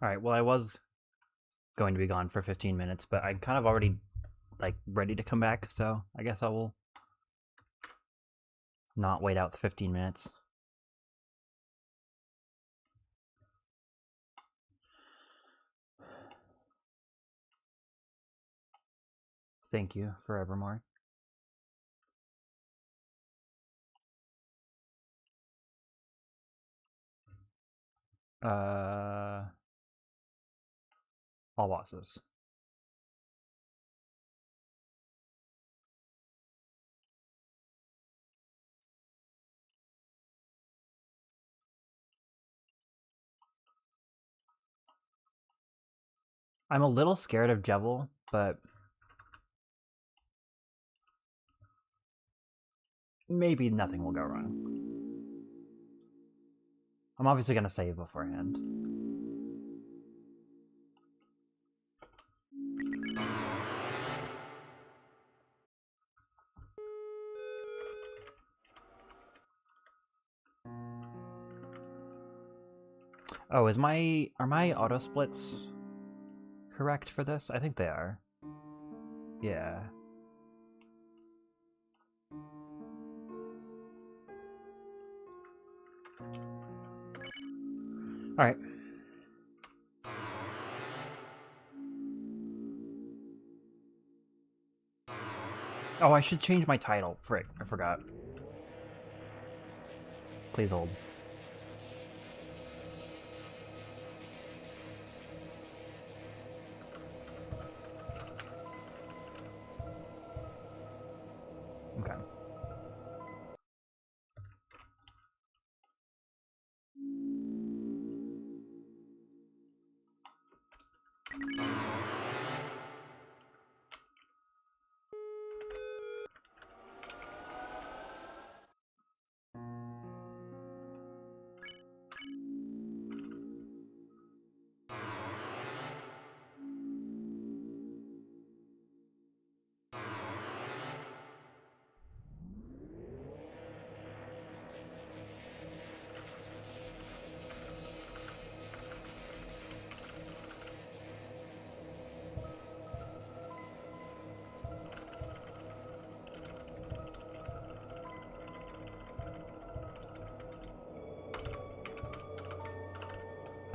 All right. Well, I was going to be gone for 15 minutes, but I'm kind of already like ready to come back, so I guess I will not wait out the 15 minutes. Thank you, forevermore. All bosses. I'm a little scared of Jevil, but maybe nothing will go wrong. I'm obviously going to save beforehand. Oh, are my auto splits correct for this? I think they are. Yeah. All right. Oh, I should change my title. Frick, I forgot. Please hold. Okay.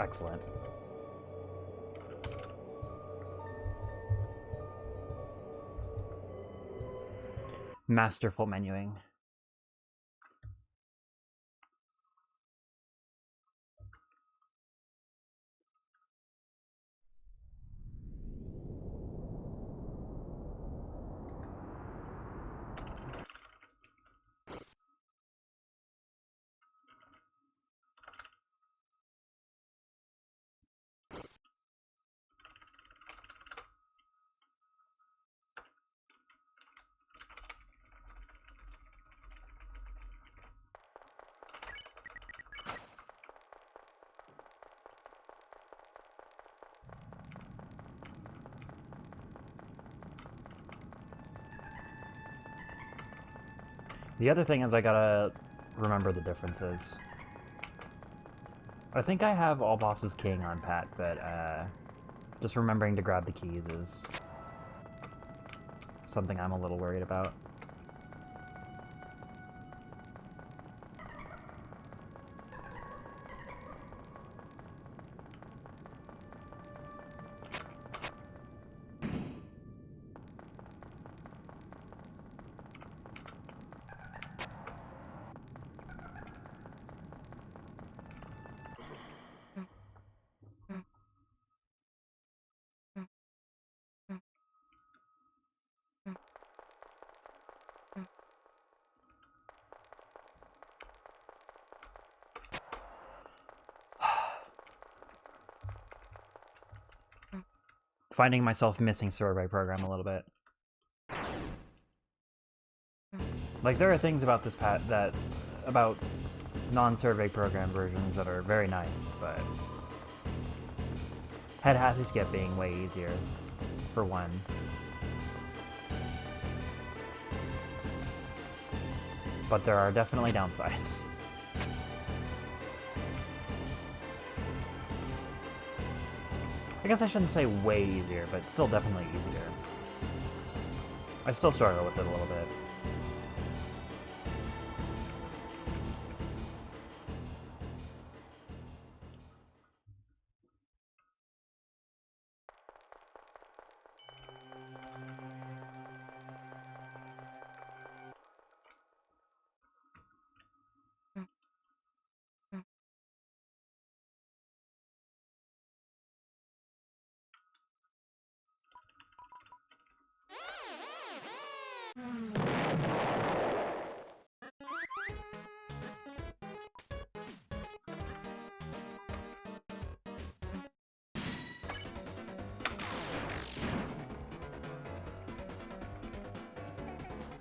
Excellent. Masterful menuing. The other thing is I gotta remember the differences. I think I have all bosses king on pat, but just remembering to grab the keys is something I'm a little worried about. Finding myself missing survey program a little bit. Like, there are things about this about non-survey program versions that are very nice, but head happy skip being way easier, for one. But there are definitely downsides. I guess I shouldn't say way easier, but still definitely easier. I still struggle with it a little bit.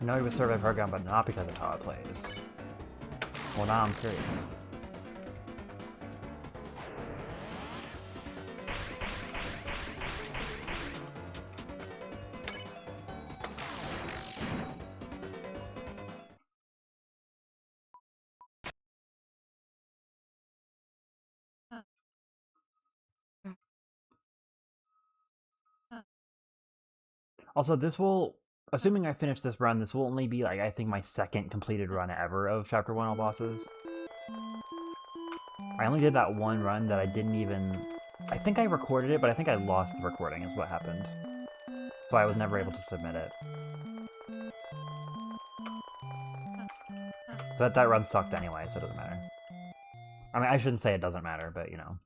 I know he was survey program, but not because of how it plays. Well, now I'm curious. Also, this will, assuming I finish this run, this will only be, like, I think my second completed run ever of Chapter 1 all bosses. I only did that one run that I didn't even... I think I recorded it, but I think I lost the recording is what happened. So I was never able to submit it. But that run sucked anyway, so it doesn't matter. I mean, I shouldn't say it doesn't matter, but, you know.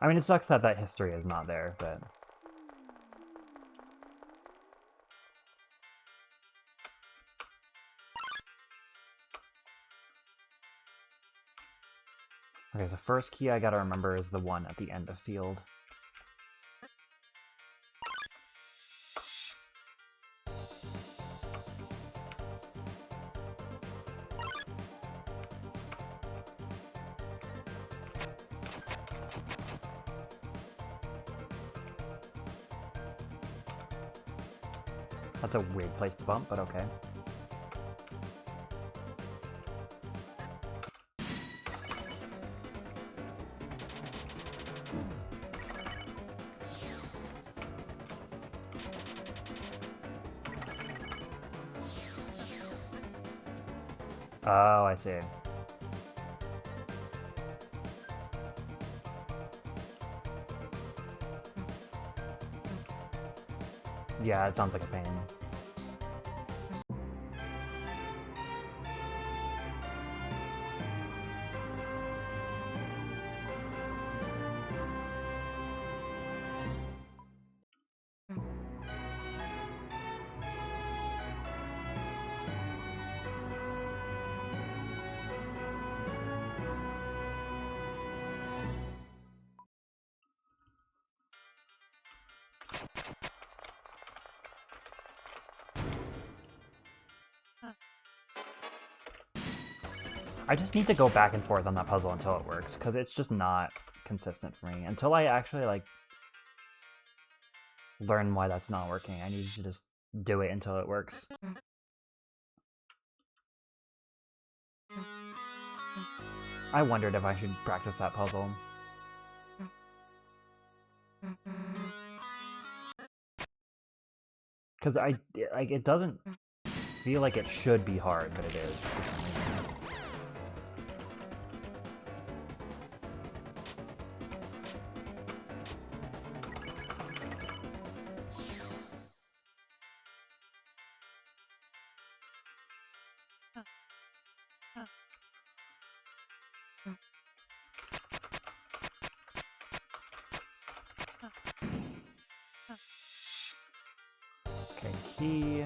I mean, it sucks that that history is not there, but... Okay, so first key I gotta remember is the one at the end of field. That's a weird place to bump, but okay. Oh, I see. Yeah, it sounds like a pain. I just need to go back and forth on that puzzle until it works, because it's just not consistent for me. Until I actually, like, learn why that's not working, I need to just do it until it works. I wondered if I should practice that puzzle. Because like, it doesn't feel like it should be hard, but it is for some reason. Okay, key.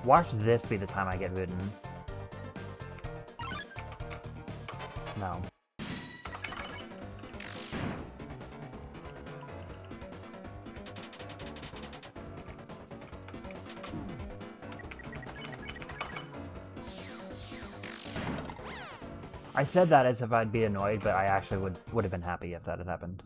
Watch this be the time I get ridden. No. I said that as if I'd be annoyed, but I actually would have been happy if that had happened.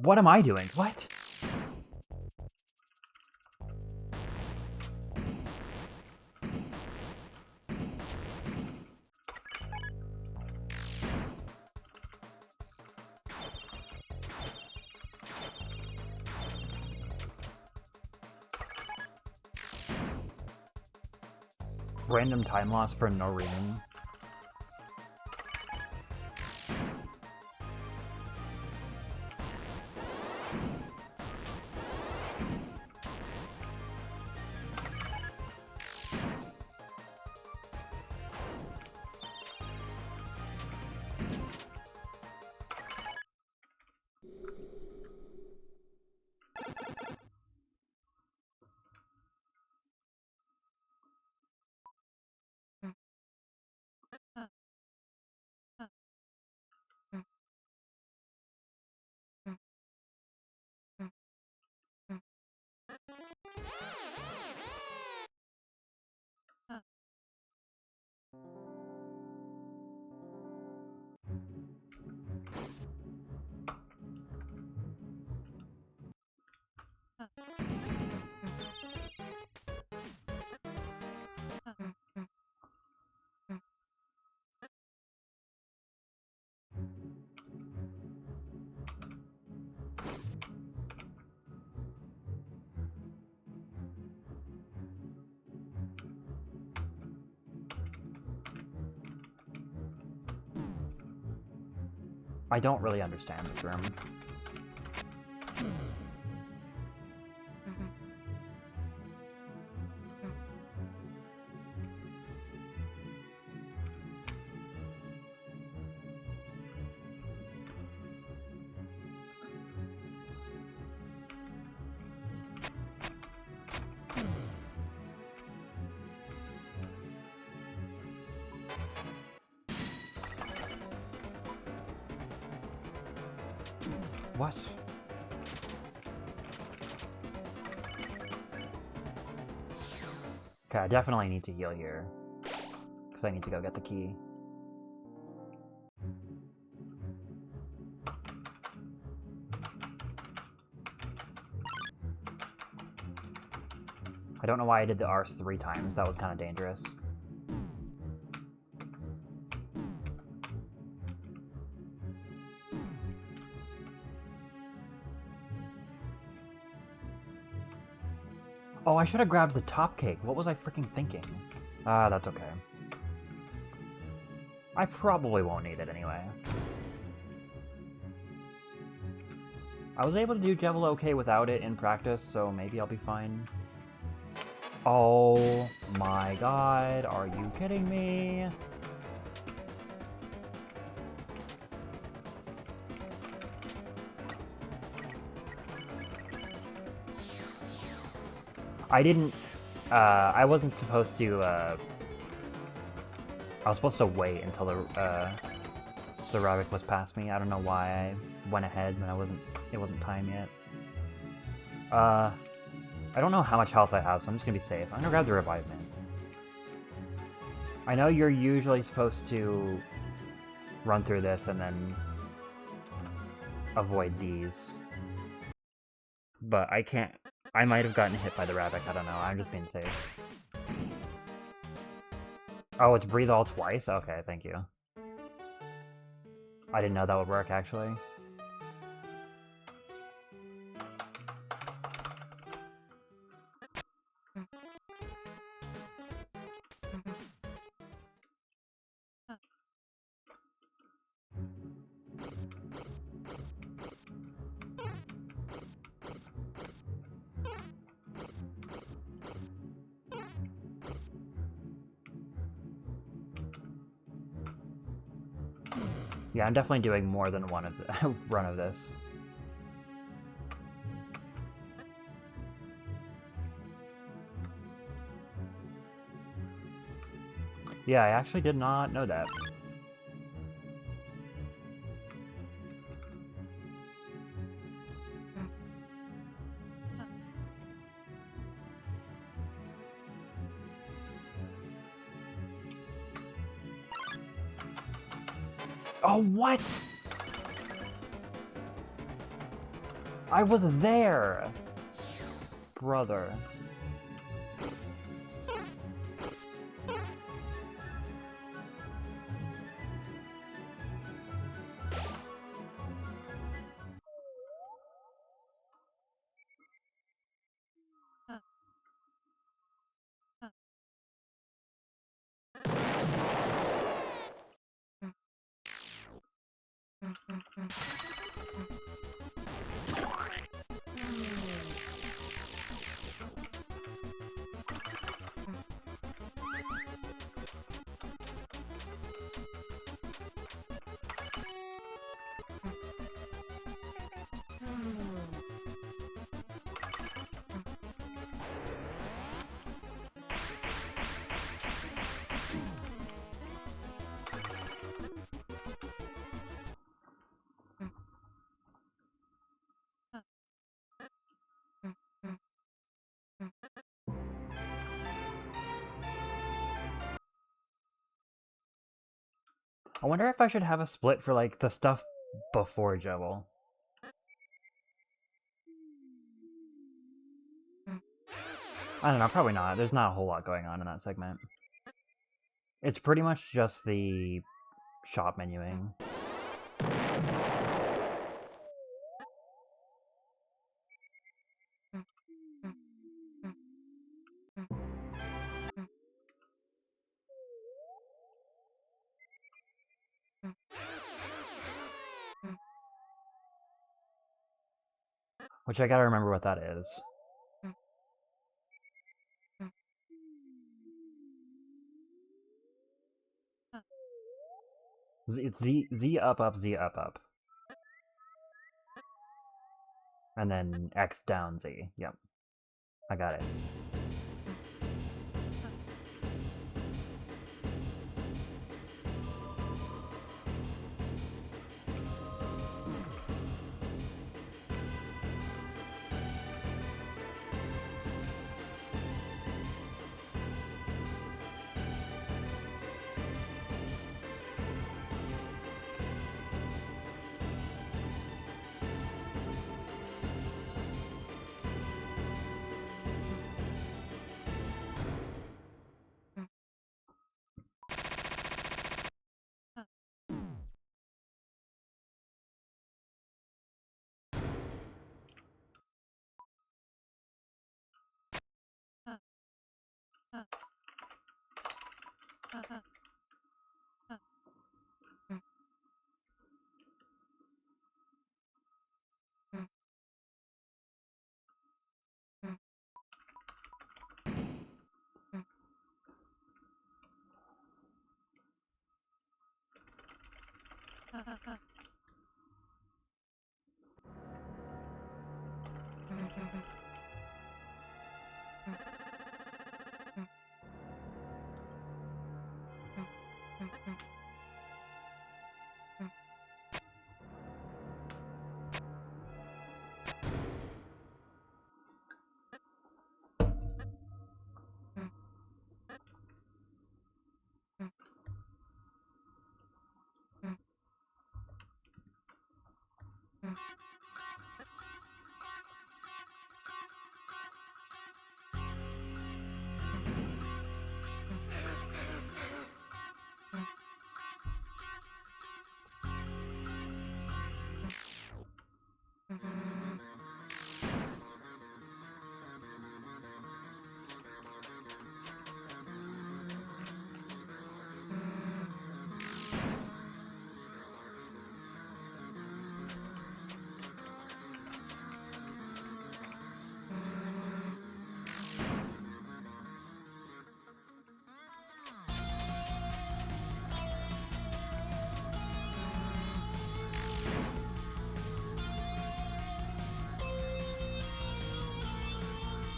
What am I doing? What? Random time loss for no reason. I don't really understand this room. What? Okay, I definitely need to heal here. Because I need to go get the key. I don't know why I did the R's 3 times. That was kind of dangerous. Oh, I should have grabbed the top cake. What was I freaking thinking? Ah, that's okay. I probably won't need it anyway. I was able to do Jevil okay without it in practice, so maybe I'll be fine. Oh my god, are you kidding me? I wasn't supposed to, I was supposed to wait until the rabbit was past me. I don't know why I went ahead when it wasn't time yet. I don't know how much health I have, so I'm just gonna be safe. I'm gonna grab the revive man. I know you're usually supposed to run through this and then avoid these. But I can't. I might have gotten hit by the rabbit, I don't know. I'm just being safe. Oh, it's breathe all twice? Okay, thank you. I didn't know that would work, actually. Yeah, I'm definitely doing more than one of the run of this. Yeah, I actually did not know that. Oh, what? I was there! Brother. I wonder if I should have a split for, like, the stuff before Jebel. I don't know, probably not. There's not a whole lot going on in that segment. It's pretty much just the shop menuing. Which I gotta remember what that is. It's Z up up Z up up. And then X down Z. Yep. I got it.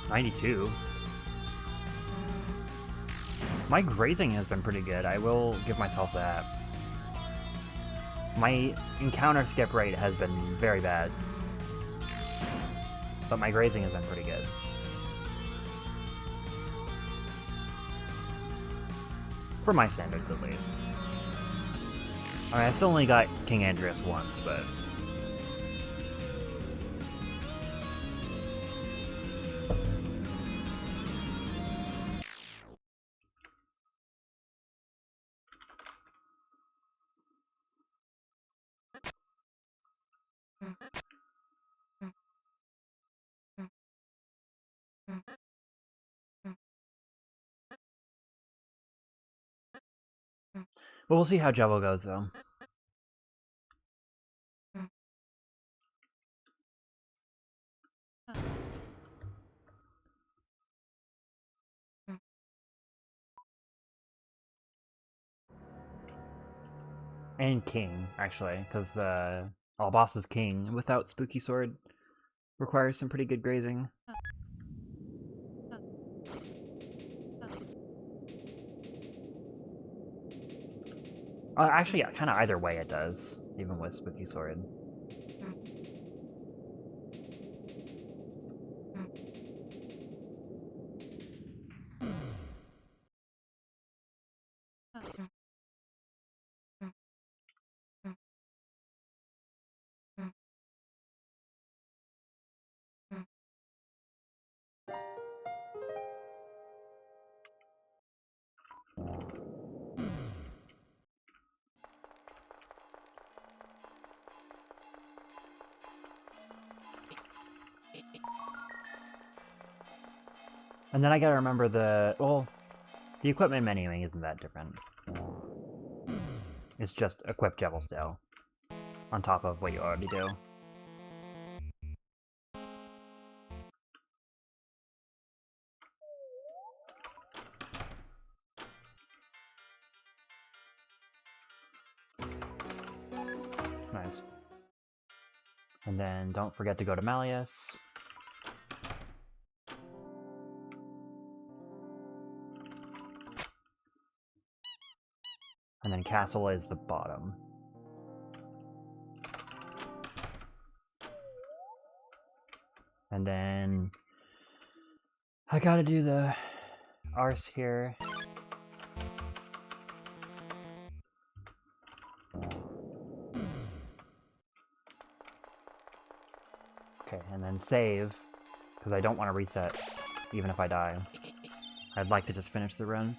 $92. My grazing has been pretty good. I will give myself that. My encounter skip rate has been very bad. But my grazing has been pretty good. For my standards, at least. I mean, I still only got King Andreas once, but... But we'll see how Jevil goes, though. And King, actually, because all bosses King without Spooky Sword requires some pretty good grazing. Actually, kind of either way it does, even with Spooky Sword. And then I gotta remember the equipment menuing isn't that different. It's just equip Jevil still, on top of what you already do. And then don't forget to go to Malleus. And then Castle is the bottom. And then I gotta do the arse here. Okay, and then save, because I don't want to reset, even if I die. I'd like to just finish the run.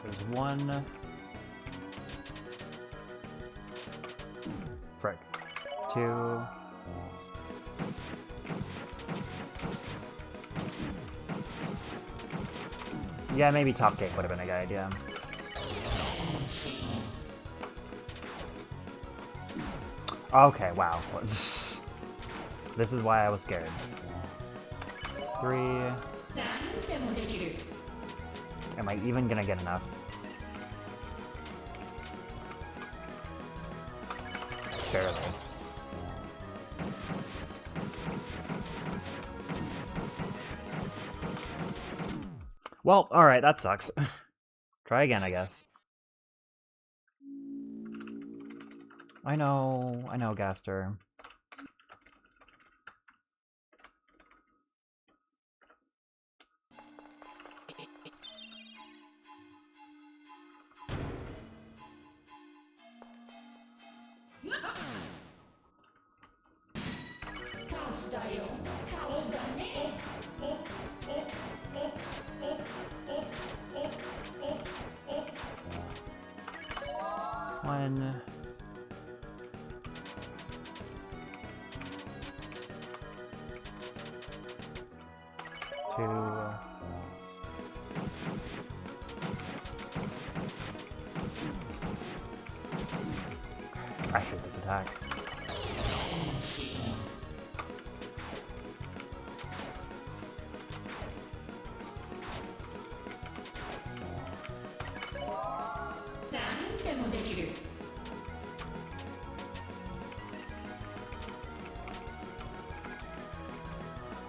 There's one. Frick. Two. Yeah, maybe top gate would have been a good idea. Okay, wow. This is why I was scared. 3. Am I even gonna get enough? Barely. Well, alright, that sucks. Try again, I guess. I know, Gaster. One. 2. I hate this attack.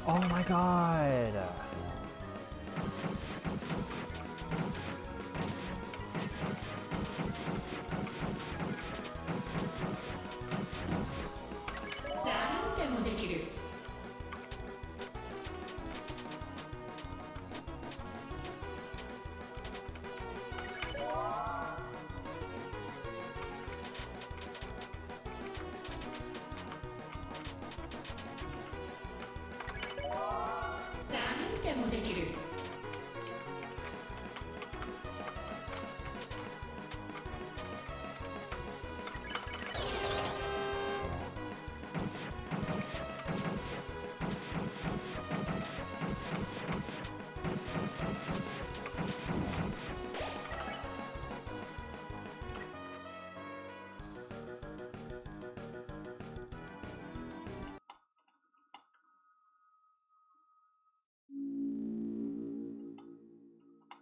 Oh my god!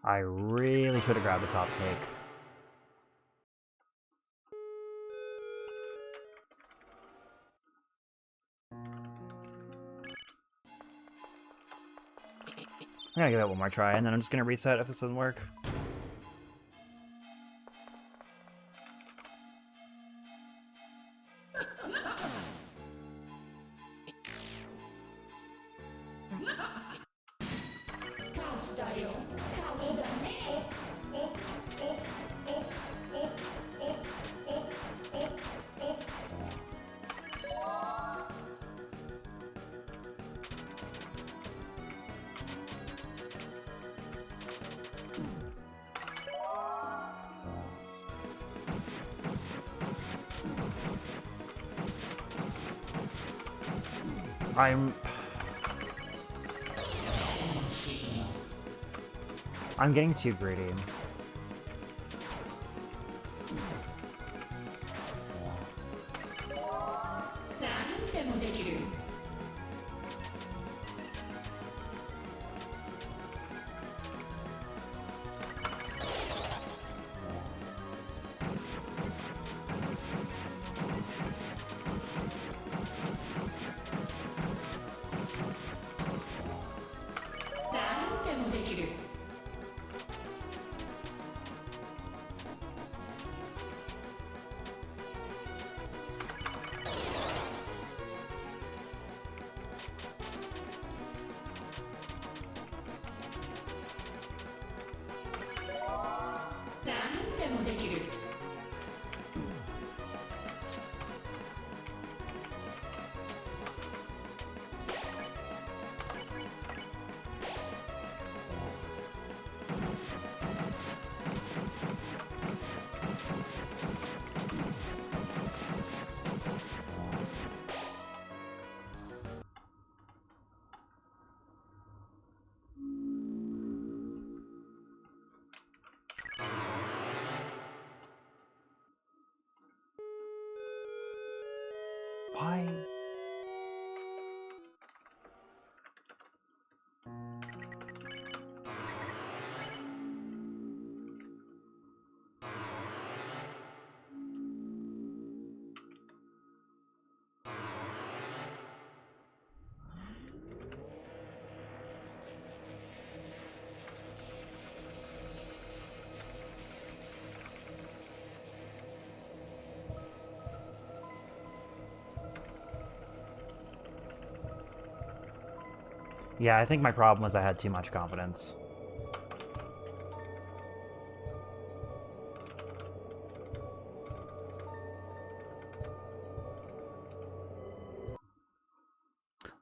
I really should have grabbed the top cake. I'm gonna give it one more try, and then I'm just gonna reset if this doesn't work. I'm... I'm getting too greedy. Why? Yeah, I think my problem was I had too much confidence.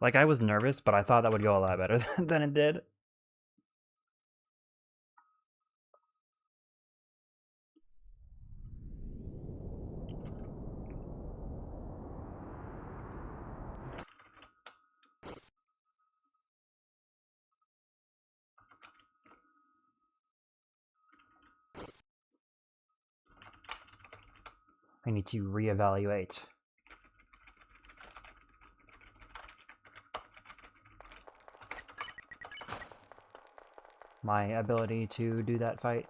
Like, I was nervous, but I thought that would go a lot better than it did. I need to reevaluate. My ability to do that fight.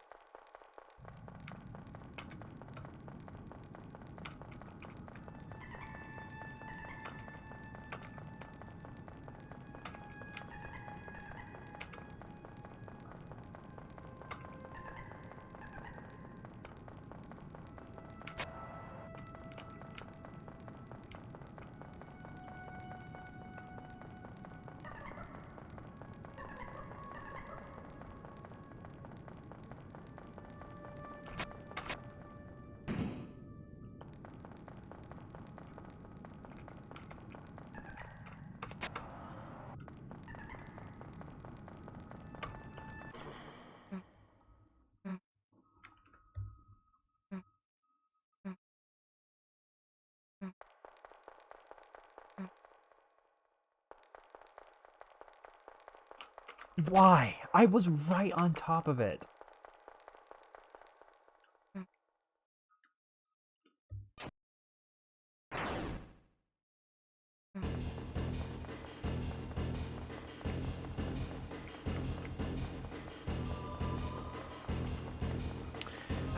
Why? I was right on top of it.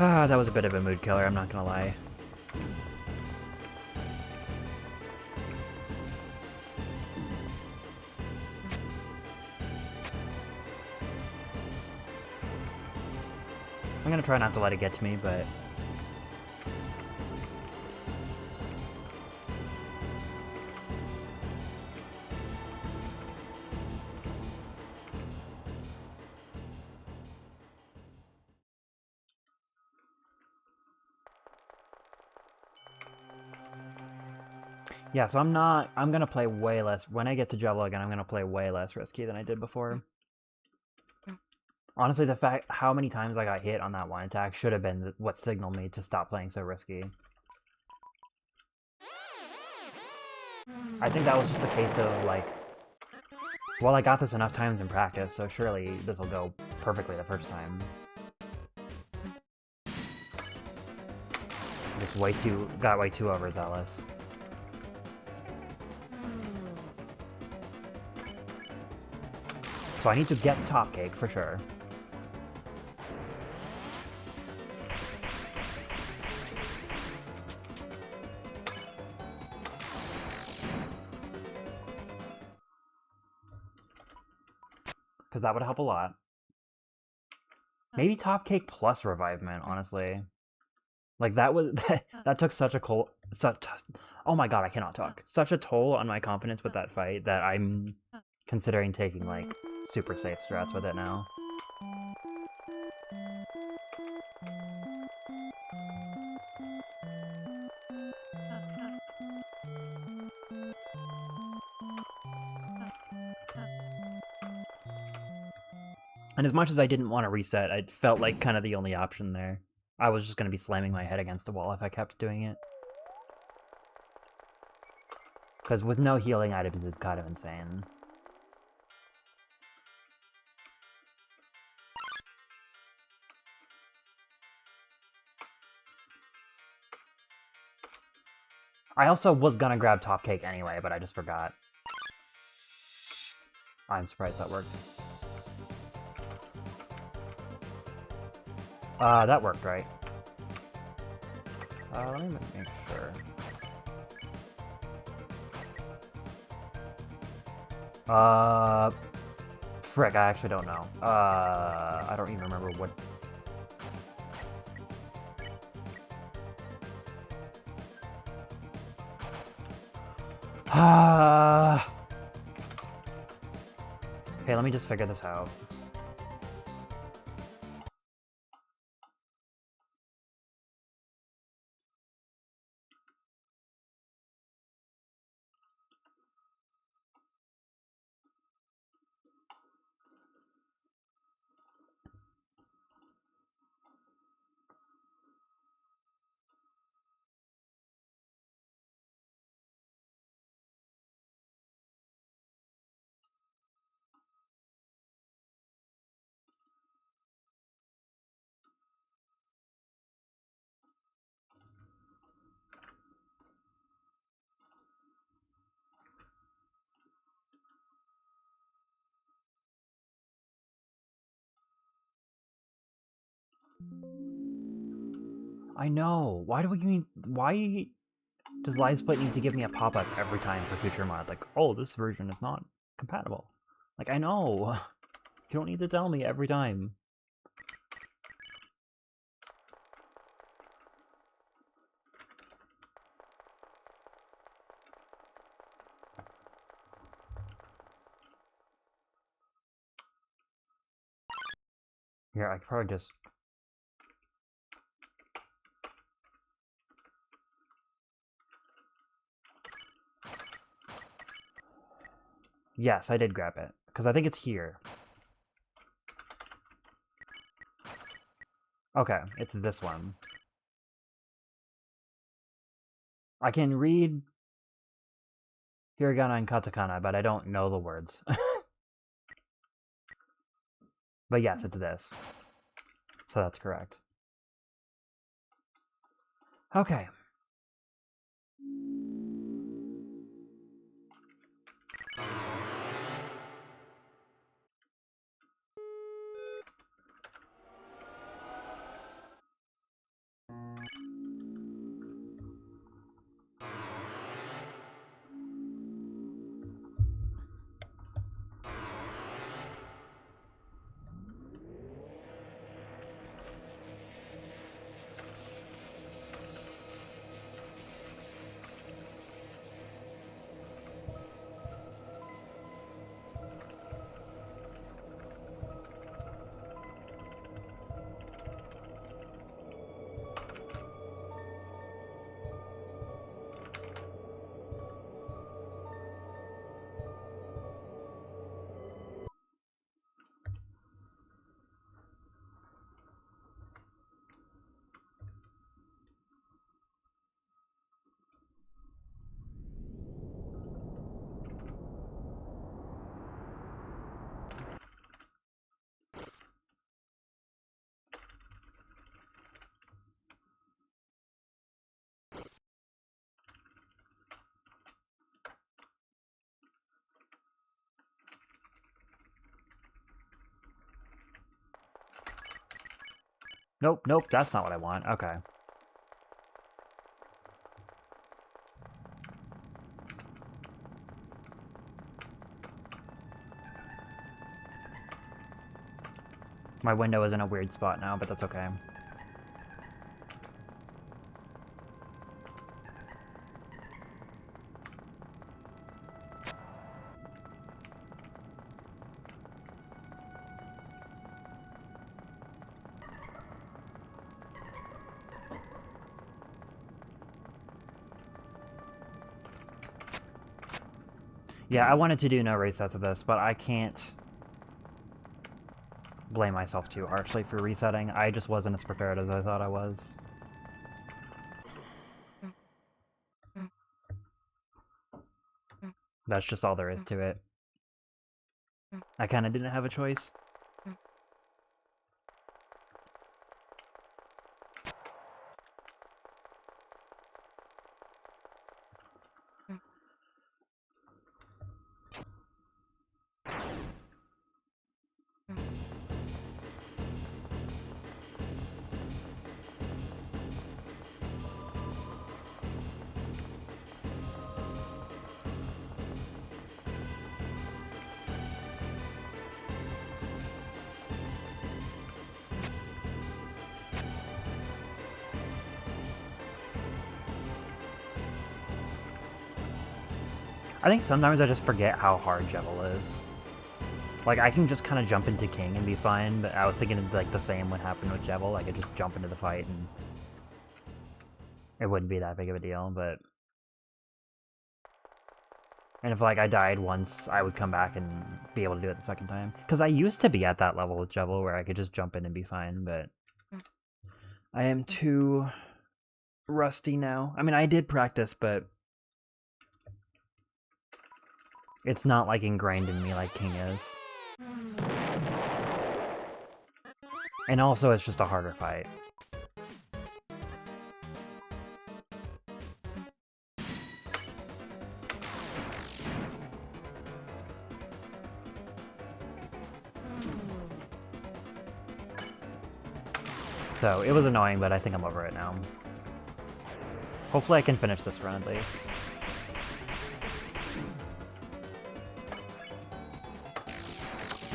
Ah, that was a bit of a mood killer, I'm not gonna lie. I'm gonna try not to let it get to me, but... Yeah, so I'm gonna play way less, when I get to Jevil again, I'm gonna play way less risky than I did before. Honestly, the fact how many times I got hit on that one attack should have been what signaled me to stop playing so risky. I think that was just a case of, like, well, I got this enough times in practice, so surely this'll go perfectly the first time. Just got way too overzealous. So I need to get Top Cake for sure. Because that would help a lot. Maybe Top Cake plus Revivement, honestly. Like that was that took such a oh my god, I cannot talk. Such a toll on my confidence with that fight that I'm considering taking like super safe strats with it now. And as much as I didn't want to reset, it felt like kind of the only option there. I was just going to be slamming my head against the wall if I kept doing it. Because with no healing items, it's kind of insane. I also was gonna grab Top Cake anyway, but I just forgot. I'm surprised that worked. That worked, right? Let me make sure. Frick, I actually don't know. I don't even remember what... Okay, let me just figure this out. I know. Why does Live Split need to give me a pop-up every time for future mod? Like, oh, this version is not compatible. Like, I know. You don't need to tell me every time. Here, I could probably just... Yes, I did grab it. Because I think it's here. Okay, it's this one. I can read hiragana and katakana, but I don't know the words. But yes, it's this. So that's correct. Okay. Nope, nope, that's not what I want. Okay. My window is in a weird spot now, but that's okay. Yeah, I wanted to do no resets of this, but I can't blame myself too harshly for resetting. I just wasn't as prepared as I thought I was. That's just all there is to it. I kind of didn't have a choice. I think sometimes I just forget how hard Jevil is. Like, I can just kind of jump into King and be fine, but I was thinking like the same would happen with Jevil. I could just jump into the fight and it wouldn't be that big of a deal, but... And if, like, I died once, I would come back and be able to do it the second time. Because I used to be at that level with Jevil where I could just jump in and be fine, but... I am too rusty now. I mean, I did practice, but... It's not, like, ingrained in me like King is. And also, it's just a harder fight. So, it was annoying, but I think I'm over it now. Hopefully I can finish this run at least.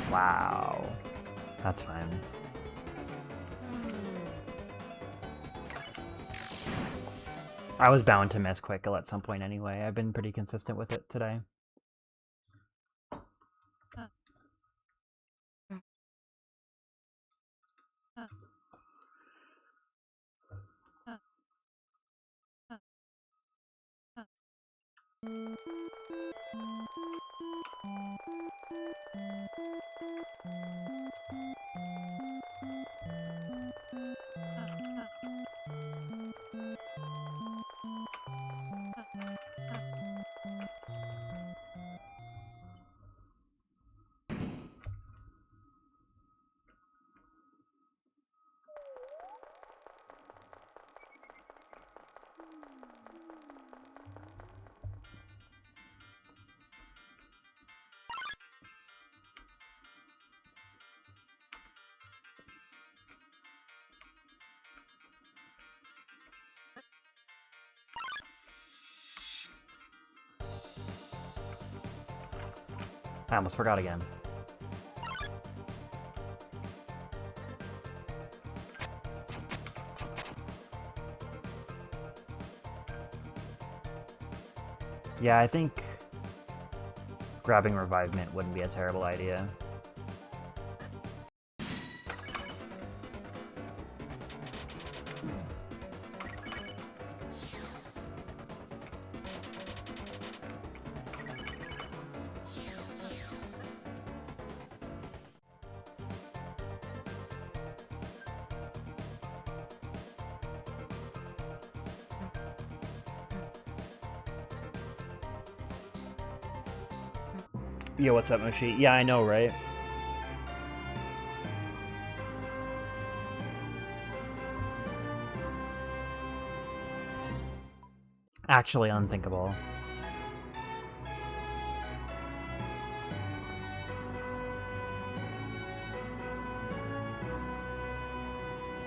Wow. That's fine. I was bound to miss Quickle at some point anyway. I've been pretty consistent with it today. I almost forgot again. Yeah, I think grabbing Revivement wouldn't be a terrible idea. Yo, what's up, Moshi? Yeah, I know, right? Actually unthinkable.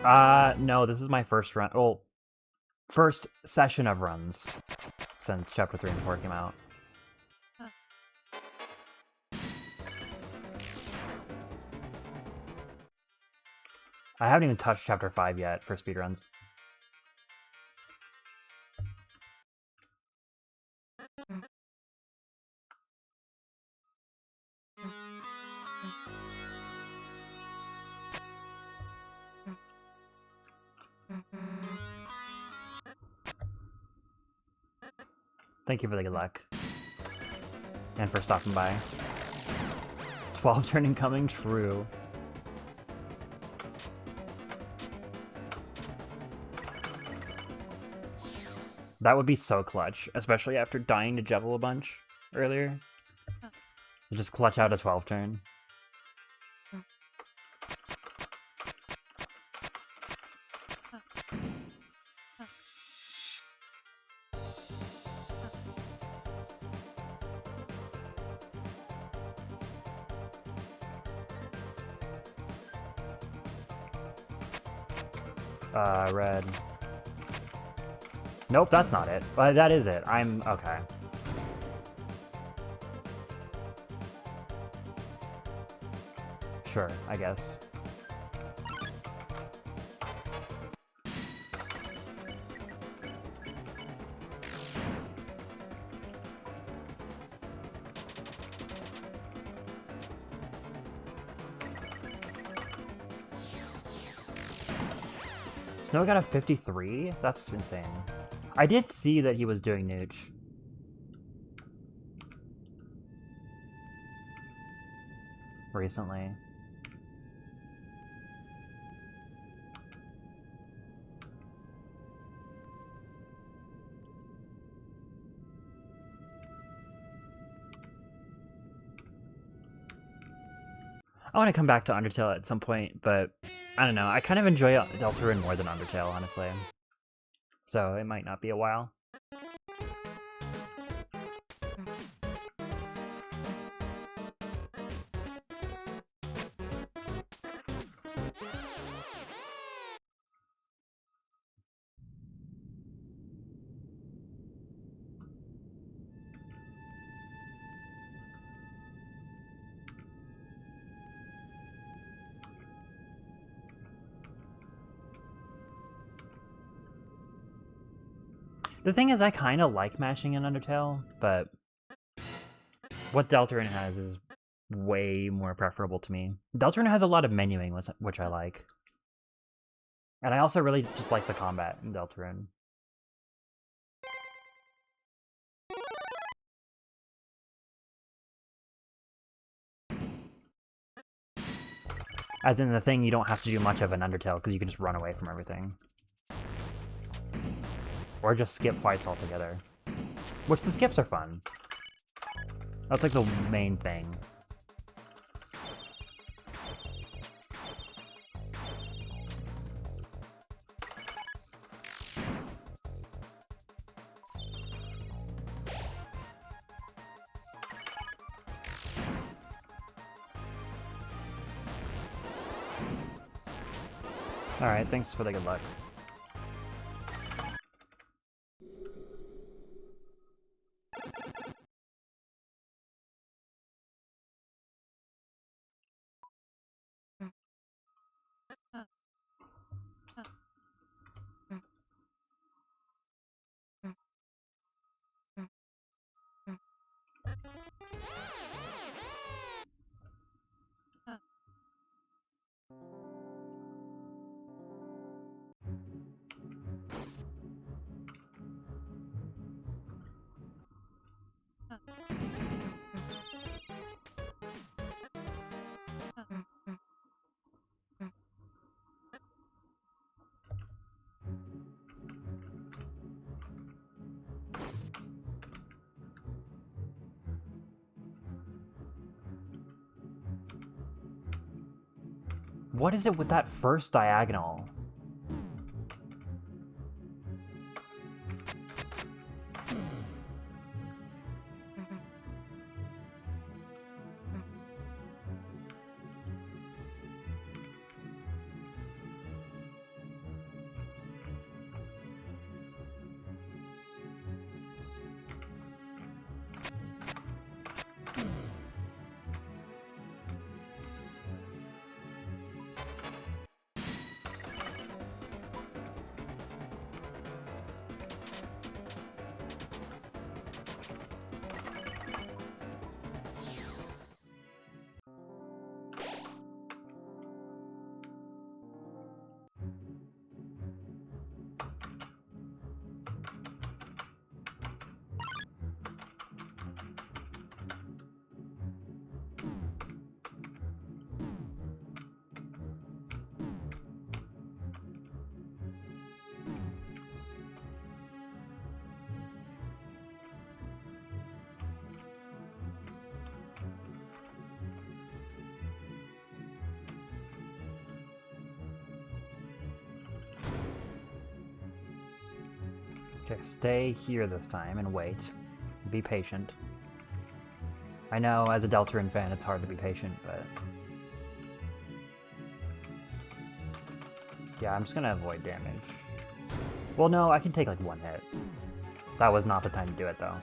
No, this is my first run. Well, first session of runs since Chapter 3 and 4 came out. I haven't even touched Chapter 5 yet for speedruns. Thank you for the good luck. And for stopping by. 12 turn incoming, true. That would be so clutch, especially after dying to Jevil a bunch earlier. You just clutch out a 12 turn. Red. Nope, that's not it. That is it. I'm okay. Sure, I guess. Snow got a 53? That's insane. I did see that he was doing Nooch. Recently. I want to come back to Undertale at some point, but I don't know. I kind of enjoy Deltarune more than Undertale, honestly. So it might not be a while. The thing is, I kind of like mashing in Undertale, but what Deltarune has is way more preferable to me. Deltarune has a lot of menuing, which I like. And I also really just like the combat in Deltarune. As in the thing, you don't have to do much of an Undertale, because you can just run away from everything. Or just skip fights altogether. Which the skips are fun. That's like the main thing. Alright, thanks for the good luck. What is it with that first diagonal? Okay, stay here this time and wait. Be patient. I know, as a Deltarune fan, it's hard to be patient, but... Yeah, I'm just gonna avoid damage. Well, no, I can take, like, one hit. That was not the time to do it, though.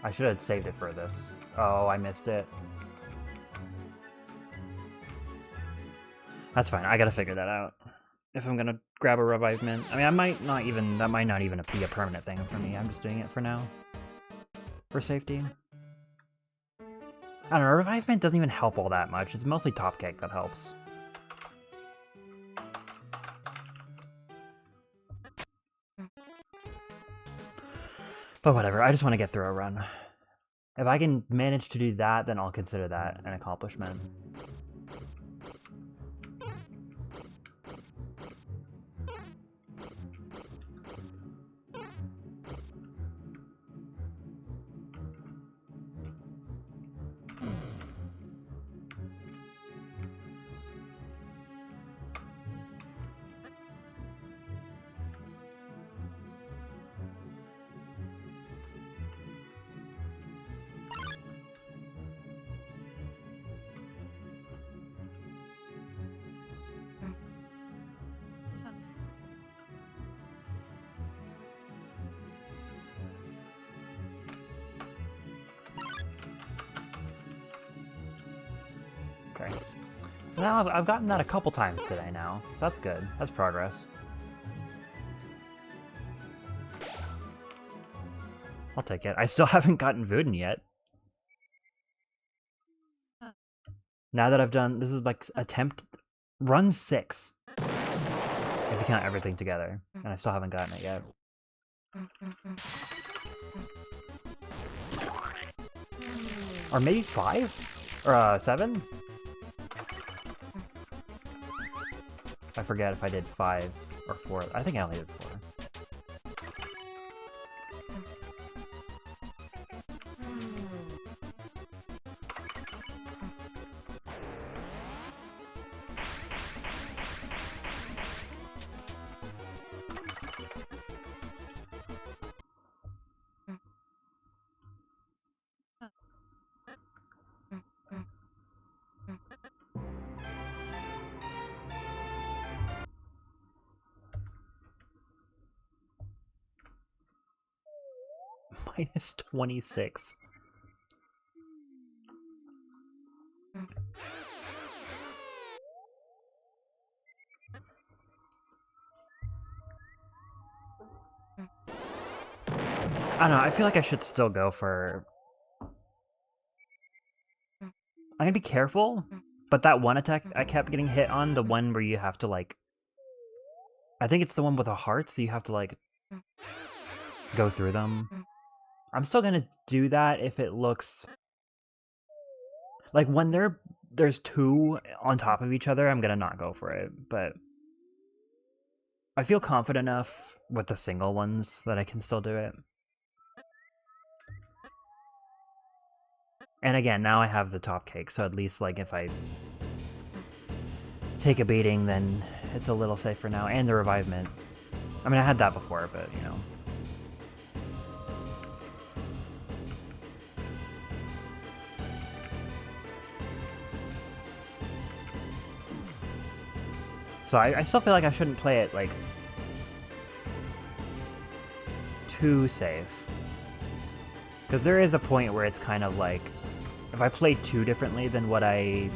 I should have saved it for this. Oh, I missed it. That's fine, I gotta figure that out. If I'm gonna grab a Revivement. I mean, I might not even... That might not even be a permanent thing for me. I'm just doing it for now. For safety. I don't know, Revivement doesn't even help all that much. It's mostly Top Cake that helps. But whatever, I just want to get through a run. If I can manage to do that, then I'll consider that an accomplishment. Okay. Now I've gotten that a couple times today now, so that's good. That's progress. I'll take it. I still haven't gotten Wooden yet. Now that I've done, this is like attempt run 6. If you count everything together, and I still haven't gotten it yet. Or maybe 5? Or 7? I forget if I did 5 or 4. I think I only did 4. Minus 26. I don't know, I feel like I should still go for... I'm gonna be careful, but that one attack I kept getting hit on, the one where you have to, like... I think it's the one with a heart, so you have to, like, go through them. I'm still gonna do that if it looks... Like, when there's 2 on top of each other, I'm gonna not go for it, but... I feel confident enough with the single ones that I can still do it. And again, now I have the Top Cake, so at least, like, if I take a beating, then it's a little safer now. And the Revivement. I mean, I had that before, but, you know. So I still feel like I shouldn't play it, like, too safe. Because there is a point where it's kind of like, if I play too differently than what I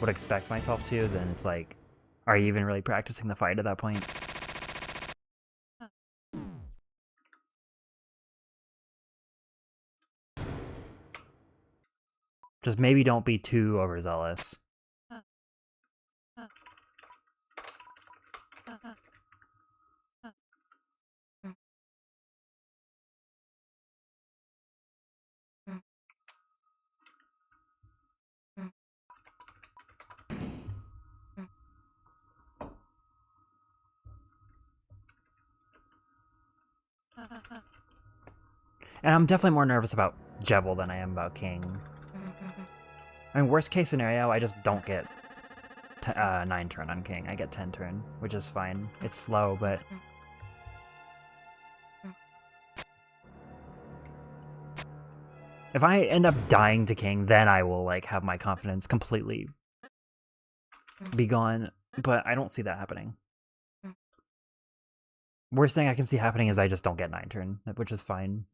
would expect myself to, then it's like, are you even really practicing the fight at that point? Just maybe don't be too overzealous. And I'm definitely more nervous about Jevil than I am about King. I mean, worst case scenario, I just don't get 9 turn on King. I get 10 turn, which is fine. It's slow, but... If I end up dying to king, then I will like have my confidence completely be gone. But I don't see that happening. Worst thing I can see happening is I just don't get 9 turn, which is fine.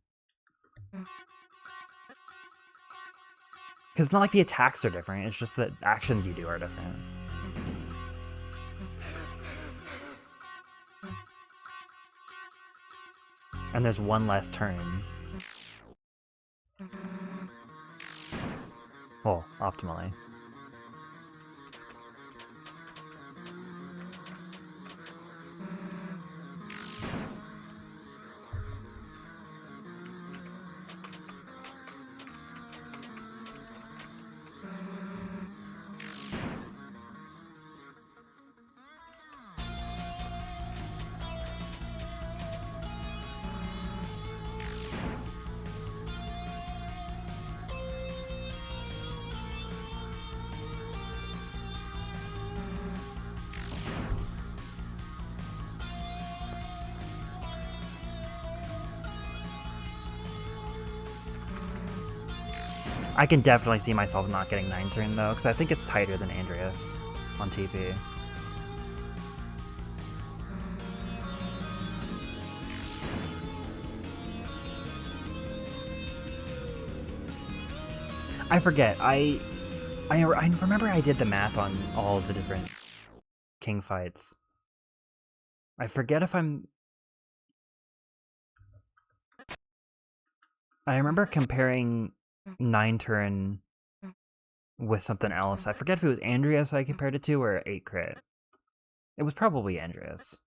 Because it's not like the attacks are different, it's just that actions you do are different. And there's one less turn. Well, optimally. I can definitely see myself not getting 9 turn though, because I think it's tighter than Andreas on TP. I forget. I remember I did the math on all of the different king fights. I forget if I'm... I remember comparing 9 turn with something else. I forget if it was Andreas I compared it to or 8 crit. It was probably Andreas.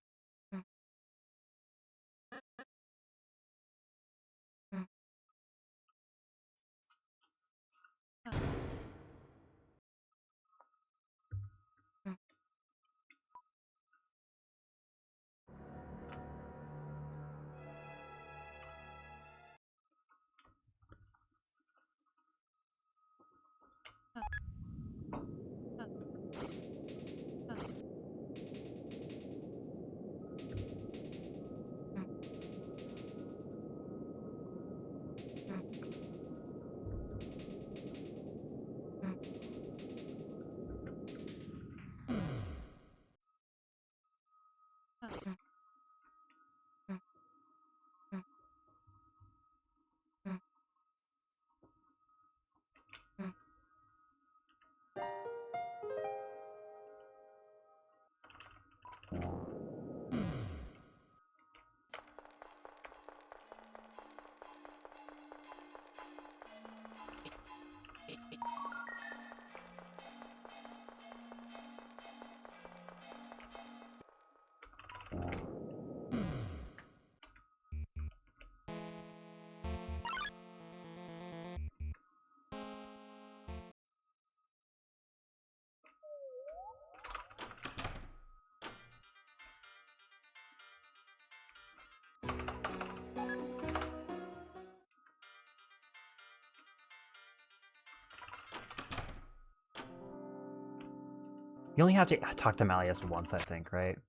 You only have to talk to Malleus once, I think, right?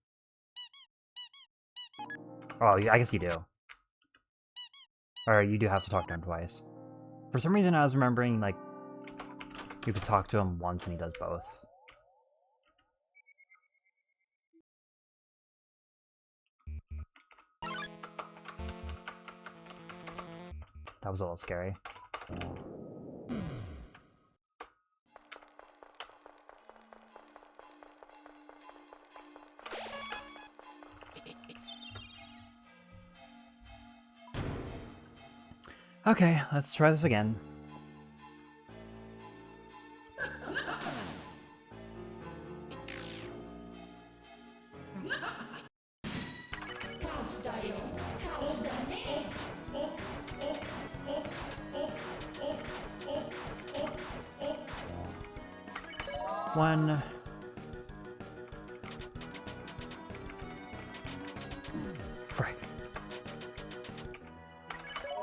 Oh, I guess you do. Or you do have to talk to him twice. For some reason, I was remembering, like, you could talk to him once and he does both. That was a little scary. Okay, let's try this again. One. Frick.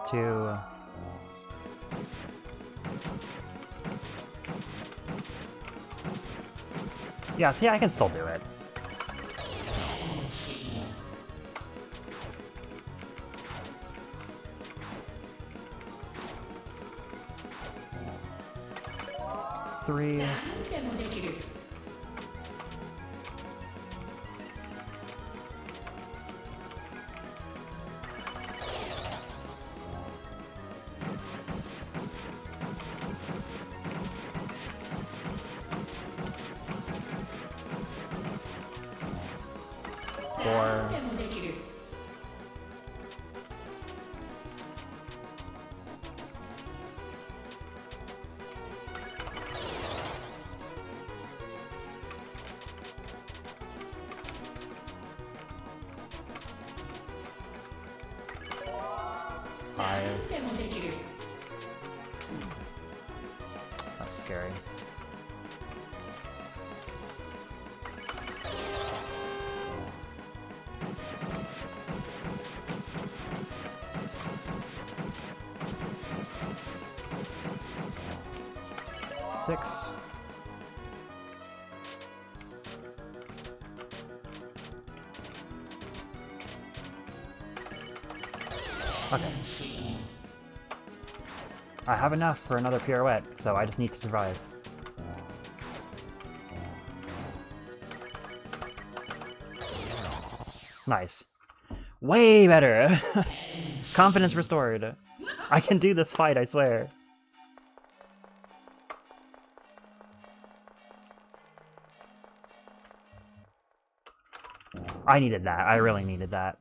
Two. Yeah, see, I can still do it. 3. Four. That's scary. Six. Okay. I have enough for another pirouette, so I just need to survive. Nice. Way better! Confidence restored. I can do this fight, I swear. I needed that. I really needed that.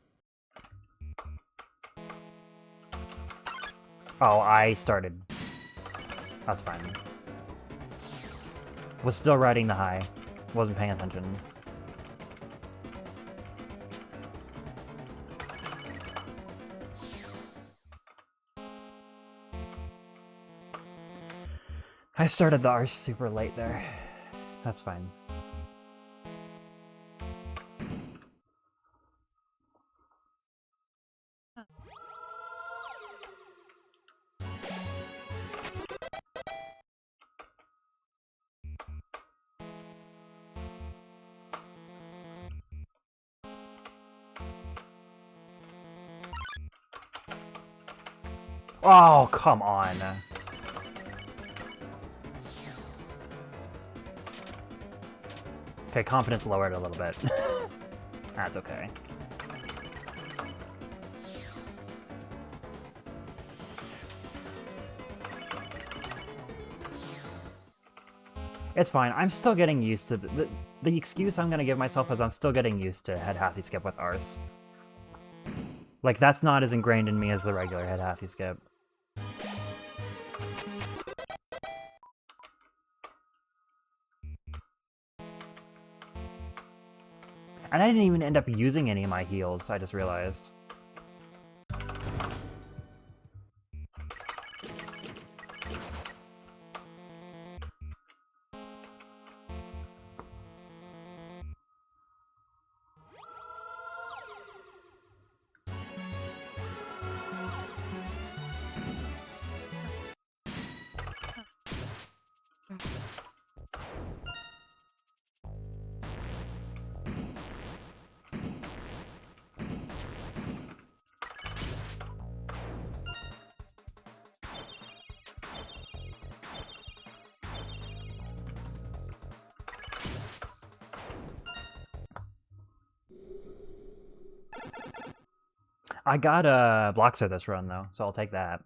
Oh, I started. That's fine. Was still riding the high. Wasn't paying attention. I started the arse super late there. That's fine. Oh, come on. Okay, confidence lowered a little bit. That's okay. It's fine. I'm still getting used to the excuse I'm gonna give myself is I'm still getting used to head hathy skip with Ars. Like, that's not as ingrained in me as the regular head hathy skip. And I didn't even end up using any of my heals, I just realized. I got a Bloxer this run, though, so I'll take that.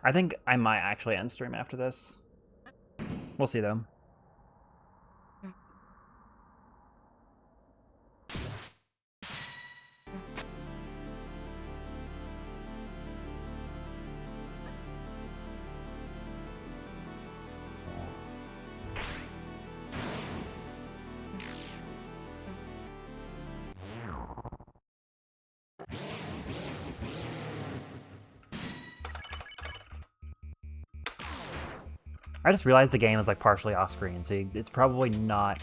I think I might actually end stream after this. We'll see, though. I just realized the game is like partially off screen, so it's probably not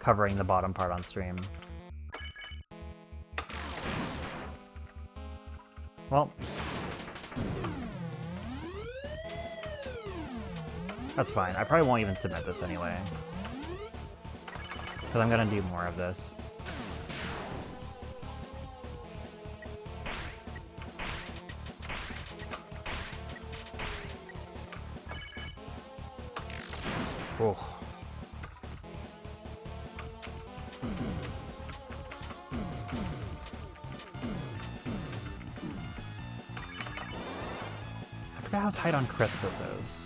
covering the bottom part on stream. Well. That's fine. I probably won't even submit this anyway. Because I'm gonna do more of this. Oh. I forgot how tight on crits this is.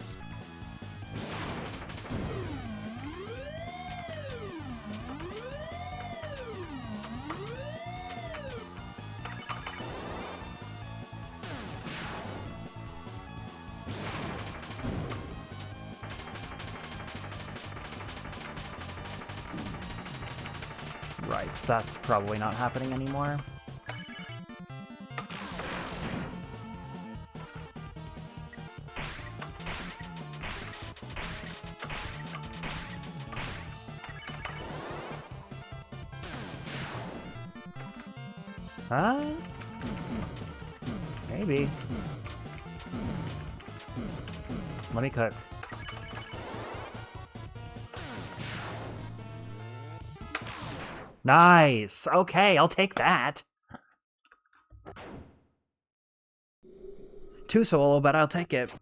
Right, that's probably not happening anymore. Huh? Maybe. Let me cook. Nice! Okay, I'll take that. 2 solo, but I'll take it.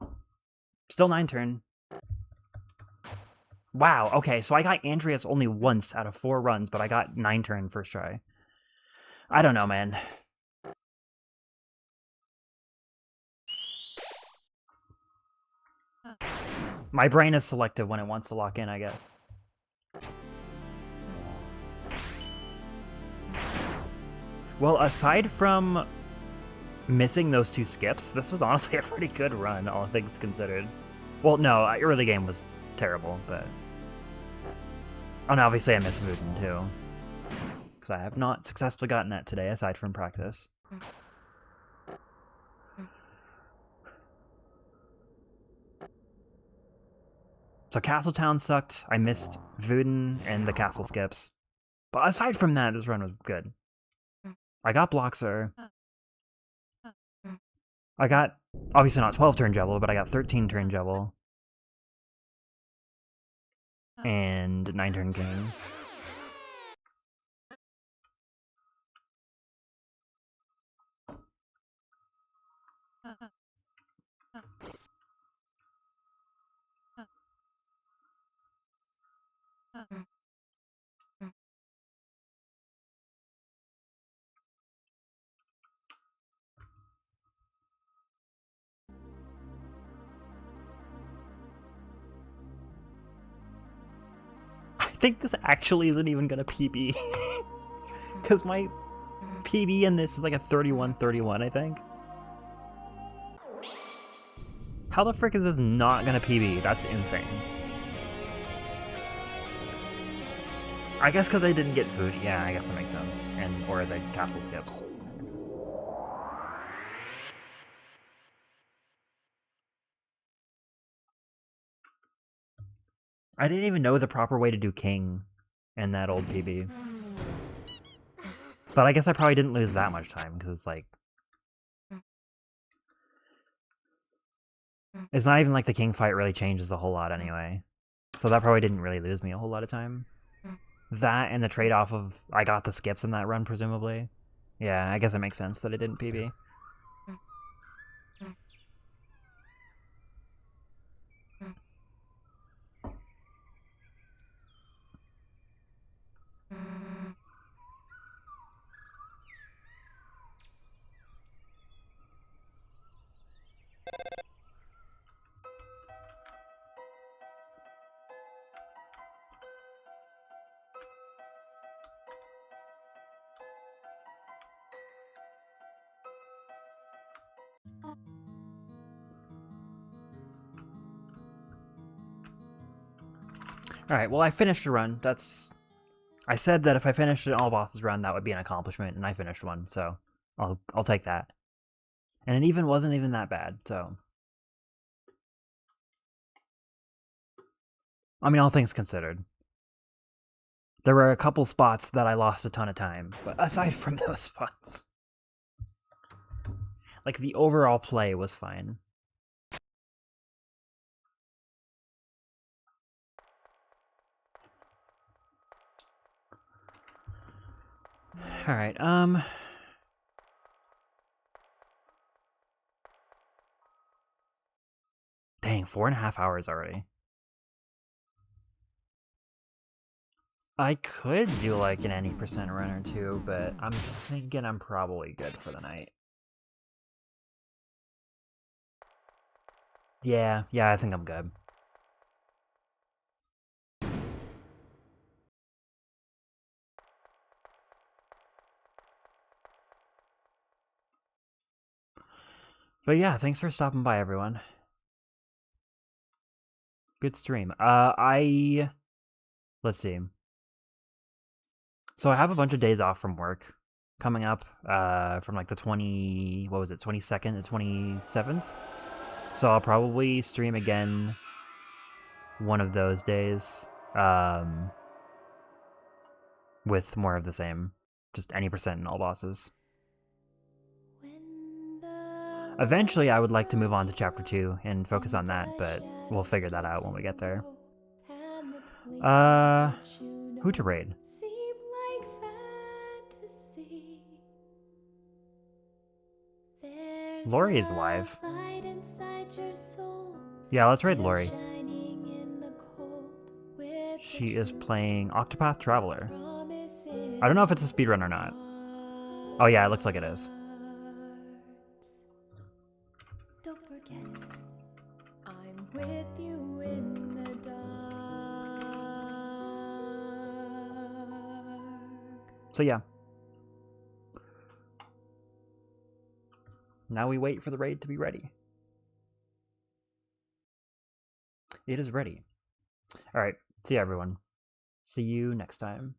Still 9 turn. Wow, okay, so I got Andreas only once out of 4 runs, but I got 9 turn first try. I don't know, man. My brain is selective when it wants to lock in, I guess. Well, aside from missing those 2 skips, this was honestly a pretty good run, all things considered. Well, no, early game was terrible, but... Oh, and obviously I missed Wooten, too. Because I have not successfully gotten that today, aside from practice. So Castletown sucked, I missed Wooten and the castle skips. But aside from that, this run was good. I got Bloxer. I got, obviously not 12 turn Jebel, but I got 13 turn Jebel. And 9 turn King. I think this actually isn't even gonna PB. Because my PB in this is like a 31-31, I think. How the frick is this not gonna PB? That's insane. I guess because I didn't get food. Yeah, I guess that makes sense. Or the castle skips. I didn't even know the proper way to do King in that old PB. But I guess I probably didn't lose that much time, because it's like... It's not even like the King fight really changes a whole lot anyway. So that probably didn't really lose me a whole lot of time. That and the trade-off of I got the skips in that run, presumably. Yeah, I guess it makes sense that it didn't PB. Alright, well I finished a run. I said that if I finished an all bosses run, that would be an accomplishment, and I finished one, so I'll take that. And it wasn't even that bad, so... I mean, all things considered. There were a couple spots that I lost a ton of time, but aside from those spots... Like, the overall play was fine. Alright, dang, 4.5 hours already. I could do like an any percent run or two, but I'm thinking I'm probably good for the night. Yeah, I think I'm good. But yeah, thanks for stopping by, everyone. Good stream. Let's see. So I have a bunch of days off from work coming up, from like the 22nd to 27th. So I'll probably stream again one of those days, with more of the same, just any percent in all bosses. Eventually, I would like to move on to Chapter 2 and focus on that, but we'll figure that out when we get there. Who to raid? Lori is live. Yeah, let's raid Lori. She is playing Octopath Traveler. I don't know if it's a speedrun or not. Oh yeah, it looks like it is. Don't forget, I'm with you in the dark. So yeah. Now we wait for the raid to be ready. It is ready. Alright, see ya everyone. See you next time.